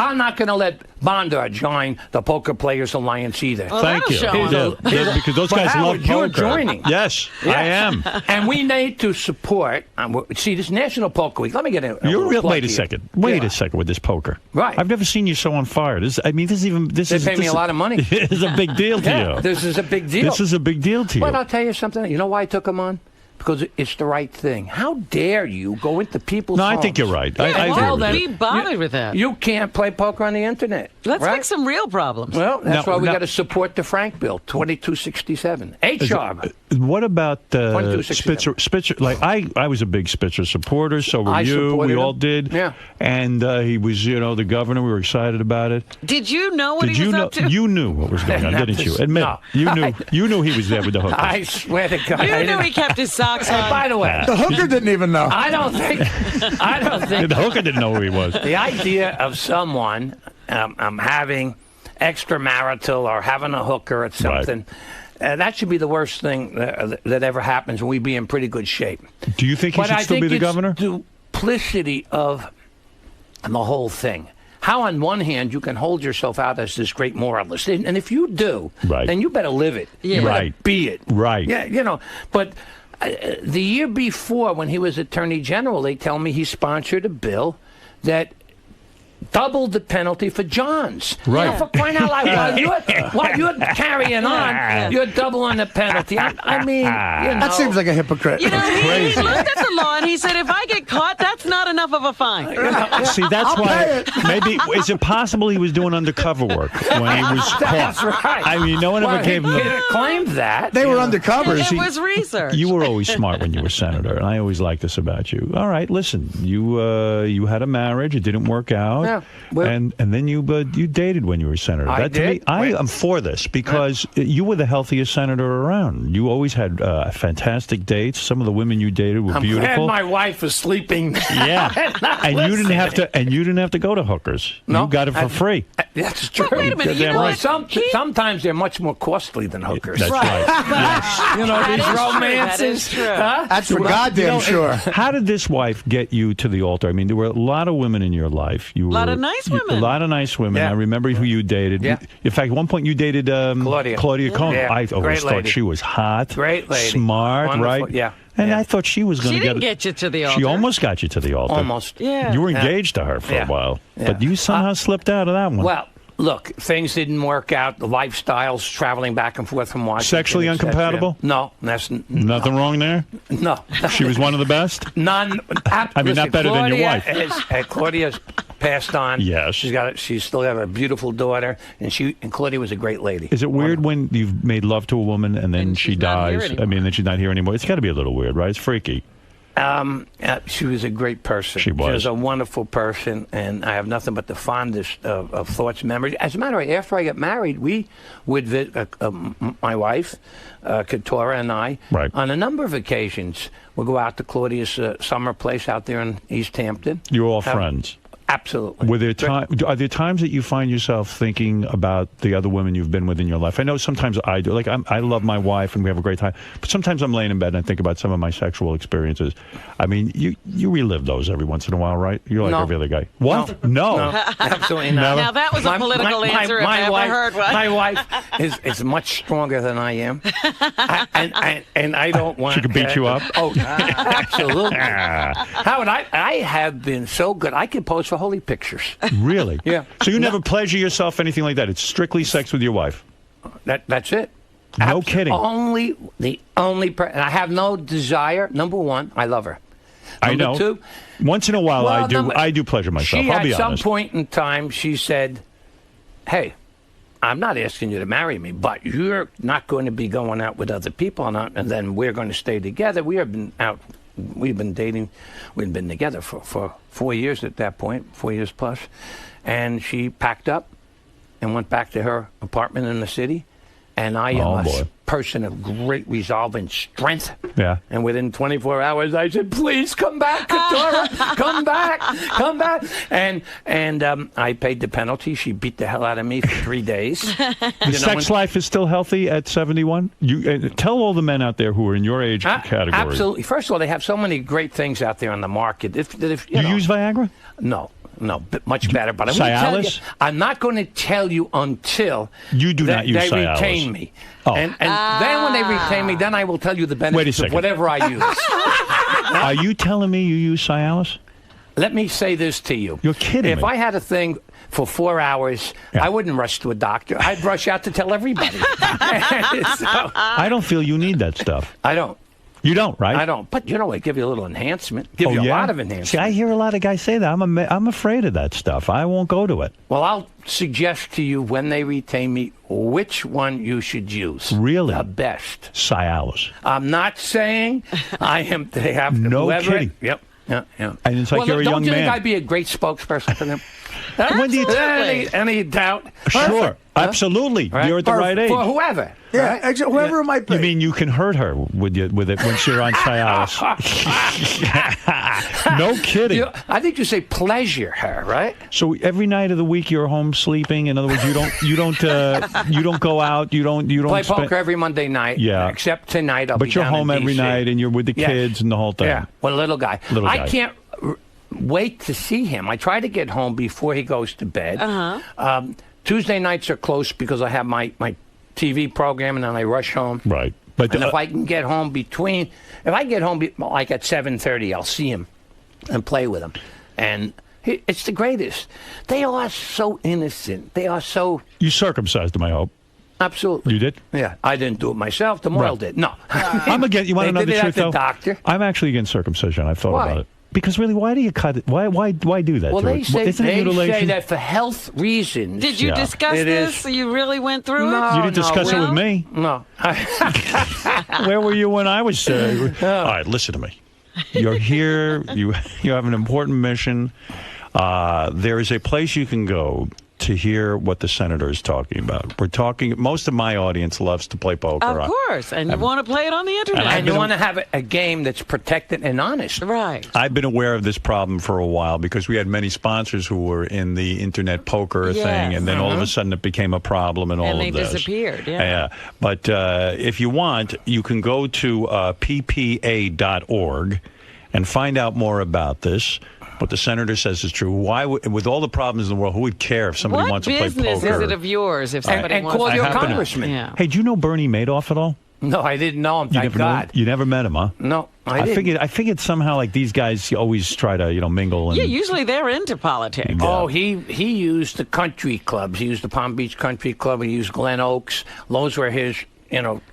I'm not going to let Bandar join the Poker Players Alliance either. Well, Thank you. Because those guys love poker. You're joining. Yes, I am. And we need to support. See, this National Poker Week. Let me get in. Wait a second. Wait a second with this poker. Right. I've never seen you so on fire. This They pay me a lot of money. This is a big deal to you. This is a big deal. This is a big deal to you. But I'll tell you something. You know why I took him on? because it's the right thing. How dare you go into people's No, homes? I think you're right. Yeah, I tell agree them. with you. Be bothered with that. You can't play poker on the internet. Let's right? fix some real problems. Well, that's why we no. got to support the Frank bill, 2267. HR. What about 2267. Spitzer? Like I was a big Spitzer supporter. So were I you. supported We all him. did. Yeah. And he was, the governor. We were excited about it. Did you know what Did he you was know? up to? You knew what was going on, didn't you? Admit No. it. You knew he was there with the hookers. I swear to God. You knew he kept his socks on. And by the way, The hooker didn't even know. I don't think. The hooker didn't know who he was. The idea of someone having extramarital or having a hooker or something, that should be the worst thing that ever happens, and we'd be in pretty good shape. Do you think he should still be the governor? Duplicity of the whole thing. How on one hand you can hold yourself out as this great moralist, and if you do, then you better live it. Yeah. You better Right. be it. Right. Yeah, but the year before, when he was Attorney General, they tell me he sponsored a bill that doubled the penalty for Johns. Right. You know, for crying out loud, while you're carrying on, you're doubling the penalty. I mean, That seems like a hypocrite. He looked at the law and he said, if I get caught, that's not enough of a fine. See, that's why maybe is it possible he was doing undercover work when he was caught? That's right. I mean, no one ever gave him. He claimed that. They were undercover. It was research. You were always smart when you were senator, and I always liked this about you. All right, listen, you had a marriage, it didn't work out, and then you dated when you were senator. I To me, did. I am for this because you were the healthiest senator around. You always had fantastic dates. Some of the women you dated were I'm beautiful. glad my wife is sleeping. Yeah, and you didn't have to. And you didn't have to go to hookers. No, you got it for free. That's true. Wait a minute, you Goddamn know right. what? Sometimes they're much more costly than hookers. That's right. Yes. You know, That these is true. romances. That is true. Huh? That's for goddamn sure. How did this wife get you to the altar? I mean, there were a lot of women in your life. A lot of nice women. A lot of nice women. Yeah. I remember who you dated. Yeah. In fact, at one point you dated Claudia Cohn. Yeah. I Great always thought lady. she was hot, Great lady. smart, Wonderful. right? Yeah. And I thought she was going She to didn't get you to the altar. She almost got you to the altar. Almost. Yeah. You were engaged to her for a while, but you somehow slipped out of that one. Well, look, things didn't work out. The lifestyles, traveling back and forth from Washington. Sexually et cetera. incompatible? No, that's Nothing wrong there? no. She was one of the best? None. I mean, not better than your wife. Claudia's passed on. Yes. She's still got a beautiful daughter, and Claudia was a great lady. Is it weird when you've made love to a woman and then she not here dies? anymore. I mean, then she's not here anymore. It's got to be a little weird, right? It's freaky. She was a great person. She was. She was a wonderful person, and I have nothing but the fondest of thoughts and memories. As a matter of fact, after I got married, we would visit my wife, Keturah, and I, on a number of occasions. We'll go out to Claudia's summer place out there in East Hampton. You were all friends. Absolutely. Were there are there times that you find yourself thinking about the other women you've been with in your life? I know sometimes I do. Like I love my wife and we have a great time, but sometimes I'm laying in bed and I think about some of my sexual experiences. I mean, you relive those every once in a while, right? You're like every other guy. What? No, absolutely not. Now that was a political answer if I ever heard one. My wife is much stronger than I am, and I don't want. She could beat you up. Oh, absolutely. Howard, I have been so good. I can pose for holy pictures. Really? Yeah. So you never pleasure yourself, anything like that? It's strictly sex with your wife? That's it. No kidding. The only and I have no desire. Number one, I love her. I know. Number two, once in a while I do pleasure myself. She I'll be at some honest. point in time, she said, "Hey, I'm not asking you to marry me, but you're not going to be going out with other people, and then we're going to stay together. We have been out. We've been dating. We've been together for 4 years at that point, 4 years plus." And she packed up and went back to her apartment in the city. And I am a person of great resolve and strength. Yeah. And within 24 hours, I said, "Please come back, Keturah. Come back. Come back." And I paid the penalty. She beat the hell out of me for 3 days. The sex life is still healthy at 71? You tell all the men out there who are in your age category. Absolutely. First of all, they have so many great things out there on the market. If you use Viagra? No, much better. But Cialis? I'm not going to tell you until you do not use they Cialis. retain me. Oh. And then when they retain me, then I will tell you the benefits of whatever I use. Are you telling me you use Cialis? Let me say this to you. You're kidding If me. I had a thing for 4 hours, I wouldn't rush to a doctor. I'd rush out to tell everybody. I don't feel you need that stuff. I don't. You don't, right? I don't. But you know, I give you a little enhancement. Give you a lot of enhancement. See, I hear a lot of guys say that. I'm afraid of that stuff. I won't go to it. Well, I'll suggest to you when they retain me which one you should use. Really? The best. Cialis. I'm not saying I am. They have no whoever, kidding. Yep. Yeah. And it's like you're a young man. Don't you think I'd be a great spokesperson for them? When do you any doubt? Sure. Absolutely. Right? You're at the right age. For whoever. Yeah, right? whoever it might be. You mean you can hurt her with it once you're on Cialis? No kidding. I think you say pleasure her, right? So every night of the week you're home sleeping. In other words, you don't go out. You don't play poker every Monday night. Yeah. Except tonight, but you're home every night and you're with the kids and the whole thing. Yeah. Well, little guy. I can't wait to see him. I try to get home before he goes to bed. Tuesday nights are close because I have my TV program and then I rush home. Right. But if I can get home like at 7:30, I'll see him and play with him. And it's the greatest. They are so innocent. They are so... You circumcised them, I hope. Absolutely. You did? Yeah. I didn't do it myself. The Moyle did. No. I'm against... You want to know the truth, though? Doctor. I'm actually against circumcision. I've thought about it. Because really, why do you cut it? Why do that? Well, they say mutilation? that for health reasons. Did you discuss this? You really went through it? You didn't discuss it with me. No. Where were you when I was? All right, listen to me. You're here. You have an important mission. There is a place you can go to hear what the senator is talking about. We're talking. Most of my audience loves to play poker. Of course, and you want to play it on the internet. And you want to have a game that's protected and honest. Right. I've been aware of this problem for a while because we had many sponsors who were in the internet poker thing, and then all of a sudden it became a problem and all of this. And they disappeared, Yeah. But if you want, you can go to ppa.org and find out more about this. What the senator says is true. Why, with all the problems in the world, who would care if somebody wants to play poker? What business is it of yours if somebody and wants call to? your congressman? Yeah. Hey, do you know Bernie Madoff at all? No, I didn't know him. Thank God. You never met him, huh? No, I didn't. I figured somehow like these guys always try to mingle. And, yeah, usually they're into politics. Yeah. Oh, he used the country clubs. He used the Palm Beach Country Club. He used Glen Oaks. Those were his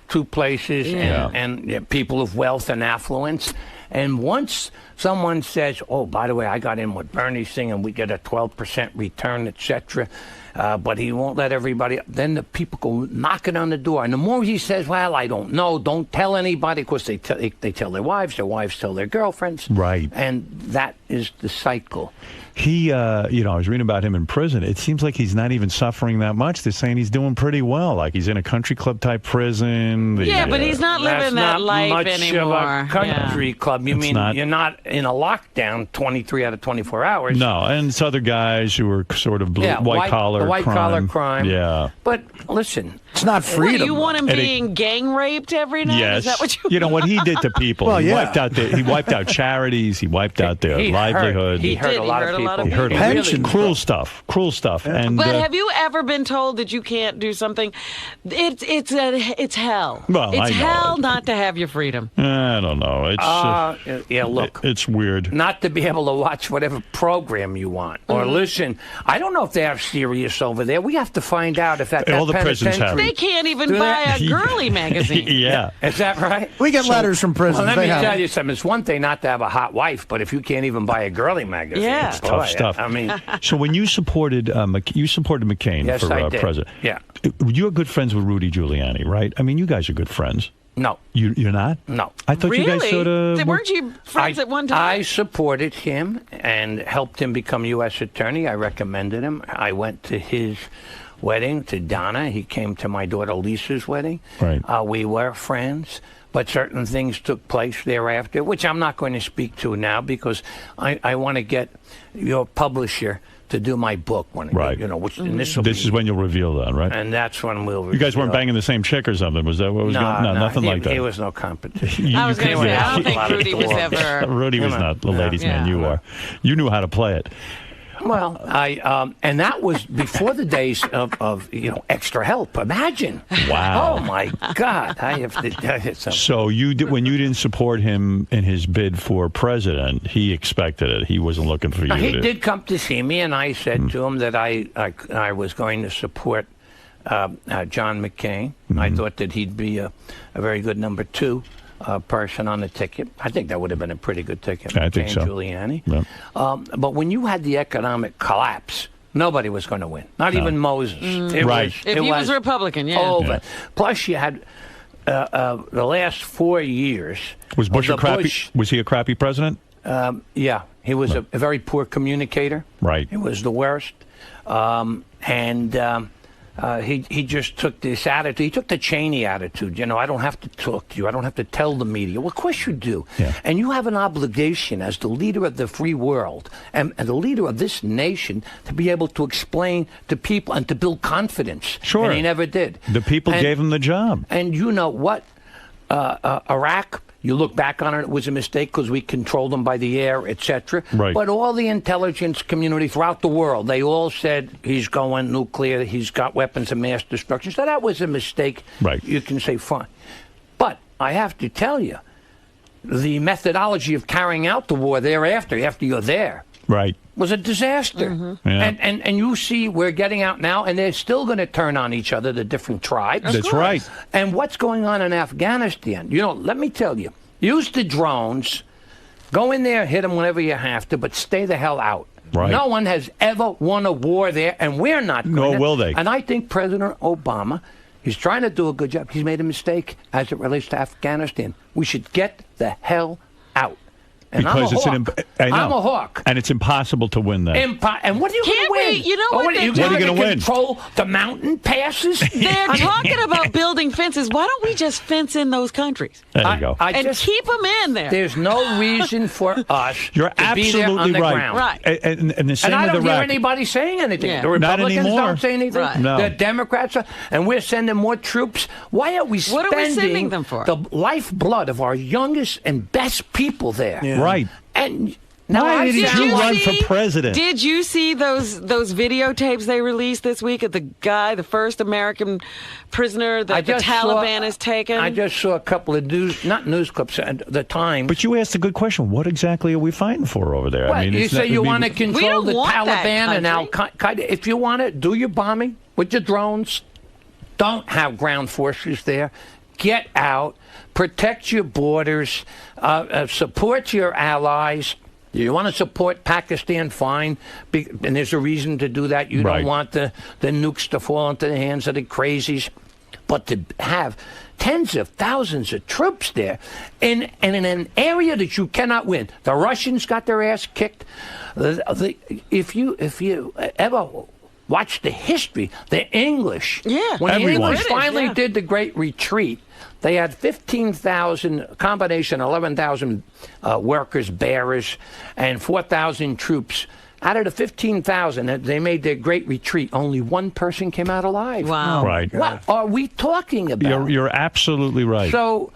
two places and people of wealth and affluence. And once someone says, "Oh, by the way, I got in with Bernie's thing, and we get a 12% return, etc." But he won't let everybody. Then the people go knocking on the door, and the more he says, "Well, I don't know, don't tell anybody," of course they tell their wives tell their girlfriends, right? And that is the cycle. He, I was reading about him in prison. It seems like he's not even suffering that much. They're saying he's doing pretty well. Like he's in a country club type prison. But he's not living that life much anymore. Of a country club. You mean you're not in a lockdown 23 out of 24 hours? No, and it's other guys who are sort of white collar crime. Yeah. But listen, it's not freedom. What, you want him being gang raped every night? Yes. Is that what you know what he did to people? Well, he wiped out charities. He wiped out their livelihood. He hurt a lot of people. He hurt pensions. Cruel stuff. Yeah. And, but have you ever been told that you can't do something? It's hell. Well, it's I know hell not to have your freedom. I don't know. It's look, it's weird not to be able to watch whatever program you want or listen. I don't know if they have Sirius over there. We have to find out if that all the prisons have. They can't even buy a girly magazine. Yeah, is that right? We get letters from prisons. Well, let me tell you something. It's one thing not to have a hot wife, but if you can't even buy a girly magazine, it's tough stuff. I mean, so when you supported McCain for president, yeah, you're good friends with Rudy Giuliani, right? I mean, you guys are good friends. No, you're not. No, I thought you guys sort of weren't you friends at one time? I supported him and helped him become U.S. attorney. I recommended him. I went to his wedding, to Donna. He came to my daughter Lisa's wedding. Right. We were friends, but certain things took place thereafter, which I'm not going to speak to now because I want to get your publisher to do my book when which this is when you'll reveal that, right? And that's when we'll reveal. You guys weren't banging the same chick or something, was that what was going on? No, nothing like that. He was no competition. I was going to say, I don't think Rudy was ever. Rudy was not the ladies' man. You are. You knew how to play it. Well, and that was before the days of extra help. Imagine. Wow. Oh my God! I have to tell you something. So when you didn't support him in his bid for president, he expected it. He wasn't looking for you. He did come to see me, and I said to him that I was going to support John McCain. I thought that he'd be a very good number two. person on the ticket. I think that would have been a pretty good ticket. I think so. Giuliani. Yeah. But when you had the economic collapse, nobody was going to win. Not even Moses. Right. If he was Republican, yeah. Over. Yeah. Plus, you had the last 4 years. Was Bush a crappy? Was he a crappy president? Yeah, he was a very poor communicator. Right. He was the worst. He just took this attitude. He took the Cheney attitude. I don't have to talk to you. I don't have to tell the media. Well, of course you do. Yeah. And you have an obligation as the leader of the free world and the leader of this nation to be able to explain to people and to build confidence. Sure. And he never did. The people gave him the job. And you know what? Iraq, you look back on it, it was a mistake because we controlled them by the air, etc. Right. But all the intelligence community throughout the world, they all said he's going nuclear, he's got weapons of mass destruction. So that was a mistake. Right. You can say, fine. But I have to tell you, the methodology of carrying out the war thereafter, after you're there, right, was a disaster. Mm-hmm. Yeah. And you see we're getting out now, and they're still going to turn on each other, the different tribes. That's right. And what's going on in Afghanistan? Let me tell you, use the drones, go in there, hit them whenever you have to, but stay the hell out. Right. No one has ever won a war there, and we're not going to. Nor will they. And I think President Obama, he's trying to do a good job. He's made a mistake as it relates to Afghanistan. We should get the hell out. And because I'm a hawk. And it's impossible to win that. And what are you going to win? You know what? Are you going to win? Control the mountain passes? They're talking about building fences. Why don't we just fence in those countries? There you go. And keep them in there. There's no reason for us You're to be there on absolutely the right. ground. Right. And the same And I with don't hear Iraq. anybody saying anything. Yeah. The Republicans Not anymore. don't say anything. Right. No. The Democrats are, and we're sending more troops. Why are we What are we sending them for? the lifeblood of our youngest and best people there? Yeah. Right. And now Why did you run for president? Did you see those videotapes they released this week of the guy, the first American prisoner that the Taliban has taken? I just saw a couple of not news clips at the time. But you asked a good question. What exactly are we fighting for over there? What, I mean, you say you want to control the Taliban and Al Qaeda? If you want it, do your bombing with your drones. Don't have ground forces there. Get out. Protect your borders. Support your allies. You want to support Pakistan, fine, and there's a reason to do that. You don't want the nukes to fall into the hands of the crazies. But to have tens of thousands of troops there in an area that you cannot win. The Russians got their ass kicked. If you ever watch the history, the English, when the English finally did the Great Retreat, they had 15,000, combination 11,000 workers, bearers, and 4,000 troops. Out of the 15,000 that they made their great retreat, only one person came out alive. Wow. Right. What are we talking about? You're absolutely right. So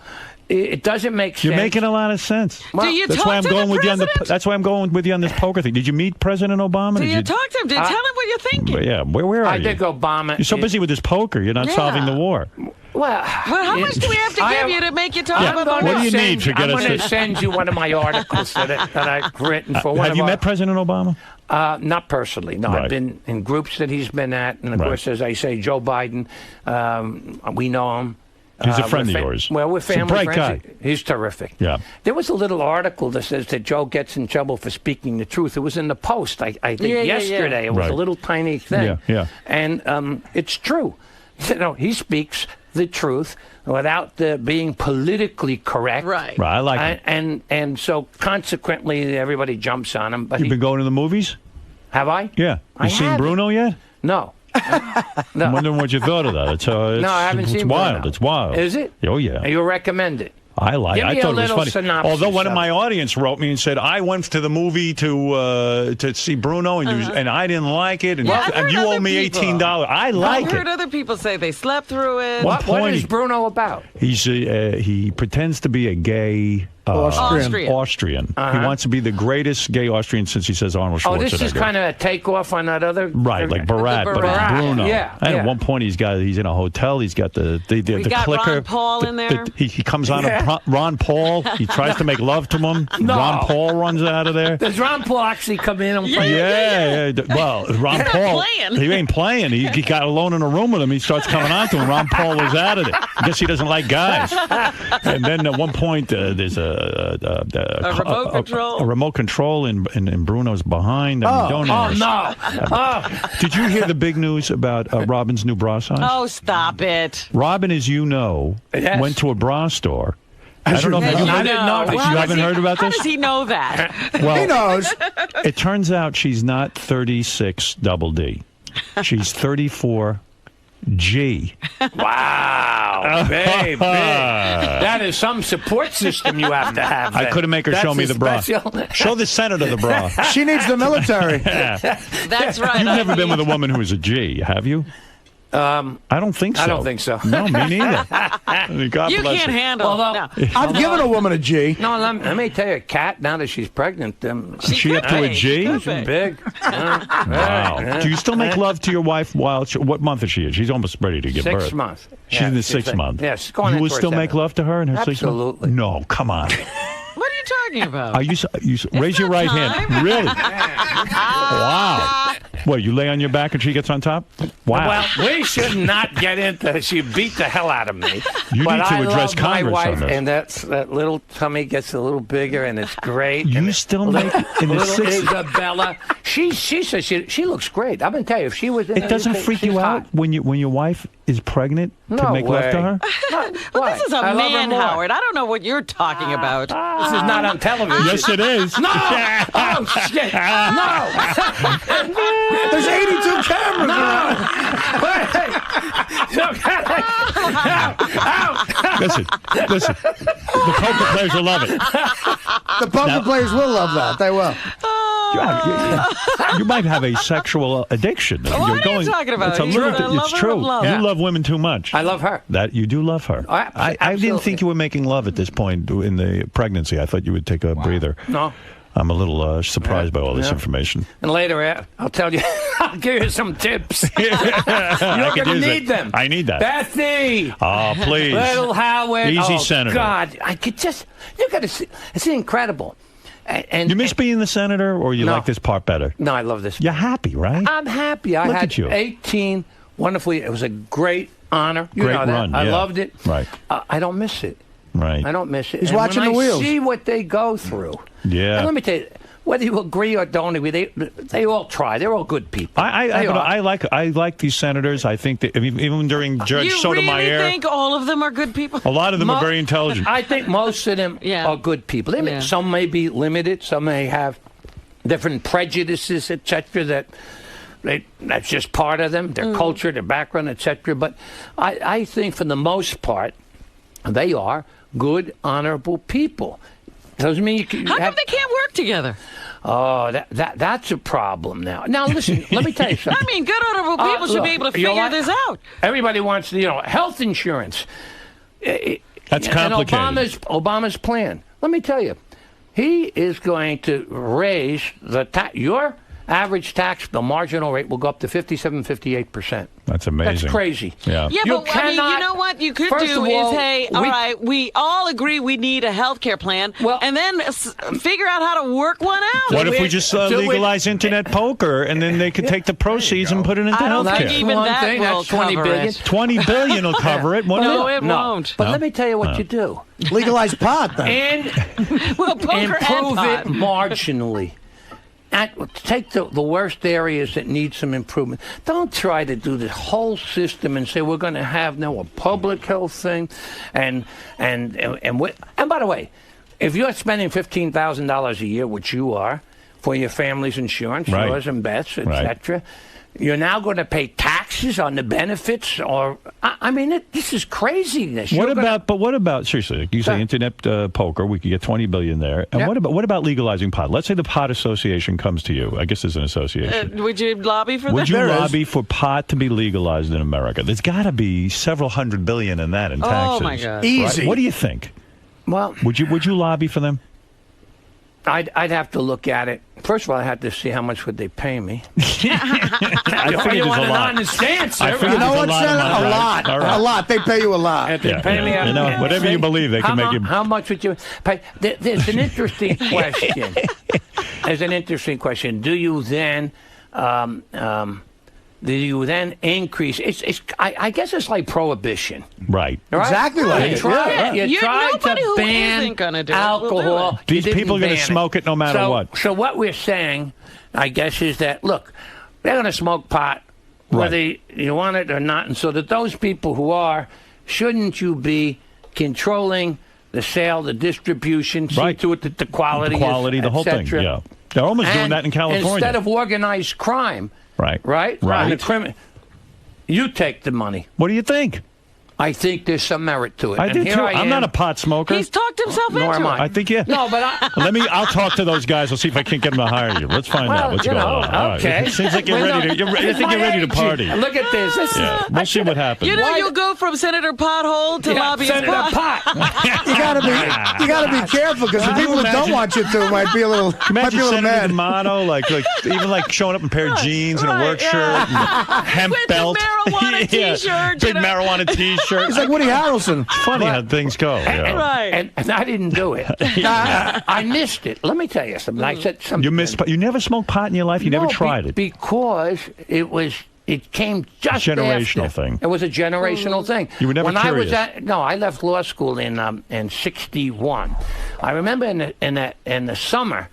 it doesn't make sense. You're making a lot of sense. That's why I'm going with you on that's why I'm going with you on this poker thing. Did you meet President Obama? Do you talk to him? Tell him what you're thinking. Yeah. Where are you? I think Obama. You're so busy with this poker. You're not solving the war. Well, how much do we have to give you to make you talk about the war? What do you need to get I'm us going to send you one of my articles that I've written for one Have you met President Obama? Not personally. No, Right. I've been in groups that he's been at. And, of course, as I say, Joe Biden, we know him. He's a friend of yours. Well, we're He's a family bright friends. guy. He's terrific. Yeah. There was a little article that says that Joe gets in trouble for speaking the truth. It was in the Post, I think, yesterday. It was a little tiny thing. Yeah. And it's true. He speaks the truth without being politically correct. Right. Right. I like it. And so consequently, everybody jumps on him. But You've been going to the movies? Have I? Yeah. You seen haven't. Bruno yet? No. I'm wondering what you thought of that. No, I haven't seen wild. Bruno. It's wild. Is it? Oh, yeah. You recommend it? I like it. Give me I thought a it was little funny. synopsis Although one of of my it. audience wrote me and said, I went to the movie to see Bruno, and I didn't like it, and you owe me $18. I like I've heard it. other people say they slept through it. What is Bruno about? He pretends to be a gay Austrian. He wants to be the greatest gay Austrian since he says Arnold Schwarzenegger. Oh, this is kind of a takeoff on that other... Right, like Barat, but it's Bruno. Yeah, and at one point he's in a hotel. He's got the got clicker. Ron Paul in there. He comes on Ron Paul. He tries to make love to him. No. Ron Paul runs out of there. Does Ron Paul actually come in and play? Yeah. Well, Ron Paul, he ain't playing. He got alone in a room with him. He starts coming on to him. Ron Paul was out of it. I guess he doesn't like guys. And then at one point there's a remote control. A remote control in Bruno's behind. Did you hear the big news about Robin's new bra size? Oh, stop it. Robin, as you know, went to a bra store. I don't know if you I didn't know. You haven't heard about this? How does he know that? Well, He knows. It turns out she's not 36 double D. She's 34 G. Wow, baby. That is some support system you have to have. I couldn't make her show me the bra. Show the senator the bra. She needs the military. That's right. You've never been with a woman who is a G, have you? I don't think so. I don't think so. No, me neither. God You bless can't her. handle. I've given a woman a G. No, let me tell you, Kat, now that she's pregnant... Is she up to a G? She's big. Wow. Do you still make love to your wife what month is she? She's almost ready to give birth. 6 months. She's in the 6th month. Yes, she's going You will into her still make 7th. love to her in her 6th month? Absolutely. No, come on. What are you talking about? Are you raise your right hand. Really? Wow. What, you lay on your back and she gets on top? Wow. Well, we should not get into... She beat the hell out of me. You but need to I address love my Congress wife, on this. and that little tummy gets a little bigger, and it's great. You still make in the little 6th... Isabella. She says she looks great. I'm going to tell you, if she was in It doesn't freak you out when your wife is pregnant to No make love to way. her? Well, this is a I love her man, more. Howard. I don't know what you're talking about. This is not on television. Yes, it is. No! Oh, shit! No! There's 82 cameras around. Listen. The poker players will love it. The poker players will love that. They will. You might have a sexual addiction. What are you talking about? It's It's true. love. You love women too much. I love her. That you do love her. I didn't think you were making love at this point in the pregnancy. I thought you would take a breather. No. I'm a little surprised by all this information. And later, I'll tell you, I'll give you some tips. You're going to need them. I need that. Bethy. Oh, please. Little Howard. Easy, Senator. God, I could just, you got to see, it's incredible. And you miss being the senator, or you No. like this part better? No, I love this. You're happy, right? I'm happy. I Look had at you. 18 wonderful years. It was a great honor. You Great know that. run, I yeah. loved it. Right. I don't miss it. Right. I don't miss it. He's And watching when the wheels. I see what they go through. Yeah. And let me tell you, whether you agree or don't agree, they all try. They're all good people. I like these senators. I think that even during Judge You Sotomayor, really think all of them are good people? a lot of them are very intelligent. I think most of them are good people. Some may be limited. Some may have different prejudices, etc. That's just part of them, their culture, their background, etc. But I think for the most part, they are good, honorable people. Doesn't mean you can. How come they can't work together? Oh, that's a problem now. Now listen, let me tell you something. I mean, good, honorable people should be able to figure this out. Everybody wants, health insurance. That's complicated. And Obama's plan. Let me tell you, he is going to raise your average tax, the marginal rate will go up to 57, 58%. That's amazing. That's crazy. Yeah. Yeah, You but I mean, you know what you could First do of all, is, hey, all right, we all agree we need a health care plan, and then figure out how to work one out. What if we just legalize internet poker, and then they could take the proceeds and put it into I don't health think care? even that will That's 20 cover billion. it. $20 billion will cover it. No, it won't. But let me tell you what you do. Legalize pot, then. And well, poker and improve pot. it marginally. Take the worst areas that need some improvement. Don't try to do the whole system and say we're going to have now a public health thing, and by the way, if you're spending $15,000 a year, which you are, for your family's insurance, Right. yours and Beth's, Right. etc. You're now going to pay taxes on the benefits, or I mean, this is craziness. What about seriously? Like you say internet poker, we could get $20 billion there. And what about legalizing pot? Let's say the Pot Association comes to you. I guess there's an association. Would you lobby for that? Would you lobby for pot to be legalized in America? There's got to be several $100 billion in that in taxes. Oh my God! Easy. Right? What do you think? Well, would you lobby for them? I'd have to look at it. First of all, I had to see how much would they pay me. I figured you there's want a an lot. honest answer. I figured You know there's what, a lot of Senator? money, A right? lot. All right. A lot. They pay you a lot. If they pay me, You know, whatever you believe, they can make you. How much would you pay? There's an interesting question. There's an interesting question. Do you then increase? I guess it's like prohibition. Right. Exactly like You it. tried, Yeah. you tried nobody to who ban isn't gonna do it will do alcohol. it. These You people are didn't going to ban smoke it no matter what. So what we're saying, I guess, is that, look, they're going to smoke pot whether you want it or not. And so that those people who are, shouldn't you be controlling the sale, the distribution, see to it that the quality, the whole thing. Yeah, they're almost doing that in California. Instead of organized crime. Right. Right? Right. You take the money. What do you think? I think there's some merit to it. I And do here too. I I'm am. not a pot smoker. He's talked himself Nor into am it. I. I think yeah. No, but I'll talk to those guys. I'll see if I can't get them to hire you. Let's find out what's you going know, on. All right. okay. It seems like you're Well, ready to. I think my you're ready to age. party. Look at this. Yeah, we'll see what happens. You know, you go from Senator Pothole to lobbyist Senator Pot. You gotta be careful because the people that don't want you to might be a little Imagine Senator mad. D'Amato, like even like showing up in a pair of jeans and a work shirt, and hemp With belt, the marijuana T-shirt, big you know. marijuana T-shirt. He's like Woody Harrelson. Funny how things go. Yeah. Right. And I didn't do it. I missed it. Let me tell you something. I said something. You missed. You never smoked pot in your life. You never tried it. Because it came just Generational after. thing. It was a generational thing. You were never when curious. I left law school in '61. I remember in the summer.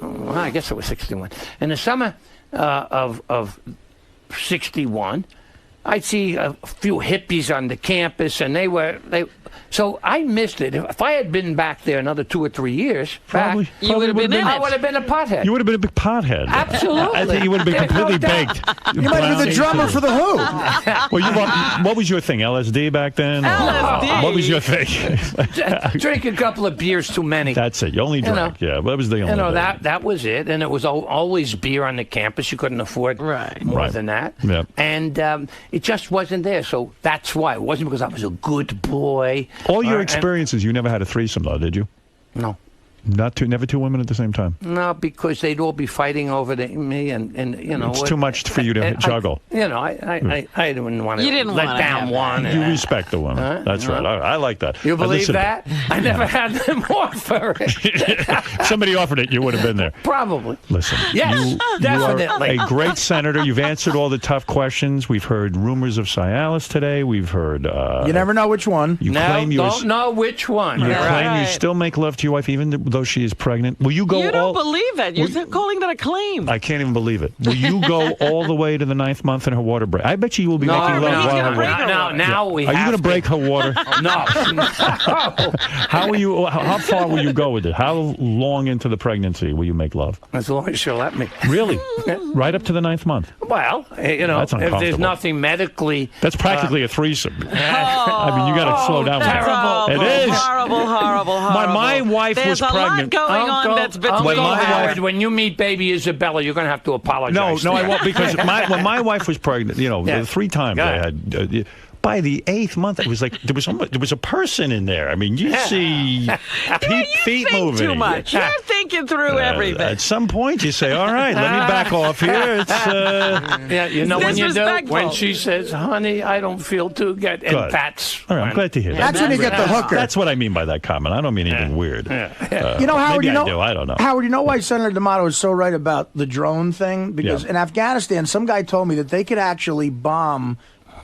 Well, I guess it was '61. In the summer of '61. I'd see a few hippies on the campus, and so I missed it. If I had been back there another 2 or 3 years, Probably you would have been in it. I would have been a pothead. You would have been a big pothead. Absolutely. I think you would have been There's no completely doubt. baked. You might have been the drummer for the Who. Well, what was your thing? LSD back then? LSD. What was your thing? Drink a couple of beers too many. That's it. You only drank. Yeah, that was the only. That was it, and it was always beer on the campus. You couldn't afford more than that. Yeah. And it just wasn't there. So that's why it wasn't because I was a good boy. All your experiences, you never had a threesome, though, did you? No. Never two women at the same time. No, because they'd all be fighting over me, and you know it's too much for you to juggle. I didn't want to You didn't let wanna down have one. You respect the woman. That's right. I like that. You believe Listen, that? I never had them offer it. If somebody offered it, you would have been there. Probably. Listen, Yes, definitely. You are a great senator. You've answered all the tough questions. We've heard rumors of Cialis today. We've heard. You never know which one. You don't know which one. You You're claim right. you still make love to your wife, even though she is pregnant. Will you go? You don't believe that. You're calling that a claim. I can't even believe it. Will you go all the way to the 9th month in her water break? I bet you will be making love while her. Now we. Are you going to break her water? No. How far will you go with it? How long into the pregnancy will you make love? As long as she'll let me. Really? Right up to the 9th month? Well, That's if there's uncomfortable. nothing medically. That's practically a threesome. I mean, you got to slow down. Terrible. It is. Horrible. My wife There's was pregnant. There's a lot going on that's between Howard, when you meet baby Isabella, you're going to have to apologize. No, I won't, because when my wife was pregnant, the 3 times I had. By the 8th month, it was like there was a person in there. I mean, you see feet moving. Too much. You're thinking through everything. At some point, you say, "All right, let me back off here." It's when she says, "Honey, I don't feel too good," and that's all right. I'm glad to hear that. That's when you get the hooker. That's what I mean by that comment. I don't mean anything weird. Howard, maybe I do. I don't know. Howard, you know why Senator D'Amato is so right about the drone thing? Because in Afghanistan, some guy told me that they could actually bomb.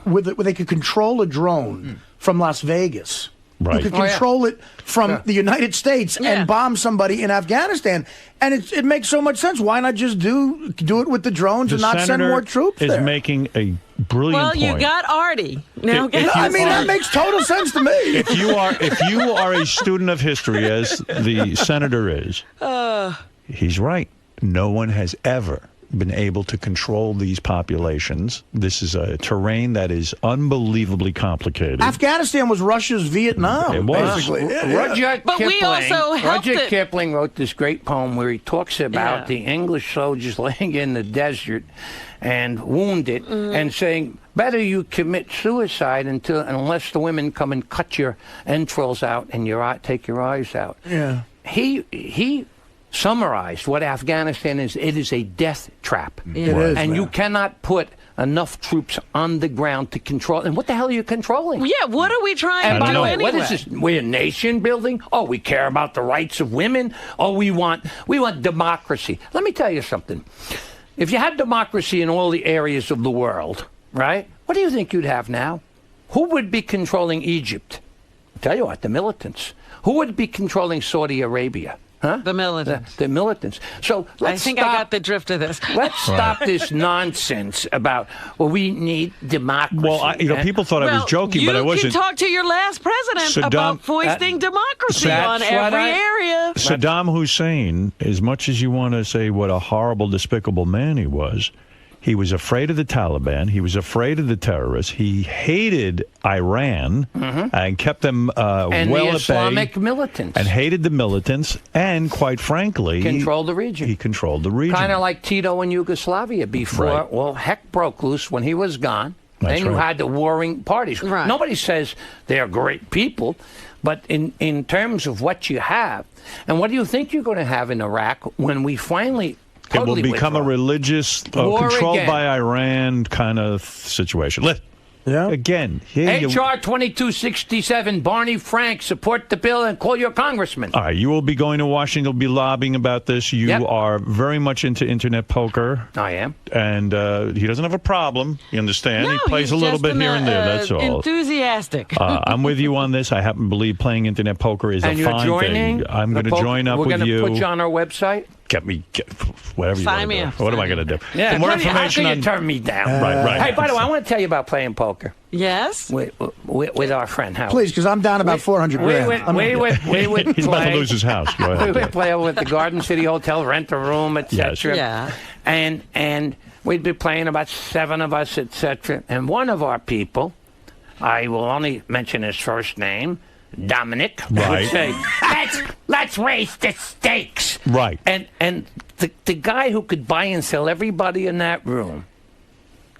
They could control a drone from Las Vegas. Right. You could control it from the United States and bomb somebody in Afghanistan. And it makes so much sense. Why not just do it with the drones and not send more troops is there? making a brilliant point. Well, you got Artie. Now that makes total sense to me. If you are a student of history, as the senator is, he's right. No one has ever been able to control these populations. This is a terrain that is unbelievably complicated. Afghanistan was Russia's Vietnam. It was. Basically. Rudyard But Kipling, we also helped Rudyard it. Kipling wrote this great poem where he talks about Yeah. the English soldiers laying in the desert and wounded and saying, better you commit suicide unless the women come and cut your entrails out and take your eyes out. Yeah. He summarized what Afghanistan is. It is a death trap. It is, and man. you cannot put enough troops on the ground to control. And what the hell are you controlling? Yeah, what are we trying And to by do the way, anyway? what is this? We're nation building? Oh, we care about the rights of women? Oh, we want democracy. Let me tell you something. If you had democracy in all the areas of the world, right? What do you think you'd have now? Who would be controlling Egypt? I'll tell you what, the militants. Who would be controlling Saudi Arabia? Huh? The militants. The militants. So let's I think stop. I got the drift of this. Let's stop this nonsense about, well, we need democracy. Well, people thought I was joking, but I wasn't. You can talk to your last president about foisting democracy on every area. Saddam Hussein, as much as you want to say what a horrible, despicable man he was afraid of the Taliban. He was afraid of the terrorists. He hated Iran and kept them and well the at bay. Islamic militants. And hated the militants. And quite frankly, Controlled the region. He controlled the region. Kind of like Tito in Yugoslavia before, Right. well, heck broke loose when he was gone. That's then you right. had the warring parties. Right. Nobody says they're great people, but in terms of what you have, and what do you think you're going to have in Iraq when we finally It will totally become a withdraw? religious, War controlled again. by Iran kind of situation. Again, here you... H.R. 2267, Barney Frank, support the bill and call your congressman. All right, you will be going to Washington. You'll be lobbying about this. You Yep. are very much into internet poker. I am. And he doesn't have a problem. You understand? No, he plays he's a little just bit here and there. That's all. Enthusiastic. I'm with you on this. I happen to believe playing internet poker is And a you're fine joining? thing. I'm going to join up We're with gonna you. put you on our website? Get whatever you Sign want me to do. up. What am I going to do? Yeah, For more how information can on... you turn me down? Right. Hey, by the way, I want to tell you about playing poker. Yes? With our friend Howard. Please, because I'm down about 400 grand. We would He's about to play. lose his house. Go We ahead. would play over at the Garden City Hotel, rent a room, etc. Yeah. And we'd be playing, about 7 of us, etc. And one of our people, I will only mention his first name, Dominic, Right. would say, let's raise the stakes. Right. And the guy who could buy and sell everybody in that room,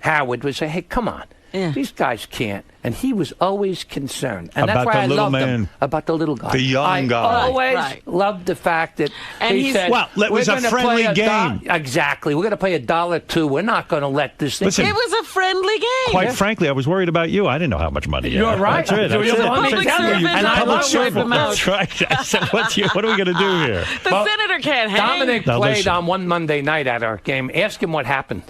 Howard, would say, hey, come on. Yeah. These guys can't. And he was always concerned. And About that's why the I little loved him. man. About the little guy. The young guy. I always Right. loved the fact that And he he's- said, Well, it was "We're a gonna friendly play game." Exactly. We're going to play $1 We're not going to let this thing... Listen, It was a friendly game. Quite frankly, I was worried about you. I didn't know how much money you You're had. right. That's it. You're That's the it. one Public to tell you. servant, And I I love love you. him out. That's right. I said, what are we going to do here? The senator can't hang. Dominic Now, played listen. on one Monday night at our game. Ask him what happened.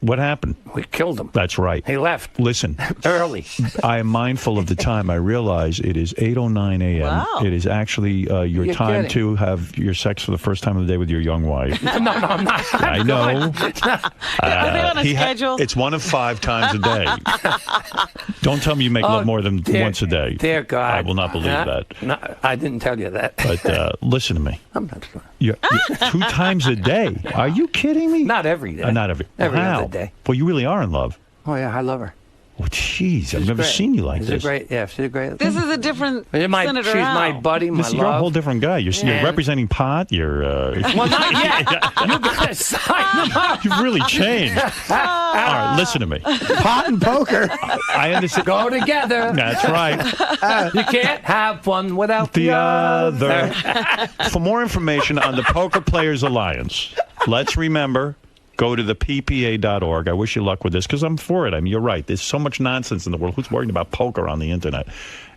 What happened? We killed him. That's right. He left Listen, early. I am mindful of the time. I realize it is 8:09 a.m. Wow. It is actually your You're time kidding. to have your sex for the first time of the day with your young wife. No, I'm not. I know. Are they on a schedule? It's one of 5 times a day. Don't tell me you make love more than once a day. Dear God. I will not believe that. No, I didn't tell you that. But listen to me. I'm not sure. You're 2 times a day. Are you kidding me? Not every day. Not every. Every Wow. other day. Well, you really are in love. Oh, yeah, I love her. Oh, jeez, I've She's never great. seen you like She's this. she's a great. This is a different She's Senator my Al. buddy, my Listen, you're a love. whole different guy. You're And- representing pot. You're. Well, not yet. You got to sign them up. You've really changed. All right, listen to me. Pot and poker. I understand. Go together. That's right. You can't have one without The other. For more information on the Poker Players Alliance, let's remember. Go to the PPA.org. I wish you luck with this because I'm for it. I mean, you're right. There's so much nonsense in the world. Who's worrying about poker on the internet?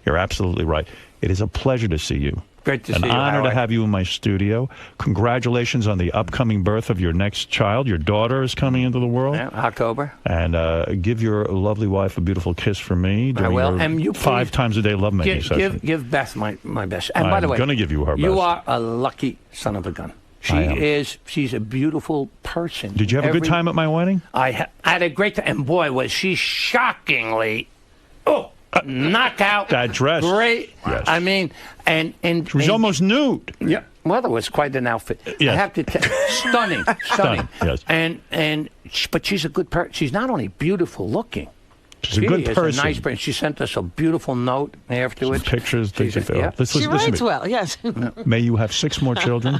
You're absolutely right. It is a pleasure to see you. Great to see you, An honor to Howard. have you in my studio. Congratulations on the upcoming birth of your next child. Your daughter is coming into the world. Yeah, October. And give your lovely wife a beautiful kiss from me. I will. Your And you 5 please times a day lovemaking session. Give Beth my best. And by I'm the way, gonna give you her You best. are a lucky son of a gun. I am. She's a beautiful person. Did you have a good time at my wedding? I had a great time. And boy, was she shockingly, knockout. That dress. Great. Yes. I mean, and She was almost nude. Yeah. Well, it was quite an outfit. Yes. I have to tell stunning. Yes. But she's a good person. She's not only beautiful looking. She's a good is person. A nice person. She sent us a beautiful note afterwards. Some pictures. Yeah. She writes well, yes. May you have 6 more children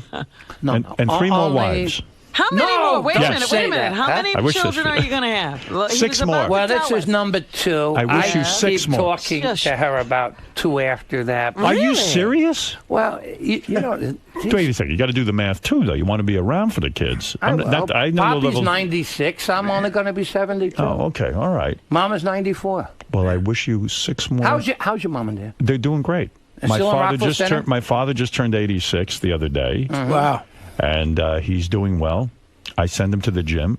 No, and 3 more wives. How many more? Wait a Yes. minute. How many I wish children this- are you going to have? Well, he 6 was about more. to Well, this tell is us. number 2. I wish you 6 keep more. talking Yes. to her about 2 after that. Are you serious? Well, you know. Wait a second. You got to do the math too, though. You want to be around for the kids. I know the Bobby's level. 96. I'm only going to be 72. Oh, okay. All right. Mama's 94. Well, I wish you 6 more. How's your mom and dad? They're doing great. And still in Rockville Center? My father just turned 86 the other day. Wow. And he's doing well. I send him to the gym.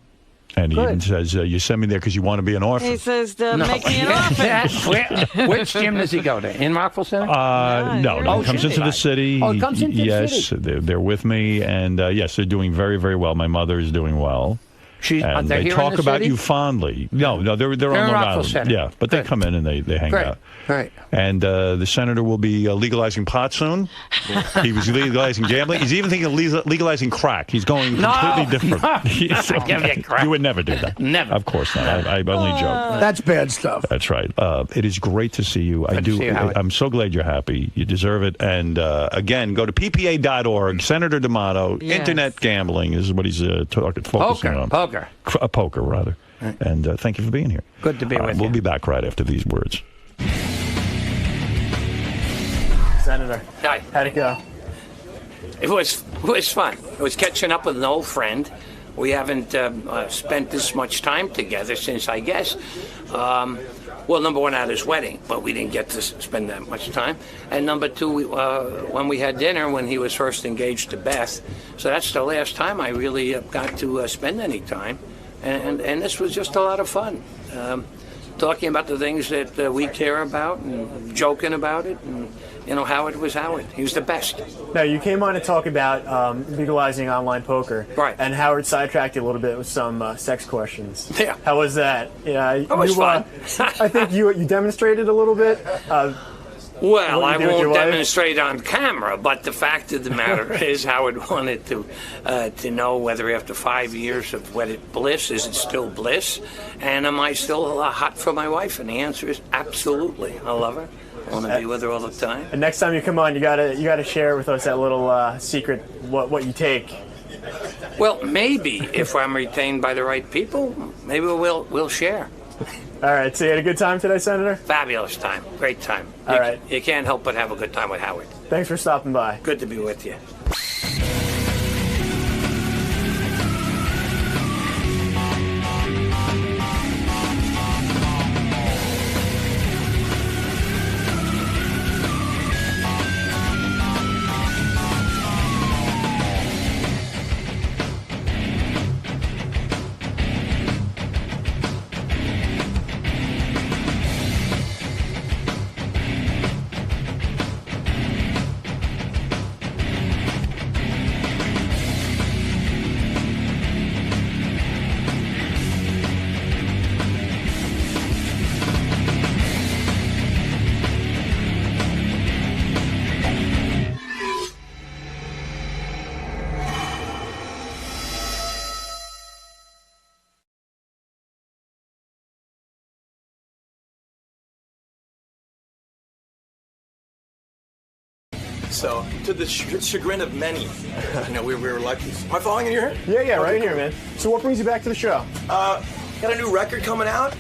And he Good. even says, you send me there because you want to be an orphan. He says, make me an orphan. Which gym does he go to? In Rockville Center? No, he comes into the city. Oh, he comes into the city. They're with me. And yes, they're doing very, very well. My mother is doing well. And they're they here in talk the about city? you fondly. No, they're on in Long Rockville Island. Center. Yeah, but they come in and they hang Great. out. Right. And the senator will be legalizing pot soon. He was legalizing gambling. He's even thinking of legalizing crack. He's going completely different. Give me a crack. You would never do that. Never. Of course not. I only joke. That's bad stuff. That's right. It is great to see you. Good to see you, Howard. I'm so glad you're happy. You deserve it. And again, go to ppa.org. Senator D'Amato. Yes. Internet gambling is what he's focusing on. Poker. Poker, rather. And thank you for being here. Good to be with you. We'll be back right after these words. Senator. Hi. How'd it go? It was fun. It was catching up with an old friend. We haven't spent this much time together since, I guess, number one, at his wedding, but we didn't get to spend that much time. And number 2, when we had dinner, when he was first engaged to Beth. So that's the last time I really got to spend any time. And this was just a lot of fun. Talking about the things that we care about and joking about it. And, Howard was Howard. He was the best. No, you came on to talk about legalizing online poker. Right. And Howard sidetracked you a little bit with some sex questions. Yeah. How was that? Yeah. It was fun. I think you demonstrated a little bit. Well, I What you do with your won't wife? demonstrate on camera, but the fact of the matter is Howard wanted to know whether after 5 years of wedded bliss, is it still bliss? And am I still hot for my wife? And the answer is absolutely. I love her. I want to be with her all the time. And next time you come on, you gotta share with us that little secret, what you take. Well, maybe if I'm retained by the right people, maybe we'll share. All right, so you had a good time today, Senator? Fabulous time. Great time. All right. You can't help but have a good time with Howard. Thanks for stopping by. Good to be with you. So, to the chagrin of many, we were lucky. Am I following in here? Yeah, right here, man. So what brings you back to the show? Got a new record coming out.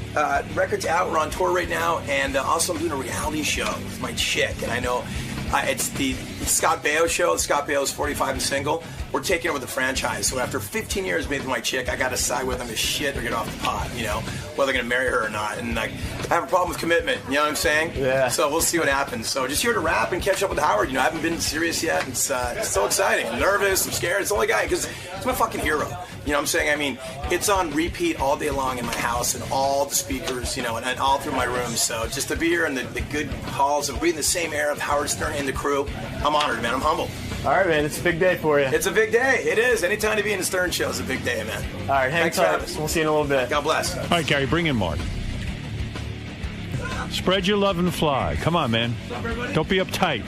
Record's out. We're on tour right now. And also I'm doing a reality show with my chick. And I know it's the Scott Baio show. Scott Baio's 45 and single. We're taking over the franchise. So after 15 years being with my chick, I got to decide whether I'm going to shit or get off the pot, whether I'm going to marry her or not. And I have a problem with commitment, you know what I'm saying? Yeah. So we'll see what happens. So just here to rap and catch up with Howard. I haven't been serious yet. It's so exciting. I'm nervous. I'm scared. It's the only guy because he's my fucking hero. You know what I'm saying? I mean, it's on repeat all day long in my house and all the speakers, and all through my room. So just to be here in the good halls and breathing the same air of Howard Stern and the crew, I'm honored, man. I'm humbled. All right, man. It's a big day for you. It's a big day. It is. Anytime to be in the Stern show is a big day, man. All right, hang Thanks for tight. having us. We'll see you in a little bit. God bless. All right, Gary, bring in Mark. Spread your love and fly. Come on, man. Don't be uptight.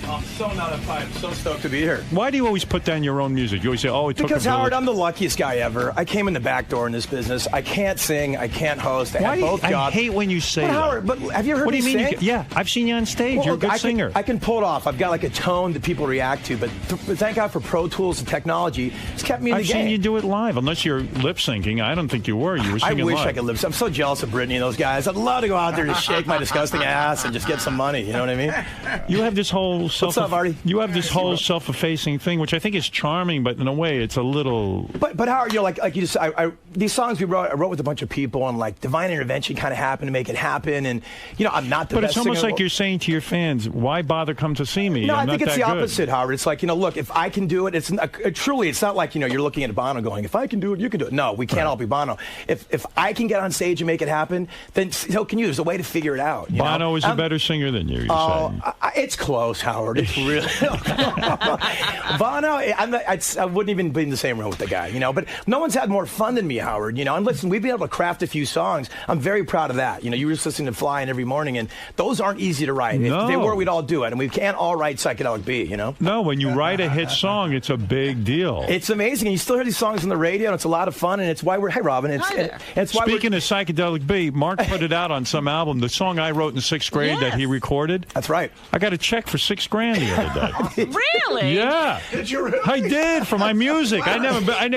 I'm so not a pipe. So stoked to be here. Why do you always put down your own music? You always say, "Oh, it took Because a Howard, village." I'm the luckiest guy ever. I came in the back door in this business. I can't sing. I can't host. I have both I jobs. hate when you say but that. Howard, but have you heard What do me you mean? sing? Yeah, I've seen you on stage. Well, You're a good I singer. I can pull it off. I've got like a tone that people react to. But thank God for Pro Tools and technology. It's kept me in I've the game. seen you do it live. Unless you're lip syncing, I don't think you were. You were I singing wish live. I could lip sync. I'm so jealous of Britney and those guys. I'd love to go out there to shake my disgusting ass and just get some money. You know what I mean? You have this whole What's up, Artie? You have this whole self-effacing thing, which I think is charming, but in a way, it's a little. But Howard, you know, like you just, these songs I wrote with a bunch of people, and like divine intervention kind of happened to make it happen. And you know, I'm not the But best it's almost singer. like you're saying to your fans, "Why bother come to see me?" No, I'm I think not it's the that good." opposite, Howard. It's like, you know, look, if I can do it, it's truly, it's not like, you know, you're looking at Bono going, if I can do it, you can do it. No, we can't all be Bono. If I can get on stage and make it happen, then so can you. There's a way to figure it out. You Bono know? is a better singer than you. You're saying. It's close, Howard. It's really Bono. I wouldn't even be in the same room with the guy, you know. But no one's had more fun than me, Howard. You know. And listen, we've been able to craft a few songs. I'm very proud of that. You know, you were just listening to Flying every morning, and those aren't easy to write. No. If they were, we'd all do it, and we can't all write psychedelic B. You know. No, when you write a hit song, it's a big deal. It's amazing. And you still hear these songs on the radio, and it's a lot of fun, and it's why we're. Hey, Robin. It's why Speaking of psychedelic B, Mark put it out on some album. The song I wrote in 6th grade that he recorded. That's right. I got a check for $6,000 the other day. Really? Yeah. Did you really? I did for my music. I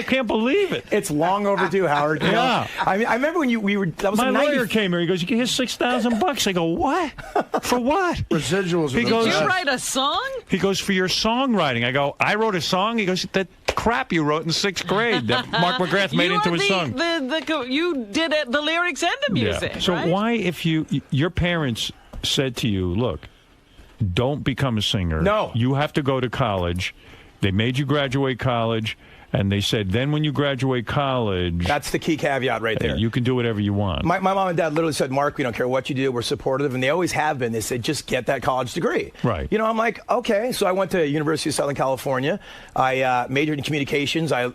can't believe it. It's long overdue, Howard. You know? I mean, I remember when we were. That was my in lawyer came here. He goes, "You can hear $6,000." I go, "What? For what?" Residuals. He goes, Did you write a song? He goes, "For your songwriting." I go, "I wrote a song." He goes, "That crap you wrote in 6th grade that Mark McGrath made into a song." You did it, the lyrics and the music. Yeah. So right? why, if your parents said to you, "Look, don't become a singer. No. You have to go to college." They made you graduate college, and they said, then when you graduate college... That's the key caveat right there. You can do whatever you want. My mom and dad literally said, "Mark, we don't care what you do. We're supportive." And they always have been. They said, just get that college degree. Right. You know, I'm like, okay. So I went to University of Southern California. I majored in communications. I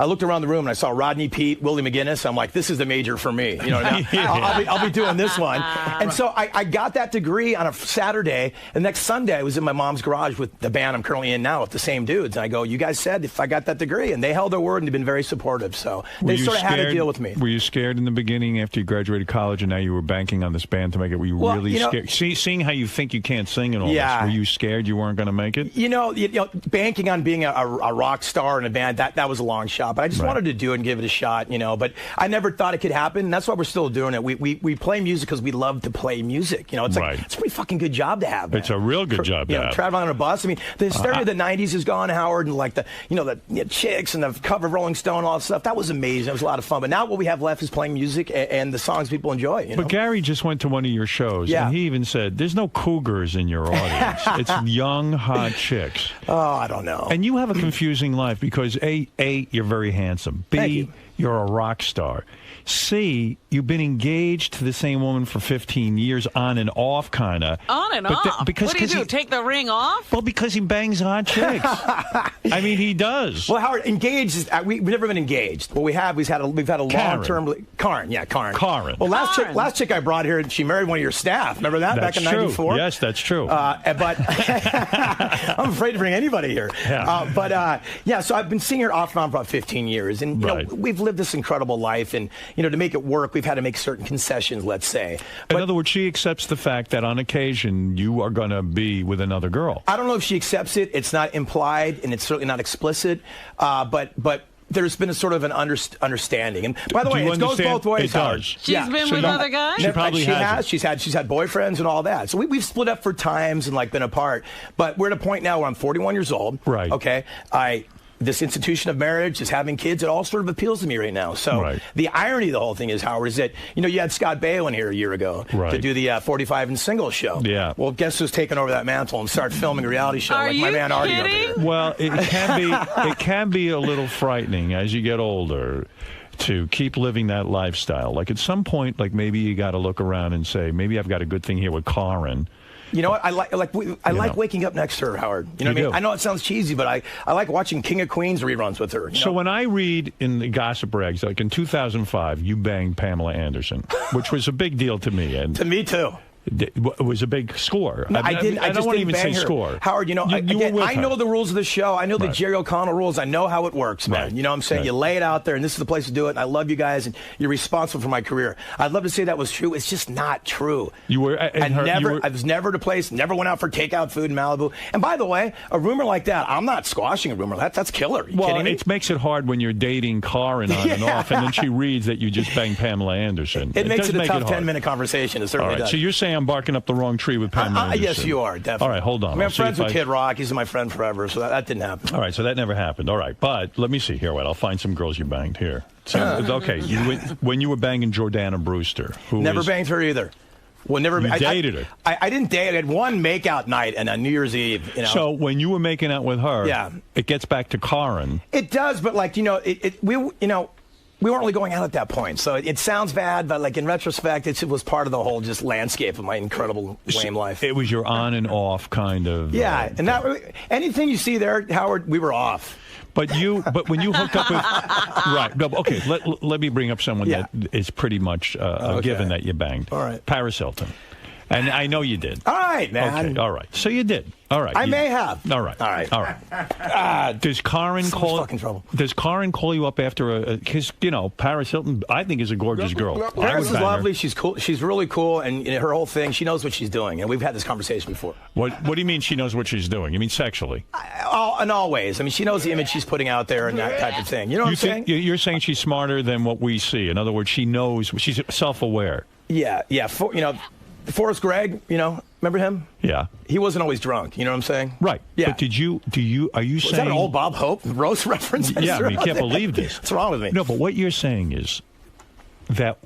looked around the room, and I saw Rodney Peete, Willie McGinnis. I'm like, this is the major for me. You know, I'll be doing this one. And so I got that degree on a Saturday. And next Sunday, I was in my mom's garage with the band I'm currently in now with the same dudes. And I go, you guys said if I got that degree. And they held their word, and they've been very supportive. So they sort of had to deal with me. Were you scared in the beginning after you graduated college, and now you were banking on this band to make it? Were you really scared? Seeing how you think you can't sing and all this, were you scared you weren't going to make it? You know, banking on being a rock star in a band, that was a long shot. But I just wanted to do it and give it a shot, you know. But I never thought it could happen. And that's why we're still doing it. We play music because we love to play music. You know, it's like, it's a pretty fucking good job to have, man. It's a real good job to have. Traveling on a bus. I mean, the hysteria of the 90s is gone, Howard, and like the chicks and the cover of Rolling Stone and all that stuff. That was amazing. It was a lot of fun. But now what we have left is playing music and the songs people enjoy. You know? But Gary just went to one of your shows, and he even said, there's no cougars in your audience. It's young, hot chicks. Oh, I don't know. And you have a confusing life because, A, you're very handsome. B, you're a rock star. C, you've been engaged to the same woman for 15 years, on and off, kind of. On and off? What do you do, take the ring off? Well, because he bangs hot chicks. I mean, he does. Well, Howard, engaged, we've never been engaged. What we've had a long-term... Karen. Well, last chick I brought here, she married one of your staff. Remember that? That's back in '94? Yes, that's true. But I'm afraid to bring anybody here. Yeah. So I've been seeing her off and on for about 15 years. And, you know, we've lived this incredible life. And, you know, to make it work, we've had to make certain concessions, let's say. In other words, she accepts the fact that on occasion you are going to be with another girl. I don't know if she accepts it. It's not implied, and it's certainly not explicit. But there's been a sort of an understanding. And by the way, it goes both ways. It does. She's been with other guys? She probably has. She's had boyfriends and all that. So we've split up for times and like been apart. But we're at a point now where I'm 41 years old. Right. Okay. This institution of marriage, is having kids, it all sort of appeals to me right now. So the irony of the whole thing is, Howard, is that, you know, you had Scott Baio in here a year ago to do the 45 and single show. Yeah. Well, guess who's taking over that mantle and start filming a reality show like my man Artie over here? Well, it can be a little frightening as you get older to keep living that lifestyle. Like at some point, like maybe you got to look around and say, maybe I've got a good thing here with Karen. You know what? I like waking up next to her, Howard. You know what I mean? I know it sounds cheesy, but I like watching King of Queens reruns with her. So when I read in the gossip rags, like in 2005, you banged Pamela Anderson, which was a big deal to me. And to me too. It was a big score. No, I didn't. I don't just want to didn't even bang say her. score. Howard, you were with I know her. the rules of the show. I know the Right. Jerry O'Connell rules. I know how it works, man. Right. You know what I'm saying? Right. You lay it out there, and this is the place to do it. And I love you guys, and you're responsible for my career. I'd love to say that was true. It's just not true. You were. I was never at a place. Never went out for takeout food in Malibu. And by the way, a rumor like that, I'm not squashing a rumor. That's killer. Are you kidding me? It makes it hard when you're dating Karin on and off, and then she reads that you just banged Pamela Anderson. It makes does it a make tough hard. 10-minute conversation. It certainly All right, does. so you're saying I'm barking up the wrong tree with Pamela Anderson? Yes, you are, definitely. All right, hold on. I mean, I'll I'm see friends if with Kid Rock. He's my friend forever, so that didn't happen. All right, so that never happened. All right, but let me see here. Wait, I'll find some girls you banged here. So, okay, when you were banging Jordana Brewster, who Never is- banged her either. Well, never. You dated her. I didn't date. I had one makeout night and on New Year's Eve. You know. So when you were making out with her, Yeah. it gets back to Karin. It does, but like we weren't really going out at that point. So it sounds bad, but like in retrospect, it was part of the whole just landscape of my incredible lame life. It was your on and off kind of. Yeah, and that anything you see there, Howard, we were off. But when you hooked up with right, no, okay. Let me bring up someone that is pretty much a given that you banged. All right, Paris Hilton, and I know you did. All right, man. Okay, all right. So you did. All right. I may have. All right. All right. All right. Does Karin call? Fucking trouble. Does Karin call you up after because Paris Hilton? I think is a gorgeous girl. Paris is lovely. She's cool. She's really cool, and her whole thing. She knows what she's doing, and we've had this conversation before. What do you mean she knows what she's doing? You mean sexually? In all ways. I mean, she knows the image she's putting out there and that type of thing. You know what I'm saying? You're saying she's smarter than what we see. In other words, she knows. She's self-aware. Yeah. Forrest Gregg, remember him? Yeah. He wasn't always drunk, you know what I'm saying? Right. Yeah. But are you saying... Was that an old Bob Hope roast reference? Yeah, I mean, you can't believe this. What's wrong with me? No, but what you're saying is that...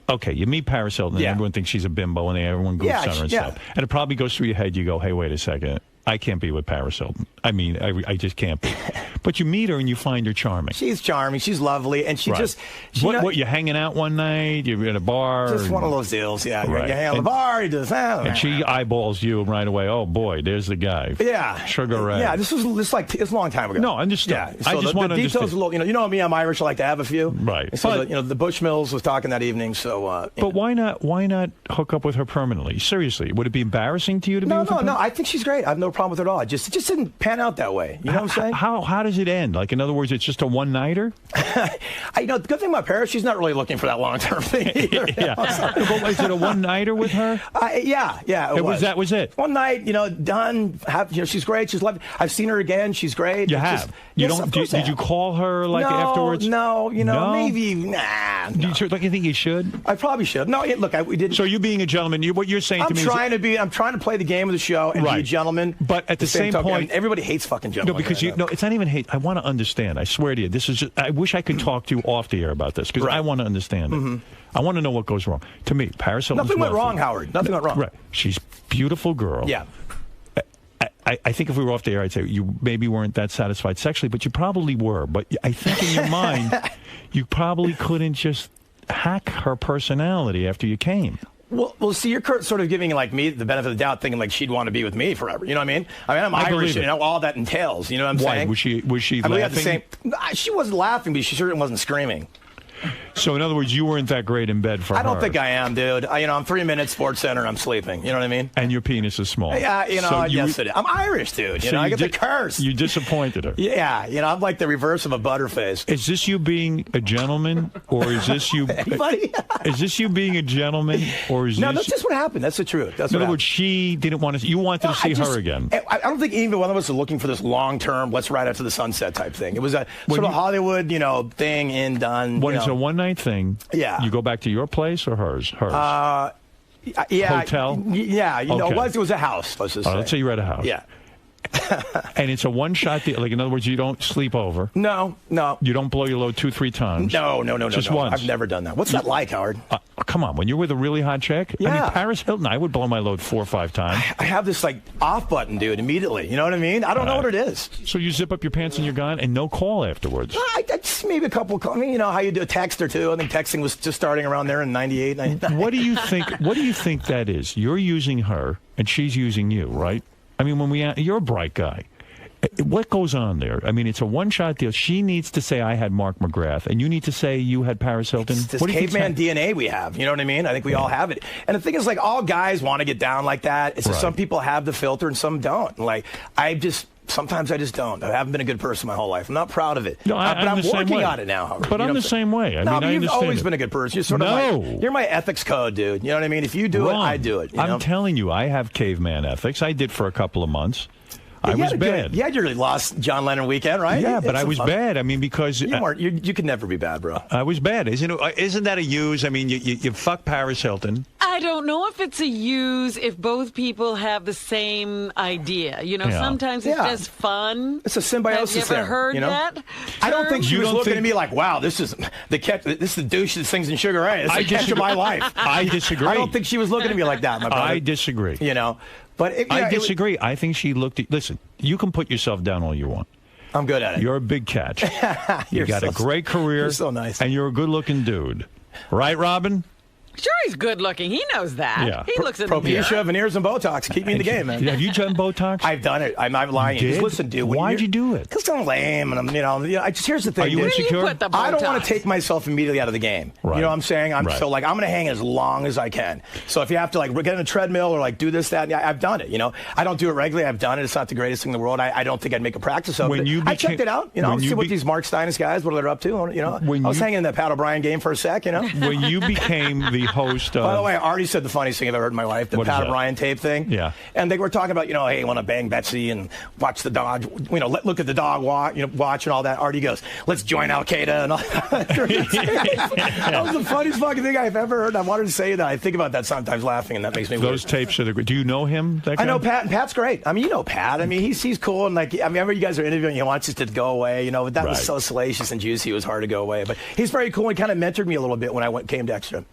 Okay, you meet Paris Hilton, and everyone thinks she's a bimbo, and everyone goofs on her and stuff. And it probably goes through your head, you go, hey, wait a second. I can't be with Paris Hilton. I mean, I just can't be. But you meet her and you find her charming. She's charming. She's lovely. And she just... What, you're hanging out one night? You're at a bar? Just one of those deals, yeah. Right. You hang out at the bar, you do this. And she eyeballs you right away. Oh, boy, there's the guy. Yeah. Sugar Ray. Yeah, this was a long time ago. No, understood. Yeah. So I just want to the details understand. a little, you know me, I'm Irish. I like to have a few. Right. And so, the Bushmills was talking that evening, so... But why not hook up with her permanently? Seriously, would it be embarrassing to you to be with her? No, I think she's great. I have no problem with her at all. It just didn't pan out that way. You know what I'm saying? How does it end? Like, in other words, it's just a one-nighter? The good thing about Paris, she's not really looking for that long-term thing either. Yeah. But is it a one-nighter with her? Yeah. That was it? One night, done. She's great. She's lovely. I've seen her again. She's great. You have? Did you call her afterwards? No, maybe. Nah. Do you think you should? I probably should. No, look, we did. So you being a gentleman, what you're saying to me I'm trying to play the game of the show and be a gentleman. But at the same point, everybody hates fucking gentlemen. No, because it's not even hate. I want to understand. I swear to you, this is just, I wish I could talk to you off the air about this because I want to understand it. I want to know what goes wrong. To me, Paris Hilton's Nothing went wealthy. wrong, Howard. Nothing went wrong. Right. She's a beautiful girl. Yeah. I think if we were off the air, I'd say you maybe weren't that satisfied sexually, but you probably were. But I think in your mind, you probably couldn't just hack her personality after you came. Well, see, you're sort of giving me the benefit of the doubt, thinking like she'd want to be with me forever. You know what I mean? I'm Irish, all that entails. You know what I'm saying? Was she we laughing? had the same. She wasn't laughing, but she certainly wasn't screaming. So, in other words, you weren't that great in bed for her. I don't think I am, dude. I'm 3 minutes Sports Center and I'm sleeping. You know what I mean? And your penis is small. Yeah, yes it is. I'm Irish, dude. I get the curse. You disappointed her. Yeah, I'm like the reverse of a butterface. Is this you being a gentleman, or is this you? Anybody? Is this you being a gentleman, or is No, this? that's just what happened. That's the truth. In other words, she didn't want to. You wanted to see her again. I don't think either one of us are looking for this long-term, let's ride after the sunset type thing. It was a sort of Hollywood, thing in done. When it's a one-night thing, yeah, you go back to your place or hers? Yeah, hotel. Yeah, okay. It was a house. Let's just say. Let's say you're at a house. Yeah. And it's a one-shot deal. Like, in other words, you don't sleep over. No. You don't blow your load 2-3 times. No. Just no. once. I've never done that. What's that like, Howard? Come on. When you're with a really hot chick? Yeah. I mean, Paris Hilton, I would blow my load 4 or 5 times. I have this, off button, dude, immediately. You know what I mean? I don't know what it is. So you zip up your pants and you're gone, and no call afterwards? I just maybe a couple calls. I mean, how you do a text or two. I think texting was just starting around there in 98, 99. What do you think that is? You're using her, and she's using you, right? I mean, you're a bright guy. What goes on there? I mean, it's a one-shot deal. She needs to say, I had Mark McGrath, and you need to say you had Paris Hilton. It's this What do you caveman think's DNA we have. You know what I mean? I think we all have it. And the thing is, like, all guys want to get down like that. It's just some people have the filter and some don't. Like, sometimes I just don't. I haven't been a good person my whole life. I'm not proud of it. No, but I'm working on it now, Howard. But I'm the same way. I mean, you've understand always it. been a good person. You're sort of you're my ethics code, dude. You know what I mean? If you do it, I do it. You know? I'm telling you, I have caveman ethics. I did for a couple of months. I was bad. You had your lost John Lennon weekend, right? Yeah, but I was bad. I mean, because you could never be bad, bro. I was bad. Isn't that a use? I mean, you fuck Paris Hilton. I don't know if it's a use if both people have the same idea. You know, sometimes it's just fun. It's a symbiosis. Have you ever heard that? I don't think she was looking at me like, "Wow, this is the douche that sings in Sugar Ray. This is the catch of my life." I disagree. I don't think she was looking at me like that, my brother. I disagree. You know, but I disagree. I think she looked at. Listen, you can put yourself down all you want. I'm good at it. You're a big catch. You got a great career. You're so nice. And you're a good-looking dude. Right, Robin? Sure, he's good looking. He knows that. Yeah. He looks in the mirror. Propecia, veneers, and Botox. Keep me in the game, man. Have you done Botox? I've done it. I'm not lying. Just listen, dude. Why'd you do it? Because I'm lame, and I'm, here's the thing. Are you dude. insecure? I don't want to take myself immediately out of the game. Right. You know what I'm saying? I'm Right. so like I'm going to hang as long as I can. So if you have to like get on a treadmill or like do this, that, I've done it. You know, I don't do it regularly. I've done it. It's not the greatest thing in the world. I don't think I'd make a practice of it. I checked it out. You know, see what these Mark Steinis guys, what they're up to. You know, I was hanging in that Pat O'Brien game for a sec. You know, when you became the host of. By the way, I already said the funniest thing I've ever heard in my life, the Pat O'Brien tape thing. Yeah. And they were talking about, hey, you want to bang Betsy and watch the dog, look at the dog watch and all that. Artie goes, let's join Al Qaeda and all that. That was the funniest fucking thing I've ever heard. I wanted to say that. I think about that sometimes laughing, and that makes me Those tapes are the great. Do you know him? That guy? I know Pat, and Pat's great. I mean, you know Pat. I mean, he's cool, and like, I remember you guys are interviewing. He wants us to go away. But that was so salacious and juicy. It was hard to go away. But he's very cool. He kind of mentored me a little bit when I came to Extra.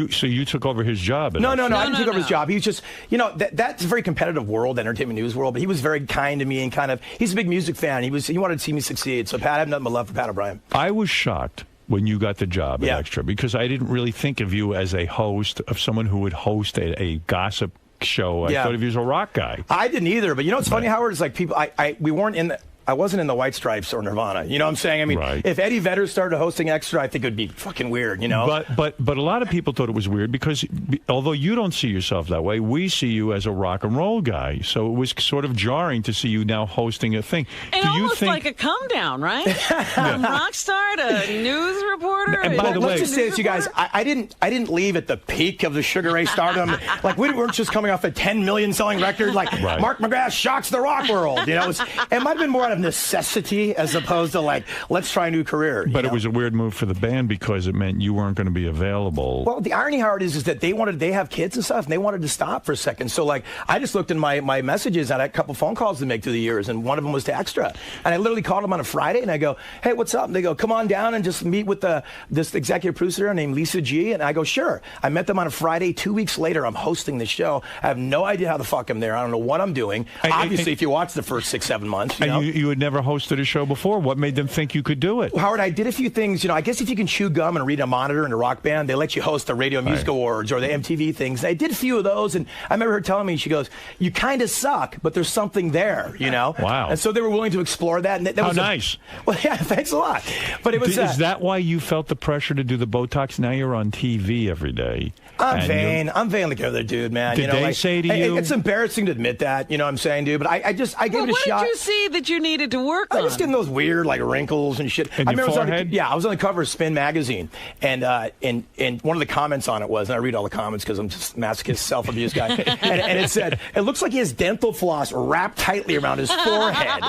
So you took over his job? No, I didn't take over his job. He was just, that's a very competitive world, entertainment news world. But he was very kind to me and he's a big music fan. He wanted to see me succeed. So Pat, I have nothing but love for Pat O'Brien. I was shocked when you got the job at Extra because I didn't really think of you as a host of someone who would host a gossip show. I thought of you as a rock guy. I didn't either. But what's funny, Howard, is like people, we weren't in I wasn't in the White Stripes or Nirvana. You know what I'm saying? I mean, if Eddie Vedder started hosting Extra, I think it would be fucking weird, But a lot of people thought it was weird because although you don't see yourself that way, we see you as a rock and roll guy. So it was sort of jarring to see you now hosting a thing. And almost like a come down, right? From rock star to news reporter. And by the way, let's just say this, you guys. I didn't leave at the peak of the Sugar Ray stardom. Like we weren't just coming off a 10 million selling record. Like Mark McGrath shocks the rock world. It might have been more out of necessity as opposed to like, let's try a new career. But it was a weird move for the band because it meant you weren't going to be available. Well, the irony, Howard, is that they have kids and stuff, and they wanted to stop for a second. So like, I just looked in my messages. I had a couple phone calls to make through the years, and one of them was to Extra. And I literally called them on a Friday, and I go, hey, what's up? And they go, come on down and just meet with this executive producer named Lisa G. And I go, sure. I met them on a Friday. 2 weeks later, I'm hosting the show. I have no idea how the fuck I'm there. I don't know what I'm doing. Obviously, if you watch the first 6-7 months, you had never hosted a show before. What made them think you could do it? Well, Howard, I did a few things. I guess if you can chew gum and read a monitor in a rock band, they let you host the Radio Music Awards or the MTV things. I did a few of those, and I remember her telling me, she goes, you kind of suck, but there's something there, Wow. And so they were willing to explore that. And that How was nice. Well, yeah, thanks a lot. But it was. Is that why you felt the pressure to do the Botox? Now you're on TV every day. I'm vain. I'm vain like other dude, man. Did they say to you? It's embarrassing to admit that, you know what I'm saying, dude? But I gave it a shot. What did you see that you needed to work on? I was getting those weird, like, wrinkles and shit. In your forehead? I was on the cover of Spin magazine, and one of the comments on it was, and I read all the comments because I'm just a masochist, self-abuse guy, and it said, it looks like he has dental floss wrapped tightly around his forehead.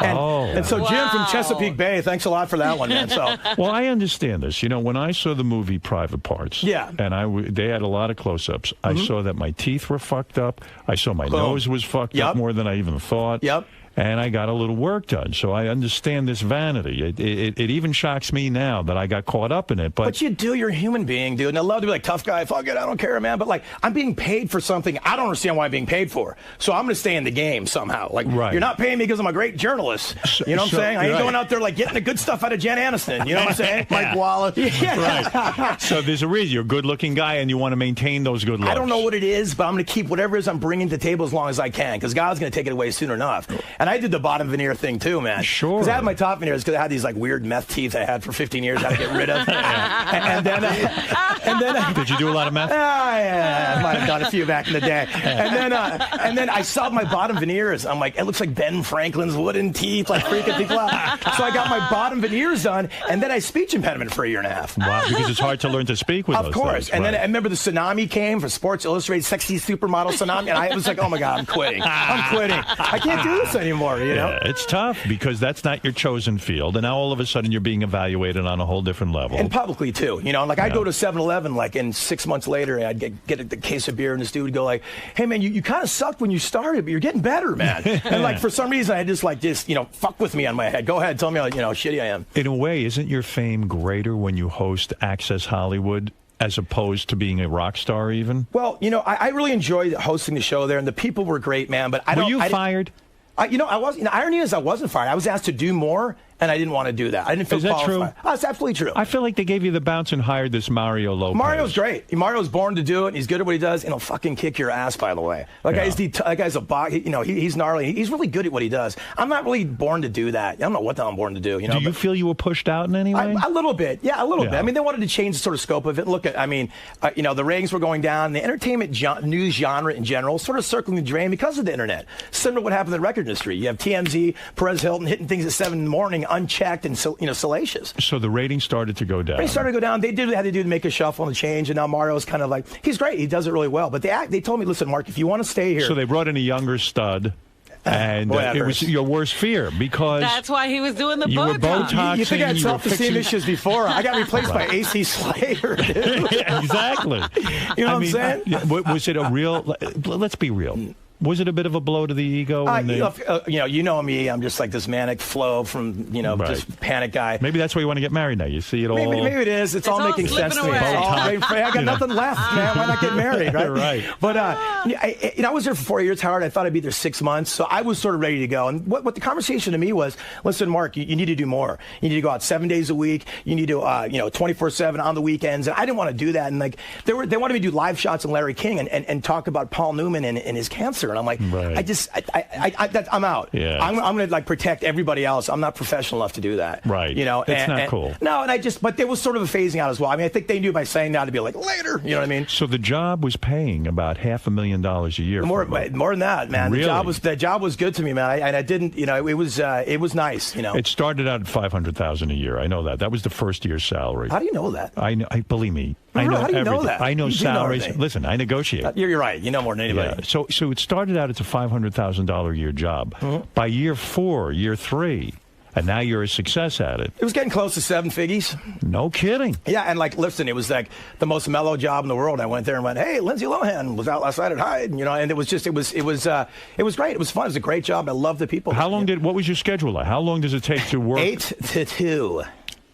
And so Jim from Chesapeake Bay, thanks a lot for that one, man. So, well, I understand this. When I saw the movie Private Parts, and they had a lot of close-ups, I saw that my teeth were fucked up. I saw my nose was fucked up more than I even thought. And I got a little work done, so I understand this vanity. It even shocks me now that I got caught up in it. But you do, you're a human being, dude. And I love to be like, tough guy, fuck it, I don't care, man. But like, I'm being paid for something I don't understand why I'm being paid for. So I'm going to stay in the game somehow. Like, you're not paying me because I'm a great journalist. You know what I'm saying? I ain't going out there like getting the good stuff out of Jen Aniston. You know what I'm saying? Mike Wallace. Right. So there's a reason. You're a good-looking guy, and you want to maintain those good looks. I don't know what it is, but I'm going to keep whatever it is I'm bringing to the table as long as I can, because God's going to take it away soon enough. And And I did the bottom veneer thing too, man. Sure. Because I had my top veneers because I had these like weird meth teeth I had for 15 years. I had to get rid of. and then did you do a lot of meth? Yeah, I might have done a few back in the day. And then I saw my bottom veneers. I'm like, it looks like Ben Franklin's wooden teeth, like freaking people out. So I got my bottom veneers done, and then I speech impediment for a year and a half. Wow, because it's hard to learn to speak with those Of course. things. And right. then I remember the tsunami came for Sports Illustrated, sexy supermodel tsunami, and I was like, oh my God, I'm quitting. I'm quitting. I can't do this anymore, you know? Yeah, it's tough because that's not your chosen field, and now all of a sudden you're being evaluated on a whole different level. And publicly, too. You know, like I'd go to 7-Eleven, like, and 6 months later, I'd get a case of beer, and this dude would go like, hey, man, you kind of sucked when you started, but you're getting better, man. And, like, for some reason, I just, fuck with me on my head. Go ahead, tell me how, shitty I am. In a way, isn't your fame greater when you host Access Hollywood as opposed to being a rock star even? Well, I really enjoyed hosting the show there, and the people were great, man. But Were you fired? I wasn't. The irony is, I wasn't fired. I was asked to do more, and I didn't want to do that. I didn't feel qualified. Is that true? Oh, it's absolutely true. I feel like they gave you the bounce and hired this Mario Lopez. Mario's great. Mario's born to do it. He's good at what he does, and he'll fucking kick your ass, by the way. That guy's a bot. He's gnarly. He's really good at what he does. I'm not really born to do that. I don't know what the hell I'm born to do. Do you feel you were pushed out in any way? A little bit. Yeah, a little bit. I mean, they wanted to change the sort of scope of it. Look at, the ratings were going down. The entertainment news genre in general sort of circling the drain because of the internet. Similar to what happened in the record industry. You have TMZ, Perez Hilton hitting things at 7 in the morning, unchecked and salacious. So the ratings started to go down. They started to go down. They did what they had to do to make a shuffle and a change, and now Mario's kind of like, he's great. He does it really well. But they told me, listen, Mark, if you want to stay here. So they brought in a younger stud. And it was your worst fear because that's why he was doing the you Botox. were Botoxing. You think I had self-esteem issues before? I got replaced by AC Slater. Dude. Exactly. You know what I'm saying? Was it a real? Let's be real. Was it a bit of a blow to the ego? You know me. I'm just like this manic flow from just panic guy. Maybe that's why you want to get married now. You see it all. Maybe it is. It's all making sense to me. I got nothing left, man. Why not get married, right? Right. But I was there for 4 years, Howard. I thought I'd be there 6 months, so I was sort of ready to go. And what the conversation to me was, listen, Mark, you need to do more. You need to go out 7 days a week. You need to 24/7 on the weekends. And I didn't want to do that. And like they wanted me to do live shots on Larry King and talk about Paul Newman and his cancer. And I'm like, right. I'm out. Yeah. I'm going to protect everybody else. I'm not professional enough to do that. Right. It's not cool. No, but there was sort of a phasing out as well. I mean, I think they knew by saying now to be like later. You know what I mean? So the job was paying about $500,000 a year. More than that, man. Really? The job was good to me, man. I didn't. It was nice. It started out at $500,000 a year. I know that. That was the first year's salary. How do you know that? I know. Believe me. How do you everything. know that? I know you salaries. Know Listen, I negotiate. You're right. You know more than anybody. Yeah. So it started out as a $500,000 a year job. Mm-hmm. By year 4, year 3, and now you're a success at it. It was getting close to 7 figures. No kidding. Yeah, and listen, it was like the most mellow job in the world. I went there and went, hey, Lindsay Lohan was out last night at Hyde, and it was great. It was fun. It was a great job. I love the people. What was your schedule like? How long does it take to work? 8 to 2.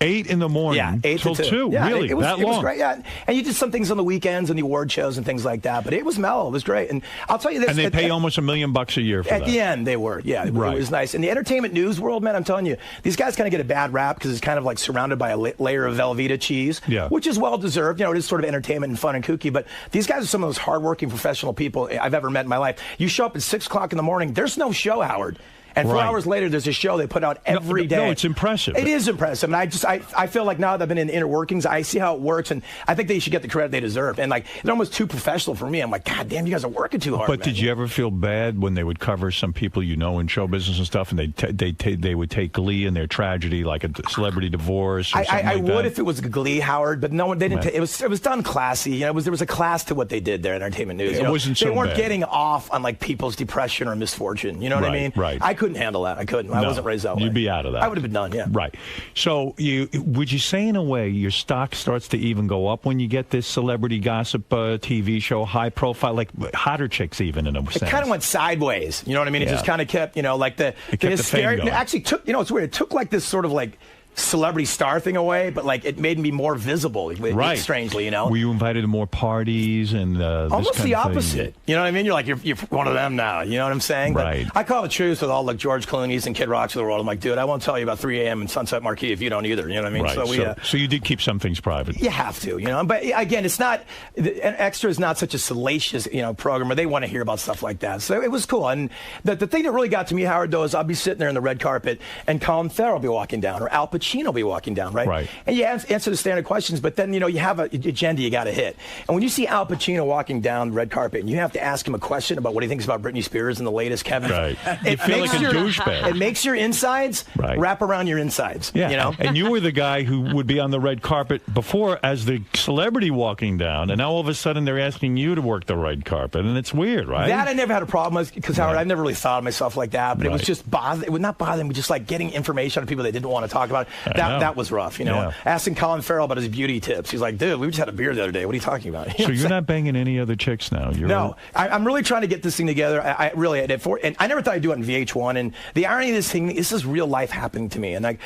8 in the morning. Yeah, 8 till to 2. 2. Yeah, really? It was long? Great. Yeah, and you did some things on the weekends and the award shows and things like that. But it was mellow. It was great. And I'll tell you this. And they pay almost $1 million a year for that. At the end, they were. Yeah, it was nice. In the entertainment news world, man, I'm telling you, these guys kind of get a bad rap because it's kind of like surrounded by a layer of Velveeta cheese, which is well deserved. It is sort of entertainment and fun and kooky. But these guys are some of those hardworking professional people I've ever met in my life. You show up at 6 o'clock in the morning. There's no show, Howard. And 4 hours later, there's a show they put out every day. No, it's impressive. It is impressive. And I feel like now that I've been in the inner workings, I see how it works, and I think they should get the credit they deserve. And they're almost too professional for me. I'm like, God damn, you guys are working too hard. But man. Did you ever feel bad when they would cover some people in show business and stuff, and they would take glee in their tragedy, like a celebrity divorce or something I like would that? if it was Glee, Howard, but no one. They didn't. It was done classy. There was a class to what they did there in entertainment news. It wasn't so They weren't bad. getting off on people's depression or misfortune. You know what I mean? Right. I couldn't handle that. I couldn't. I wasn't raised that way. You'd be out of that. I would have been done, yeah. Right. So would you say in a way your stock starts to even go up when you get this celebrity gossip TV show, high profile, like hotter chicks even in a sense? It kind of went sideways. You know what I mean? It just kind of kept, It kept the fame going. It actually took, it's weird. It took this sort of celebrity star thing away, but like it made me more visible. Right. Strangely, you know. Were you invited to more parties and almost this the kind of opposite? thing? You know what I mean? You're like you're one of them now. You know what I'm saying? Right. But I call the truth with all the George Clooney's and Kid Rocks of the world. I'm like, dude, I won't tell you about 3 a.m. and Sunset Marquee if you don't either. You know what I mean? Right. So you did keep some things private. You have to, you know. But again, it's not Extra is not such a salacious, program where they want to hear about stuff like that. So it was cool. And the thing that really got to me, Howard, though, is I'll be sitting there in the red carpet and Colin Farrell will be walking down or Al Pacino will be walking down, right? Right. And you answer the standard questions, but then, you have an agenda you got to hit. And when you see Al Pacino walking down the red carpet and you have to ask him a question about what he thinks about Britney Spears and the latest Kevin, right. You it feel makes like a your, douchebag. It makes your insides wrap around your insides. Yeah. You know? And you were the guy who would be on the red carpet before as the celebrity walking down, and now all of a sudden they're asking you to work the red carpet, and it's weird, right? That I never had a problem with because, Howard, I never really thought of myself like that, but it was just it would not bother me, just like getting information on people they didn't want to talk about. That was rough, Yeah. Asking Colin Farrell about his beauty tips. He's like, dude, we just had a beer the other day. What are you talking about? So you're not banging any other chicks now? No. I'm really trying to get this thing together. I really, and I never thought I'd do it on VH1. And the irony of this thing, this is real life happening to me. And like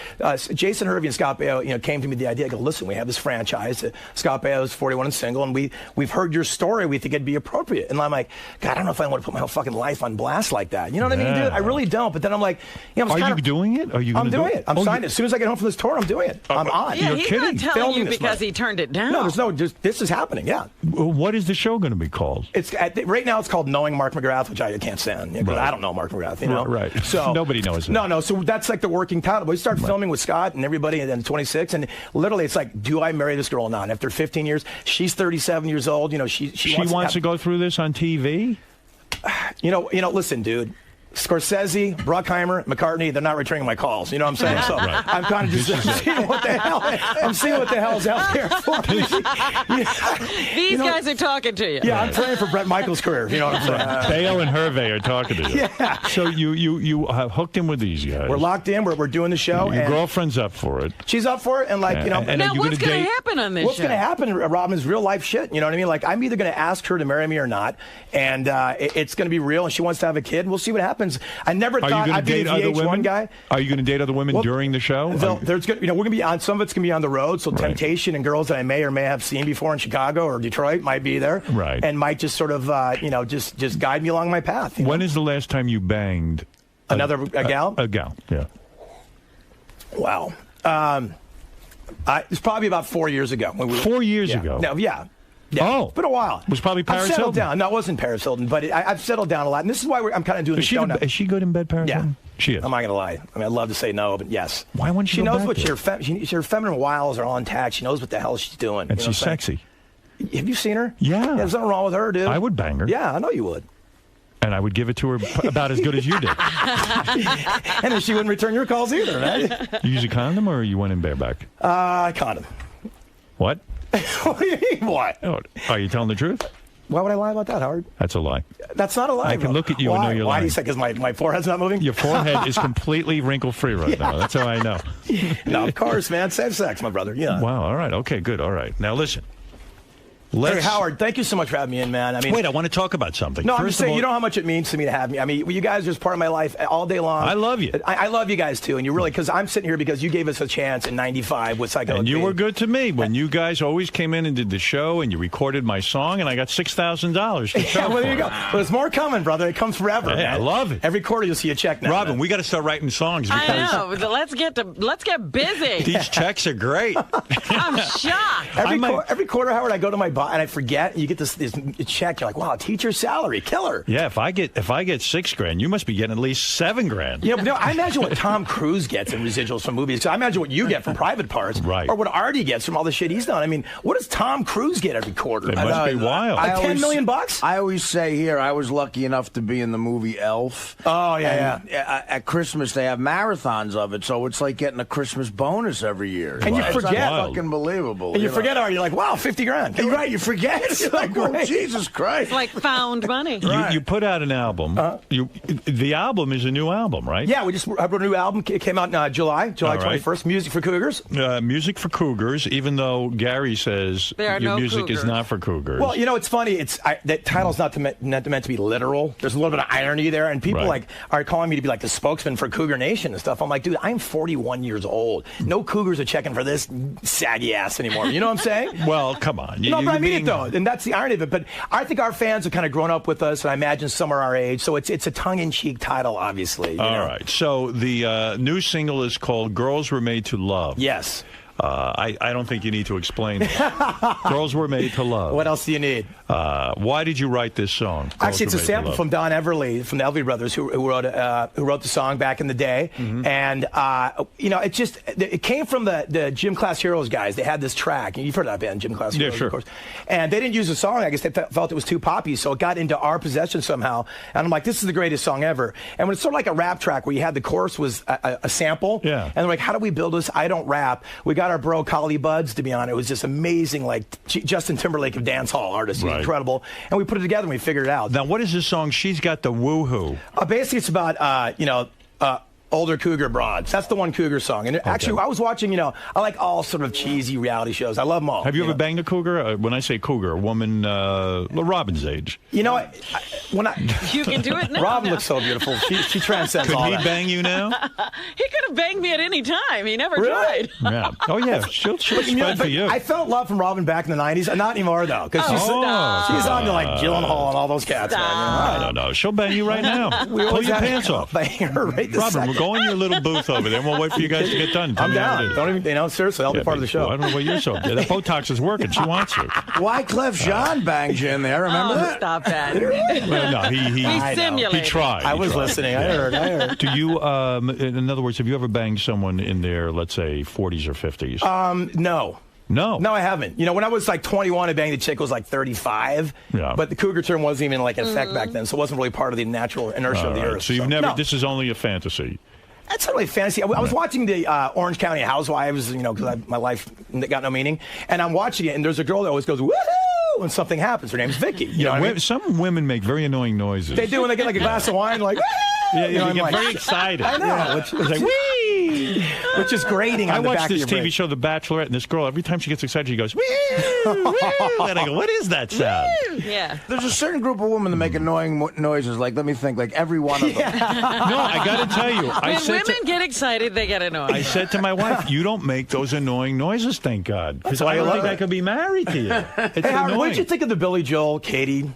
Jason Hervey and Scott Baio, came to me with the idea. I go, listen, we have this franchise. Scott Baio is 41 and single, and we've heard your story. We think it'd be appropriate. And I'm like, God, I don't know if I want to put my whole fucking life on blast like that. You know what I mean, dude? I really don't. But then I'm like, are you doing it? I'm doing it. I'm signed. As soon as I get home from this tour, I'm doing it. I'm on. Yeah, You're he's kidding. not telling you because he turned it down. No, this is happening. Yeah. What is the show going to be called? It's right now. It's called Knowing Mark McGrath, which I can't stand. Right. I don't know Mark McGrath. You know. Right. So nobody knows. No. So that's like the working title. We start filming with Scott and everybody, and then 26, and literally it's like, do I marry this girl or not? And after 15 years, she's 37 years old. She wants to go through this on TV. Listen, dude. Scorsese, Bruckheimer, McCartney, they're not returning my calls. You know what I'm saying? So I'm kind of just seeing what the hell's out there for me. These guys are talking to you. Yeah, I'm praying for Bret Michaels' career. You know what I'm saying? Baio and Hervey are talking to you. Yeah. So you have hooked in with these guys. We're locked in. We're doing the show. Your girlfriend's up for it. She's up for it, and now what's going to happen on this show? What's going to happen, Robin, is real life shit. You know what I mean? Like, I'm either going to ask her to marry me or not, and it's going to be real, and she wants to have a kid. We'll see what happens. I never thought I'd be a VH1 guy. Are you going to date other women during the show? We're going to be on. Some of it's going to be on the road. So Temptation and girls that I may or may have seen before in Chicago or Detroit might be there, right? And might just sort of just guide me along my path. When is the last time you banged a gal? A gal, yeah. Wow. It's probably about 4 years ago. 4 years ago. No, yeah. Oh, it's been a while. It was probably Paris I've settled Hilton. down. No, it wasn't Paris Hilton, but I've settled down a lot, and this is why I'm kind of doing the show now. Is she good in bed, Paris Hilton? She is. I'm not going to lie. I mean, I'd love to say no, but yes. Why wouldn't she knows what her feminine wiles are all intact. She knows what the hell she's doing. And she's sexy. Have you seen her? Yeah. There's nothing wong with her, dude. I would bang her. Yeah, I know you would. And I would give it to her about as good as you did. And then she wouldn't return your calls either, right? You use a condom or you went in bareback? Condom. What? What do you mean, what? Oh, are you telling the truth? Why would I lie about that, Howard? That's a lie. That's not a lie. I can look at you and know you're lying. Why do you say? Because my forehead's not moving? Your forehead is completely wrinkle-free right now. That's how I know. No, of course, man. Safe sex, my brother. Yeah. Wow. All right. Okay, good. All right. Now, listen. Hey, Howard, thank you so much for having me in, man. Wait, I want to talk about something. No, I'm just saying, you know how much it means to me to have me. I mean, you guys are just part of my life all day long. I love you. I love you guys, too. And you really, because I'm sitting here because you gave us a chance in 95 with Psycho. And you were good to me when you guys always came in and did the show and you recorded my song and I got $6,000. Yeah, well, there you go. But there's more coming, brother. It comes forever. Yeah, I love it. Every quarter you'll see a check now. Robin, we got to start writing songs. Because I know. Let's get busy. These checks are great. I'm shocked. Every quarter, Howard, I go to my boss and I forget. You get this check. You're like, wow, teacher's salary, killer. Yeah, if I get $6,000, you must be getting at least $7,000. Yeah, but no, I imagine what Tom Cruise gets in residuals from movies. So I imagine what you get from Private Parts, right? Or what Artie gets from all the shit he's done. I mean, what does Tom Cruise get every quarter? It must be wild. Like $10 million? I always say here, I was lucky enough to be in the movie Elf. Oh yeah. At Christmas they have marathons of it, so it's like getting a Christmas bonus every year. And you forget, fucking believable. And you forget, you're like, wow, $50,000. right. You forget. You're like, oh, Jesus Christ. It's like found money. You put out an album. The album is a new album, right? Yeah, I wrote a new album. It came out in July 21st. Music for Cougars. Music for Cougars, even though Gary says your music is not for Cougars. Well, it's funny. That title's not meant to be literal. There's a little bit of irony there, and people are calling me to be like the spokesman for Cougar Nation and stuff. I'm like, dude, I'm 41 years old. No Cougars are checking for this saggy ass anymore. You know what I'm saying? Well, come on. No, but I mean it though, and that's the irony of it. But I think our fans have kind of grown up with us, and I imagine some are our age. So it's a tongue-in-cheek title, obviously. All right. So the new single is called "Girls Were Made to Love." Yes. I don't think you need to explain that. Girls Were Made to Love. What else do you need? Why did you write this song? Actually, it's a sample from Don Everly from the Everly Brothers, who wrote the song back in the day. And it came from the Gym Class Heroes guys. They had this track, and you've heard of that band, Gym Class Heroes, of course. And they didn't use the song. I guess they felt it was too poppy, so it got into our possession somehow. And I'm like, this is the greatest song ever. And when it's sort of like a rap track where you had the chorus was a sample. Yeah. And they're like, how do we build this? I don't rap. We got our bro Collie Buds to be on it. It was just amazing, like Justin Timberlake of dance hall artists. Right. Incredible. And we put it together and we figured it out. Now, what is this song? She's got the woohoo. Basically, it's about older cougar broads. That's the one cougar song. And actually, I was watching, I like all sort of cheesy reality shows. I love them all. Have you ever banged a cougar? When I say cougar, a woman Robin's age. You can do it now. Robin looks so beautiful. She transcends all that. Could he bang you now? He could have banged me at any time. He never tried. Yeah. Oh, yeah. She'll spread for you. I felt love from Robin back in the 90s. Not anymore, though. Because she's on to like Gyllenhaal and all those cats. No. She'll bang you right now. Pull your pants off. Robin, go in your little booth over there, and we'll wait for you guys to get done. I'm down. Don't even, seriously, I'll be part of the show. I don't know what you're so. Yeah, that Botox is working. She wants you. Wyclef Jean banged you in there. Remember that? Stop that. Well, no, he tried. I was listening. I heard. Do you, in other words, have you ever banged someone in their, let's say, 40s or 50s? No. No, I haven't. When I was like 21, I banged a chick who was like 35. Yeah. But the cougar term wasn't even like in effect back then, so it wasn't really part of the natural inertia of the earth. So you've never. This is only a fantasy. That's not really fantasy. I was watching the Orange County Housewives, because my life got no meaning, and I'm watching it, and there's a girl that always goes woohoo when something happens. Her name's Vicky. Some women make very annoying noises. They do when they get like a glass of wine, like. Yeah, you get very excited. I know. Which is grating. I watched this TV show, The Bachelorette, and this girl, every time she gets excited, she goes, woo, woo. And I go, what is that sound? Yeah. There's a certain group of women that make annoying noises. Like, let me think, like every one of them. No, I got to tell you. When women get excited, they get annoyed. I said to my wife, you don't make those annoying noises, thank God. Because I don't think I could be married to you. It's Howard, what did you think of the Billy Joel, Katie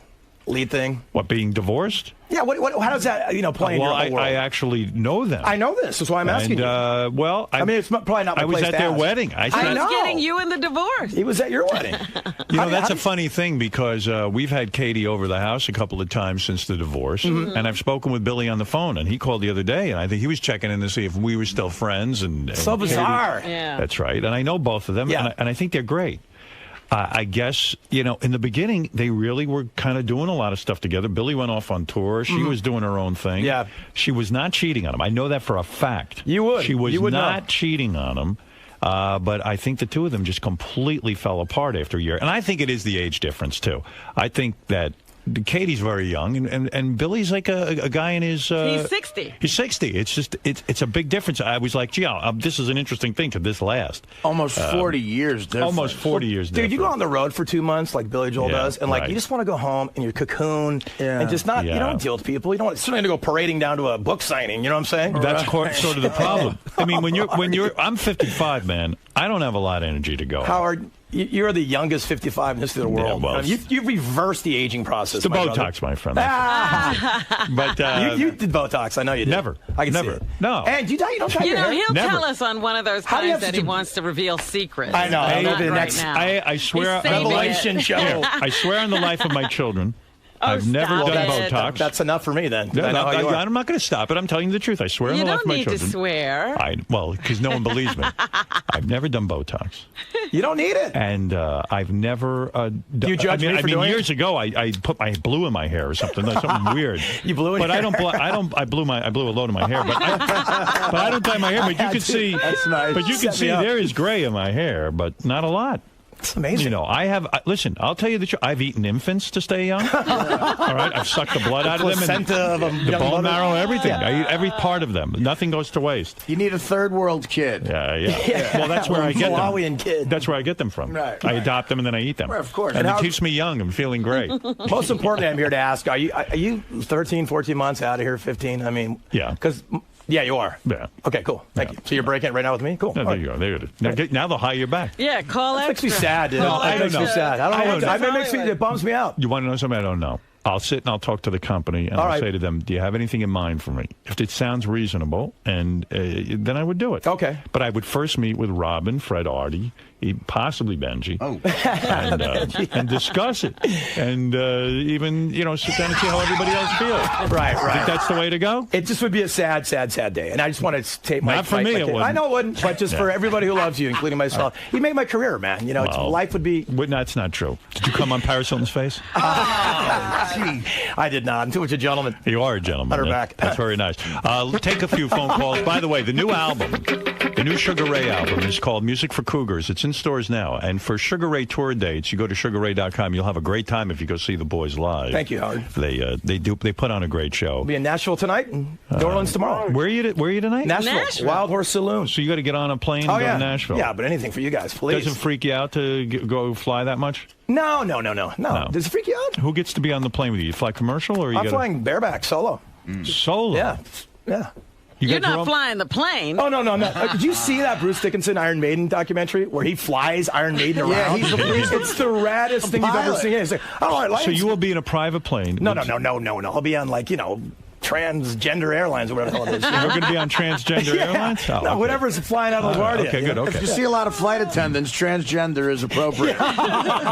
lead thing? What, being divorced? Yeah, how does that play in your whole world? I actually know them. I know this. That's why I'm asking you. It's probably not my I was at their wedding. I was getting you in the divorce. He was at your wedding. That's a funny thing because we've had Katie over the house a couple of times since the divorce, and I've spoken with Billy on the phone, and he called the other day, and I think he was checking in to see if we were still friends. And so bizarre. Yeah. That's right. And I know both of them, and I think they're great. I guess, in the beginning, they really were kind of doing a lot of stuff together. Billy went off on tour. She was doing her own thing. Yeah. She was not cheating on him. I know that for a fact. You would. She was not cheating on him. But I think the two of them just completely fell apart after a year. And I think it is the age difference, too. I think that Katie's very young, and Billy's like a guy in his... he's 60. He's 60. It's just, it's a big difference. I was like, gee, this is an interesting thing to this last. Almost 40 years difference. Almost 40 years difference. Dude, you go on the road for 2 months like Billy Joel does, and you just want to go home in your cocoon and just not, you don't deal with people. You don't certainly to go parading down to a book signing, you know what I'm saying? That's sort of the problem. I mean, when you're, I'm 55, man. I don't have a lot of energy to go. Howard, you're the youngest 55 in the history of the world. Yeah, well, you've reversed the aging process. It's the Botox, my friend. But you did Botox. I know you did. Never. I can never. see it. No. And you don't try your hair? He'll Never. tell us on one of those times that he wants to reveal secrets. I know. Not Maybe the right next. now. I swear. Revelation show. I swear on the life of my children. I've never done Botox. That's enough for me then. I'm not going to stop it. I'm telling you the truth. I swear on the life of my children. You don't need to swear. Because no one believes me. I've never done Botox. You don't need it. And I've never. Do you judge me for doing years ago, I put my blue in my hair or something. Something weird. You blew in. But I don't. I blew a load of my hair. But I don't dye my hair. But you can see. That's nice. But you can see there is gray in my hair, but not a lot. It's amazing. You know, listen, I'll tell you the truth. I've eaten infants to stay young. All right? I've sucked the blood out of them. Placenta of a the young bone mother. marrow, everything. Yeah. I eat every part of them. Nothing goes to waste. You need a third world kid. Yeah. Well, that's where I get them. Malawian kid. That's where I get them from. Right. I adopt them and then I eat them. Well, of course. And And it keeps me young and feeling great. Most importantly, I'm here to ask, are you 13, 14 months out of here, 15? I mean, Yeah. Because, yeah, you are. Yeah. Okay, cool. Thank you. So you're breaking it right now with me? Cool. No, there you go. There it is. Now they'll hire you back. Yeah, call That makes extra. me sad, dude. No, I That don't makes know. me sad. I don't know. It makes me, Hollywood. it bums me out. You want to know something I don't know? I'll sit and I'll talk to the company and All I'll right. say to them, do you have anything in mind for me? If it sounds reasonable, and then I would do it. Okay. But I would first meet with Robin, Fred Artie, possibly Benji, and discuss it. And even, sit down and see how everybody else feels. Right. Think that's the way to go? It just would be a sad, sad, sad day. And I just want to take my... Not for me, it wouldn't. I know it wouldn't, but just for everybody who loves you, including myself. You made my career, man. Life would be... That's not true. Did you come on Paris Hilton's face? I did not. I'm too much a gentleman. You are a gentleman. Let her back. That's very nice. Take a few phone calls. By the way, the new album, the new Sugar Ray album is called Music for Cougars. It's in stores now. And for Sugar Ray tour dates, you go to sugarray.com. You'll have a great time if you go see the boys live. Thank you, Howard. They put on a great show. We'll be in Nashville tonight and New Orleans tomorrow. Where are you tonight? Nashville. Wild Horse Saloon. So you got to get on a plane and Oh, go yeah. to Nashville. Yeah, but anything for you guys, please. Doesn't freak you out to go fly that much? No. Does it freak you out? Who gets to be on the plane with you? You fly commercial or you I'm flying bareback solo. Solo? Yeah. You're not flying the plane. Oh, no. Did you see that Bruce Dickinson Iron Maiden documentary where he flies Iron Maiden around? Yeah, it's the raddest thing you've ever seen. It's like, so you will be in a private plane? No. I'll be on transgender airlines or whatever the hell it is. You're going to be on transgender airlines? Oh, okay. Whatever's flying out of LaGuardia. Okay, good. Okay. If you see a lot of flight attendants, transgender is appropriate.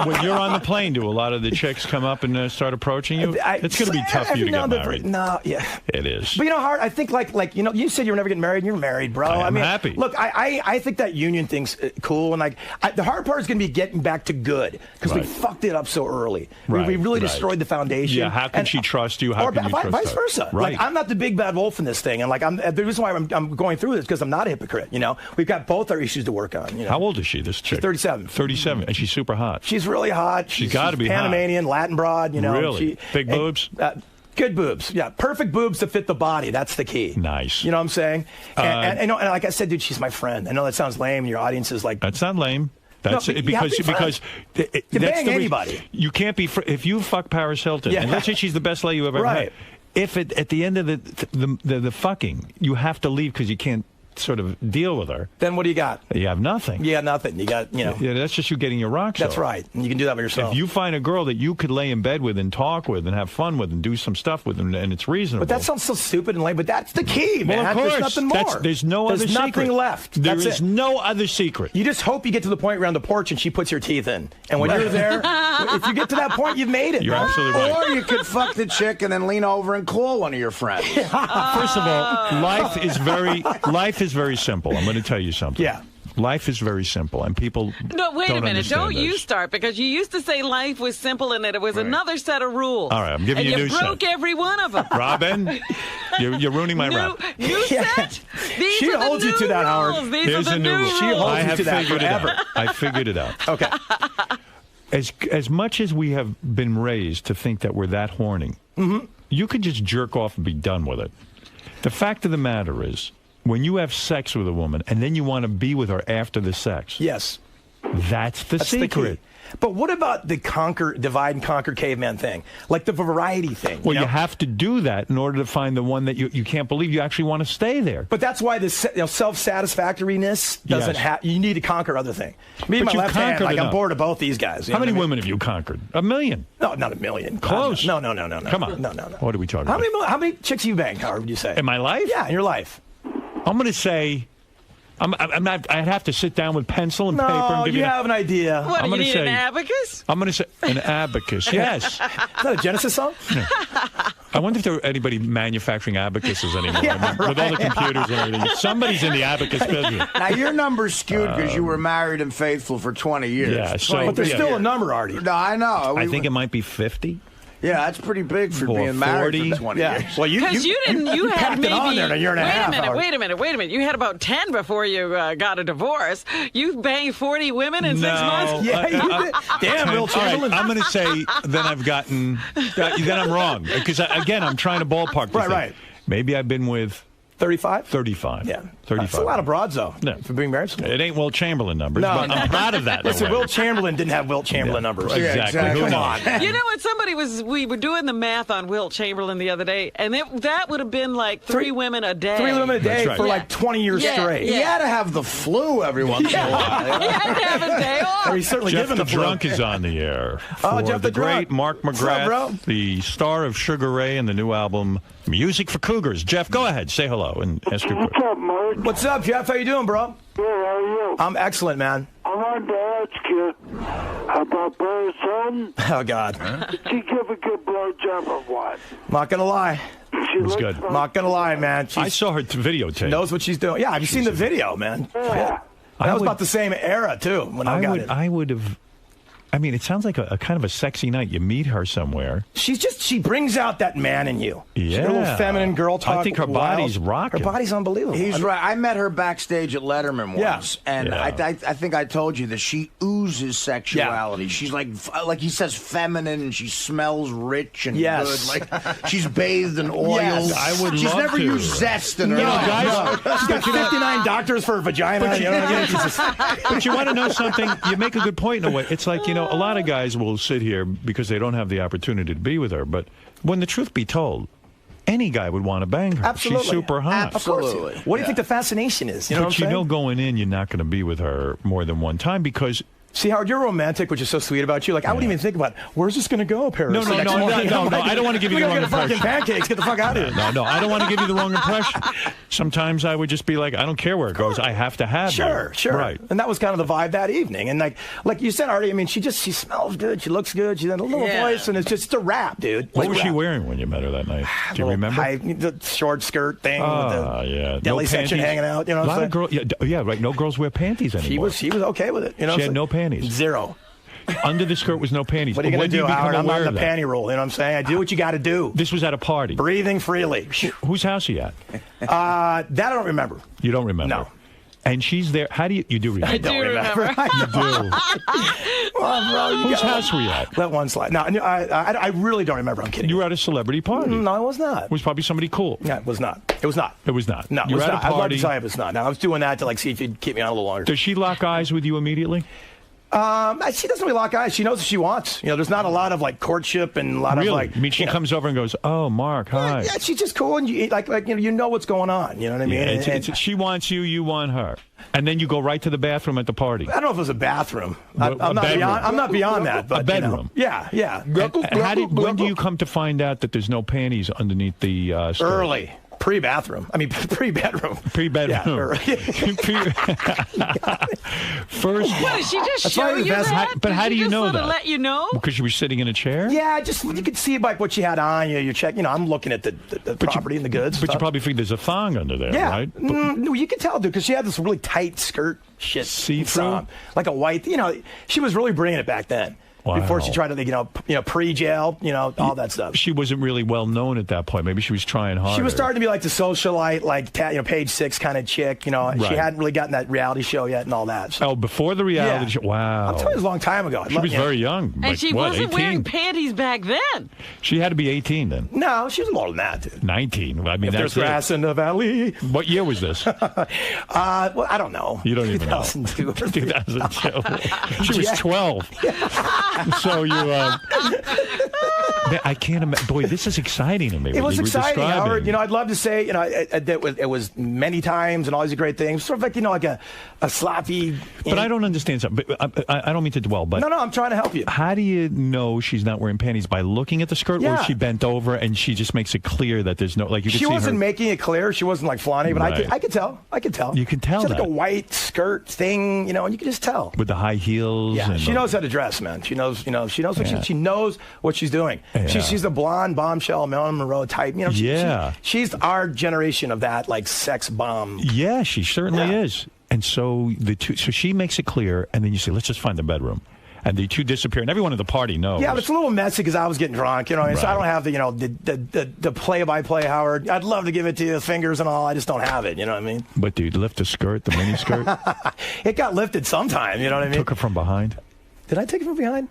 When you're on the plane, do a lot of the chicks come up and start approaching you? It's going to be tough for you to get married. No, yeah. It is. But Hart, I think you said you were never getting married, and you're married, bro. I'm happy. Look, I think that union thing's cool, and the hard part is going to be getting back to good because we fucked it up so early. We really destroyed the foundation. Yeah, how can she trust you? How can you trust her? Vice versa. Right. I'm not the big bad wolf in this thing, and the reason why I'm going through this because I'm not a hypocrite. We've got both our issues to work on. How old is she? This chick? She's 37. 37, and she's super hot. She's really hot. She's got to be Panamanian, hot. Latin broad. Really? Big boobs. Good boobs, yeah. Perfect boobs to fit the body. That's the key. Nice. You know what I'm saying? And like I said, dude, she's my friend. I know that sounds lame, and your audience is like... That's not lame. That's No, because you that's bang the anybody. You can't be if you fuck Paris Hilton, and let's say she's the best lady you ever Right. had. If at the end of the fucking, you have to leave because you can't sort of deal with her. Then what do you got? You have nothing. You got nothing. You got, Yeah, that's just you getting your rocks That's off. right. And you can do that by yourself. If you find a girl that you could lay in bed with and talk with and have fun with and do some stuff with and it's reasonable. But that sounds so stupid and lame, but that's the key, man. Well, of course. There's nothing more. There's no other There's nothing secret. left. There That's is it. no other secret. You just hope you get to the point around the porch and she puts her teeth in. And when you're there, if you get to that point, you've made it. You're absolutely right. Or you could fuck the chick and then lean over and call one of your friends. First of all, life is very simple. I'm going to tell you something. Yeah. Life is very simple, and people No, wait don't a minute. understand Don't you this. start, because you used to say life was simple and that it was another set of rules. All right, I'm giving and you a you new set. broke every one of them. Robin, you're ruining my rap. New set? These She are the holds you to new that, Howard. rules. These Here's are the a new rule. She holds I you have to that figured it forever. out. I figured it out. Okay. As much as we have been raised to think that we're that horny, you could just jerk off and be done with it. The fact of the matter is, when you have sex with a woman and then you want to be with her after the sex, Yes. that's the That's secret. the key. But what about the divide and conquer caveman thing? Like the variety thing. Well, you have to do that in order to find the one that you can't believe you actually want to stay there. But that's why the self-satisfactoriness doesn't Yes. have. You need to conquer other thing. Me and But my you've left hand, conquered I'm enough. bored of both these guys. You How know many what I mean? women have you conquered? 1 million. No, not 1 million. Close. No. Come on. No. What are we talking about? How many chicks you banged, Howard, would you say? In my life? Yeah, in your life. I'm going to say, I'm not. I'd have to sit down with pencil and paper and No, give you you. have an idea. What, I'm do you gonna need say- an abacus? I'm going to say an abacus. Yes. Is that a Genesis song? I wonder if there are anybody manufacturing abacuses anymore. With all the computers and everything. Somebody's in the abacus business. Now, your number's skewed because you were married and faithful for 20 years. Yeah, so- But there's Yeah. still a number, Artie. No, I know. I think it might be 50. Yeah, that's pretty big for Or being married 40. for 20 Yeah. years. Well, Because you had packed maybe. it on there in a year and a half. Wait a minute. You had about 10 before you got a divorce. You banged 40 women in 6 months. Yeah, you did. Damn, Will All right, Chamberlain. I'm going to say then I've gotten. Then I'm wrong because again I'm trying to ballpark. The thing. Right. Maybe I've been with 35. 35. Yeah, 35. That's a lot of broads though. No. For being married. It ain't Will Chamberlain numbers, No, but no. I'm proud of that. in a Listen, way. Will Chamberlain didn't have Wilt Chamberlain numbers. Exactly. Who Come knows? on. You know what? We were doing the math on Wilt Chamberlain the other day, and that would have been like 3 women a day. 3 women a day That's right. for like 20 years straight. He had to have the flu every once in a while. He had to have a day off. Or he's certainly Jeff given the the flu. Drunk is on the air. For Jeff the great Drunk. Mark What's up, bro? McGrath, the star of Sugar Ray and the new album Music for Cougars. Jeff, go ahead, say hello and ask your question. What's up, Mark? What's up, Jeff? How you doing, bro? Good, how are you? I'm excellent, man. I wanted to ask you about Paris Hilton. Oh, God. Did she give a good blowjob or what? Not going to lie. She was looks good. like- Not going to lie, man. I saw her videotape. Knows what she's doing. Yeah, have you seen the video, man? Yeah. That was about the same era, too, when I got it. I would have. I mean, it sounds like a kind of a sexy night. You meet her somewhere. She brings out that man in you. She's Yeah. got a little feminine girl talk. I think her body's rocking. Her body's unbelievable. He's right. I met her backstage at Letterman once, and Yeah. I think I told you that she oozes sexuality. She's like he says, feminine, and she smells rich and Yes. good. Like she's bathed in oils. Yes. I would She's love never to. used zest in her No, life. guys, she's got 59 doctors for her vagina. But You know what I mean? She's just- But you want to know something? You make a good point in a way. It's like, a lot of guys will sit here because they don't have the opportunity to be with her. But when the truth be told, any guy would want to bang her. Absolutely. She's super hot. Absolutely. What do you think the fascination is? You know But what I'm saying? going in, you're not going to be with her more than one time because. See, Howard, you're romantic, which is so sweet about you. Like, I wouldn't even think about, where's this going to go, Paris? No, the next morning? I don't want to give you We the gotta wrong get fucking impression. pancakes. Get the fuck out of here. No, I don't want to give you the wrong impression. Sometimes I would just be like, I don't care where it goes. I have to have you. Sure. Right. And that was kind of the vibe that evening. And like you said, Artie, I mean, she smells good. She looks good. She had a little voice, and it's just a rap, dude. What It's was a she rap. wearing when you met her that night? Do you Little remember? the short skirt thing with the Yeah. deli section panties. hanging out. You know a what lot I'm of girls. Yeah, right. No girls wear panties anymore. She was okay with it. You know, She had no panties. Zero. Under the skirt was no panties. What are you going When to do, you become Howard? I'm not aware in the of that? panty rule. You know what I'm saying? I do what you got to do. This was at a party. Breathing freely. Whose house are you at? That I don't remember. You don't remember? No. And she's there. How do you do remember? I don't remember. You do. Well, bro, Whose house were you at? Let one slide. No, I really don't remember. I'm kidding. You were at a celebrity party. No, I was not. It was probably somebody cool. Yeah, it was not. It was not. It was not. No, it you was were at not. a I'd love party. to tell you it was not. Now, I was doing that to see if you'd keep me on a little longer. Does she lock eyes with you immediately? She doesn't really lock eyes. She knows what she wants. There's not a lot of courtship and a lot of I mean, she comes over and goes, "Oh, Mark, hi." Yeah, she's just cool, and you know what's going on. You know what I mean? Yeah, she wants you, you want her, and then you go right to the bathroom at the party. I don't know if it was a bathroom. I'm A not bedroom. beyond. I'm not beyond that. But A bedroom. Yeah. And when do you come to find out that there's no panties underneath the skirt? Early. Pre-bathroom. I mean, pre-bedroom. Pre-bedroom. First. What, did she just That's show probably the you best- that? But how Did do she you just know sort of that? let you know? Because you were sitting in a chair? Yeah, just you could see what she had on you. You check. I'm looking at the property and the goods. But you stuff. probably think there's a thong under there, Yeah. right? No, you could tell, dude, because she had this really tight skirt shit. See-through? Like a white, she was really bringing it back then. Wow. Before she tried to, pre-jail, all that stuff. She wasn't really well known at that point. Maybe she was trying hard. She was starting to be like the socialite, Page 6 kind of chick. She hadn't really gotten that reality show yet and all that. So. Oh, before the reality show. Wow. I'm telling you, it was a long time ago. She was very young. And she wasn't 18? wearing panties back then. She had to be 18 then. No, she was more than that, dude. 19. I mean, If that's there's grass in the valley. What year was this? Well, I don't know. You don't even know. 2002 or 2002. She was 12. So you. I can't imagine. Boy, this is exciting to me. It what was you were exciting, Howard. describing. I'd love to say, it was many times and all these great things. Sort of like, a sloppy. But I don't understand something. But I don't mean to dwell, but No, I'm trying to help you. how do you know she's not wearing panties? By looking at the skirt, or Yeah. is she bent over and she just makes it clear that there's no, like you can She see wasn't her. making it clear. She wasn't like flaunting, but Right. I could tell. You can tell She had like that. a white skirt thing, and you could just tell. With the high heels. Yeah, and she knows how to dress, man. She knows, she knows what Yeah. she knows what she's doing. Yeah. She's the blonde bombshell Marilyn Monroe type. Yeah. She's our generation of that sex bomb. Yeah, she certainly is. And so so she makes it clear, and then you say, let's just find the bedroom. and the two disappear, and everyone at the party knows. Yeah, but it's a little messy because I was getting drunk, you know. So I Right. don't have the play-by-play, Howard. I'd love to give it to you, the fingers and all. I just don't have it. You know what I mean? But do you lift the skirt, the mini skirt? It got lifted sometime. You know what I mean? Took her from behind. Did I take it from behind?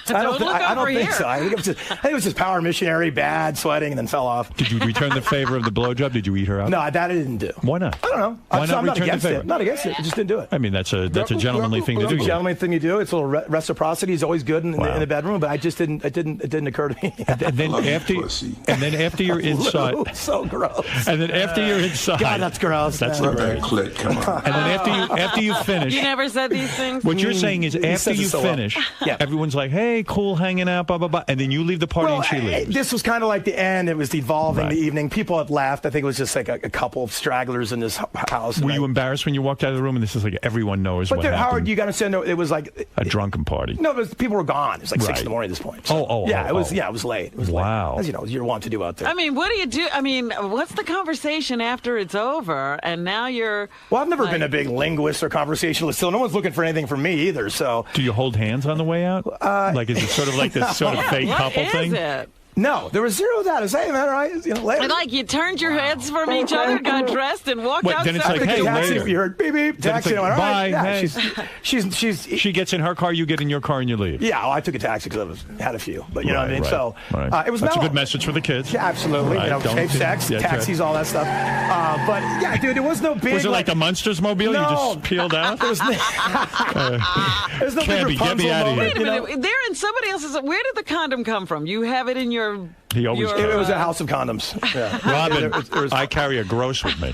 Don't look I don't over think here. so. I think it was just power missionary, bad, sweating, and then fell off. Did you return the favor of the blowjob? Did you eat her out? No, that I didn't do. Why not? I don't know. Why I'm not not return the against favor? it. Not against it. I just didn't do it. I mean, that's a gentlemanly thing to do. Gentlemanly thing you do. It's a little reciprocity is always good in the bedroom, but I just didn't. It didn't occur to me. And then after you're inside, so gross. And then after you're inside, God, that's gross. That's man. the great. Come on. And then after you finish, You never said these things? what you're saying is He after says it you so well. finish, Yeah. everyone's like, "Hey, cool, hanging out, blah blah blah," and then you leave the party Well, and she leaves. this was kind of like the end. It was evolving Right. the evening. People had left. I think it was just like a couple of stragglers in this house. Were you embarrassed when you walked out of the room? And this is like everyone knows But what there, happened. Howard, you got to say no. It was like A drunken party. no, but people were gone. It was like 6 Right. in the morning at this point. Yeah, it was. Yeah, it was late. It was Wow. late. As you know, as you're wont to do out there. I mean, what do you do? I mean, what's the conversation after it's over? And now you're. Well, I've never been a big linguist or conversationalist, so no one's looking for anything from me either. So Do you hold hands on the way out? Like, is it sort of like this sort of fake What couple is thing? it? no, there was zero of that. I was saying, man, all right, you know, later. And like you turned your heads from each other, got dressed, and walked Wait, outside. then it's like, hey, taxi, later. you heard beep beep, Then it's taxi. like, and I went, all bye, right, yeah, hey. She gets in her car, you get in your car, and you leave. Yeah, well, I took a taxi because I had a few, but you know what I mean. Right, So right. it was That's a mellow. good message for the kids. Yeah, absolutely. Right, You know, don't- safe sex, yeah, taxis, all that stuff. But yeah, dude, there was no big. Was it like the Munsters mobile? No. You just peeled out? There was no, there's no Cabby, big get me Rapunzel out of here. moment, Wait a you know? minute. They're in somebody else's. Where did the condom come from? You have it in your. He always your, does. It was a house of condoms. Yeah. Robin, I carry a gross with me.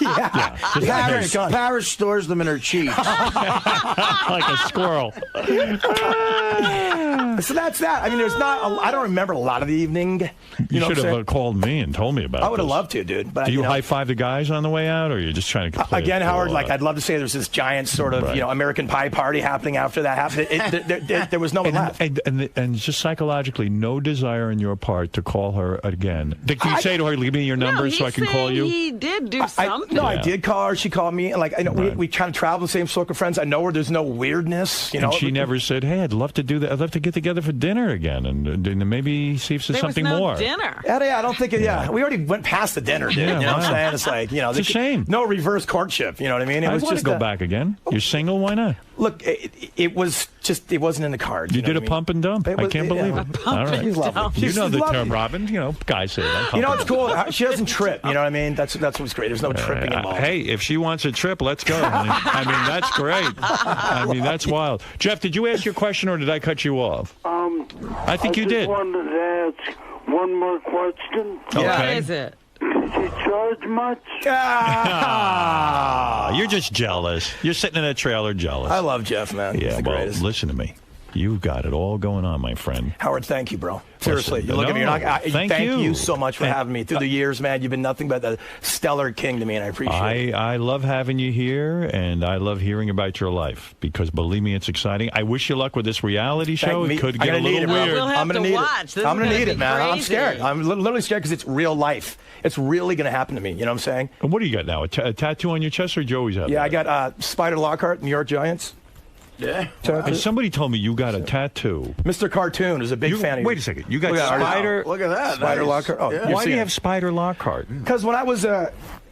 Yeah. Just Paris, in case. Paris stores them in her cheeks. Like a squirrel. So that's that. I mean, there's not. I don't remember a lot of the evening. You know what should I'm have saying? called me and told me about it. I would have loved to, dude. But Do you know, high five the guys on the way out, or are you just trying to play again, it Howard? cool? Like, I'd love to say there's this giant sort of Right. American Pie party happening after that happened. There was no one left. And just psychologically, no desire on your part to call her again. Did you say to her, "Give me your number so I can call you"? He did do something. I did call her. She called me, and like I know we kind of travel the same circle of friends. I know her. There's no weirdness, you know. And she never said, "Hey, I'd love to do that. I'd love to get together for dinner again, and maybe see if there's something more." Dinner. Yeah, I don't think. Yeah, we already went past the dinner, dude. Yeah, you know what wow. I'm saying? It's like It's a shame. No reverse courtship. You know what I mean? It I was want just to go back again. You're single. Why not? Look, it was just. It wasn't in the cards. You know did a what I mean? pump and dump. It I was- can't believe it. All right. She's lovely. You She's know the lovely. term, Robin. You know, guys say that. You know what's cool? She doesn't trip. You know what I mean? That's what's great. There's no tripping involved. Hey, if she wants a trip, let's go. I mean, that's great. I mean, that's wild. Jeff, did you ask your question or did I cut you off? I think you did. I wanted to ask one more question. Okay. What is it? Does she charge much? You're just jealous. You're sitting in a trailer jealous. I love Jeff, man. He's Yeah, the well, greatest. listen to me. You've got it all going on, my friend. Howard, thank you, bro. Seriously, Listen, you look at me. You're not, thank you. you so much for having me through the years, man. You've been nothing but a stellar king to me, and I appreciate it. I love having you here, and I love hearing about your life because, believe me, it's exciting. I wish you luck with this reality show. Thank me. It could I'm get a gonna need little it, bro. weird. We'll have I'm gonna to need watch. it. This I'm is gonna gonna need be it, man. I'm crazy. scared. I'm literally scared because it's real life. It's really going to happen to me. You know what I'm saying? And what do you got now? A tattoo on your chest, or did you always have Yeah, that? I got Spider Lockhart, New York Giants. Yeah. And somebody told me you got a tattoo. Mr. Cartoon is a big fan of Wait a second. You got Look at that. Spider. Look at that. Spider Nice. Lockhart. Oh, Yeah. you've Why do seen you it. have Spider Lockhart? Because when I was,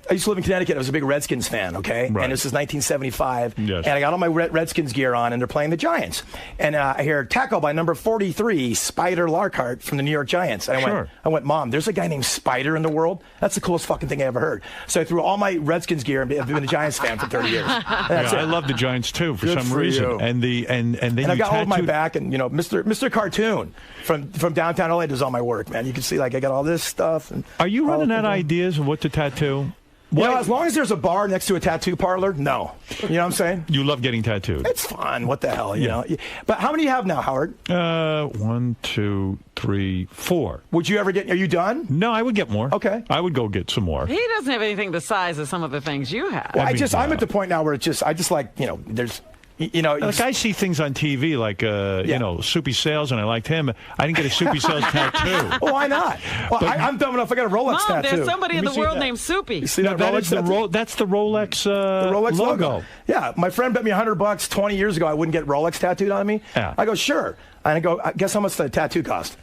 I used to live in Connecticut. I was a big Redskins fan, okay? Right. And this is 1975. Yes. And I got all my Redskins gear on, and they're playing the Giants. And I hear tackle by number 43, Spider Lockhart from the New York Giants. And I went, Mom, there's a guy named Spider in the world? That's the coolest fucking thing I ever heard. So I threw all my Redskins gear and I've been a Giants fan for 30 years. That's Yeah, I it. love the Giants too for Good some for reason. you. And then And you I've got all of my tattooed- back, and Mr. Cartoon from downtown LA does all my work, man. You can see like I got all this stuff. And Are you all running of out of it. ideas of what to tattoo? You know, as long as there's a bar next to a tattoo parlor, no. You know what I'm saying? You love getting tattooed. It's fun. What the hell, you know? But how many do you have now, Howard? 1, 2, 3, 4. Would you ever get? Are you done? No, I would get more. Okay. I would go get some more. He doesn't have anything the size of some of the things you have. Well, I'm at the point now where I just like, there's you know, like I see things on TV like you know, Soupy Sales, and I liked him. I didn't get a Soupy Sales tattoo. Well, why not? Well, I'm dumb enough. I got a Rolex Mom, tattoo. there's somebody in the world named Soupy. You see No, that Rolex tattoo? that's the Rolex, the Rolex logo. Yeah, my friend bet me $100 20 years ago I wouldn't get Rolex tattooed on me. Yeah. I go, sure. And I go, guess how much the tattoo cost?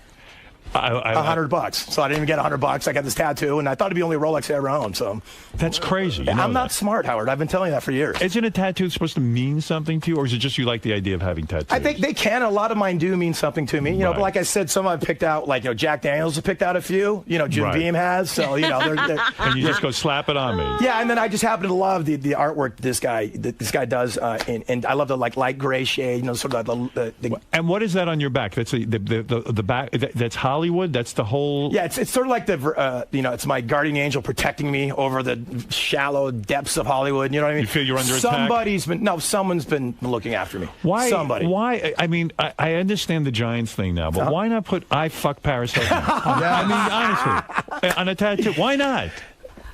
$100. So I didn't even get $100. I got this tattoo, and I thought it'd be only a Rolex I ever owned. So that's crazy. You know I'm not smart, Howard. I've been telling you that for years. Isn't a tattoo supposed to mean something to you, or is it just you like the idea of having tattoos? I think they can. A lot of mine do mean something to me. You know, but like I said, some I've picked out, like, you know, Jack Daniels has picked out a few. You know, Jim Beam has. So, you know, they're and you just go slap it on me. Yeah, and then I just happen to love the artwork this guy does, and I love the light gray shade. You know, sort of the And what is that on your back? That's the back. That's Hollywood. That's the whole. Yeah, it's sort of like the you know, it's my guardian angel protecting me over the shallow depths of Hollywood. You know what I mean? You feel you're under attack? Someone's been looking after me. Why? Somebody. Why? I mean, I understand the Giants thing now, but why not put "I fuck Paris Hilton"? I mean, honestly, on a tattoo. Why not?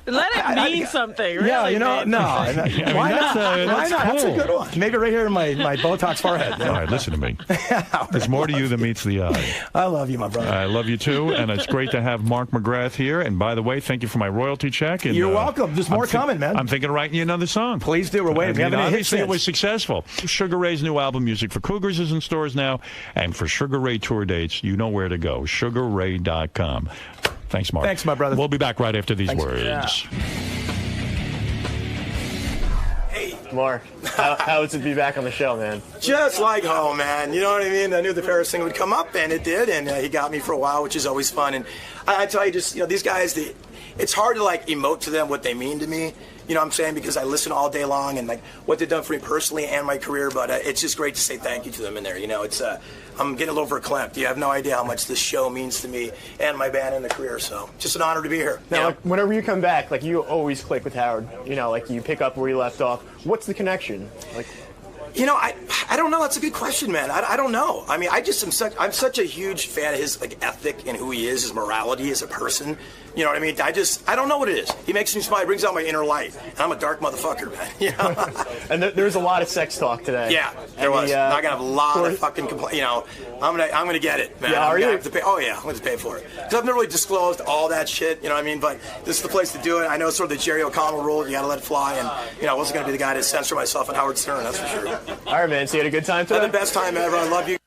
Let it mean something. Really, yeah, you know, no. I mean, why not? that's Why not? cool. That's a good one. Maybe right here in my Botox forehead. All right, listen to me. There's more to you than meets the eye. I love you, my brother. I love you too, and it's great to have Mark McGrath here. And by the way, thank you for my royalty check. And, You're welcome. There's more coming, man. I'm thinking of writing you another song. Please do. We're waiting. Obviously, it was successful. Sugar Ray's new album, Music for Cougars, is in stores now, and for Sugar Ray tour dates, you know where to go. SugarRay.com. Thanks, Mark. Thanks, my brother. We'll be back right after these words. Yeah. Mark, how is it to be back on the show, man? Just like home, man. You know what I mean? I knew the Paris thing would come up, and it did, and he got me for a while, which is always fun. And I tell you, just, you know, these guys, it's hard to, like, emote to them what they mean to me. You know what I'm saying? Because I listen all day long and, like, what they've done for me personally and my career, but it's just great to say thank you to them in there. You know, it's I'm getting a little verklempt. You have no idea how much this show means to me and my band and the career, so just an honor to be here. Now, like, whenever you come back, like, you always click with Howard. You know, like, you pick up where you left off. What's the connection? Like, you know, I don't know. That's a good question, man. I don't know. I mean, I'm such a huge fan of his, like, ethic and who he is, his morality as a person. You know what I mean? I don't know what it is. He makes me smile. He brings out my inner light. And I'm a dark motherfucker, man. You know? And there's a lot of sex talk today. Yeah, there was. I'm not gonna have a lot of fucking complaints. You know, I'm gonna get it, man. Yeah, I'm gonna have to pay. Oh yeah, I'm gonna pay for it. Because I've never really disclosed all that shit. You know what I mean? But this is the place to do it. I know it's sort of the Jerry O'Connell rule. You gotta let it fly. And you know, I wasn't gonna be the guy to censor myself on Howard Stern. That's for sure. All right, man. So you had a good time today? I had the best time ever. I love you.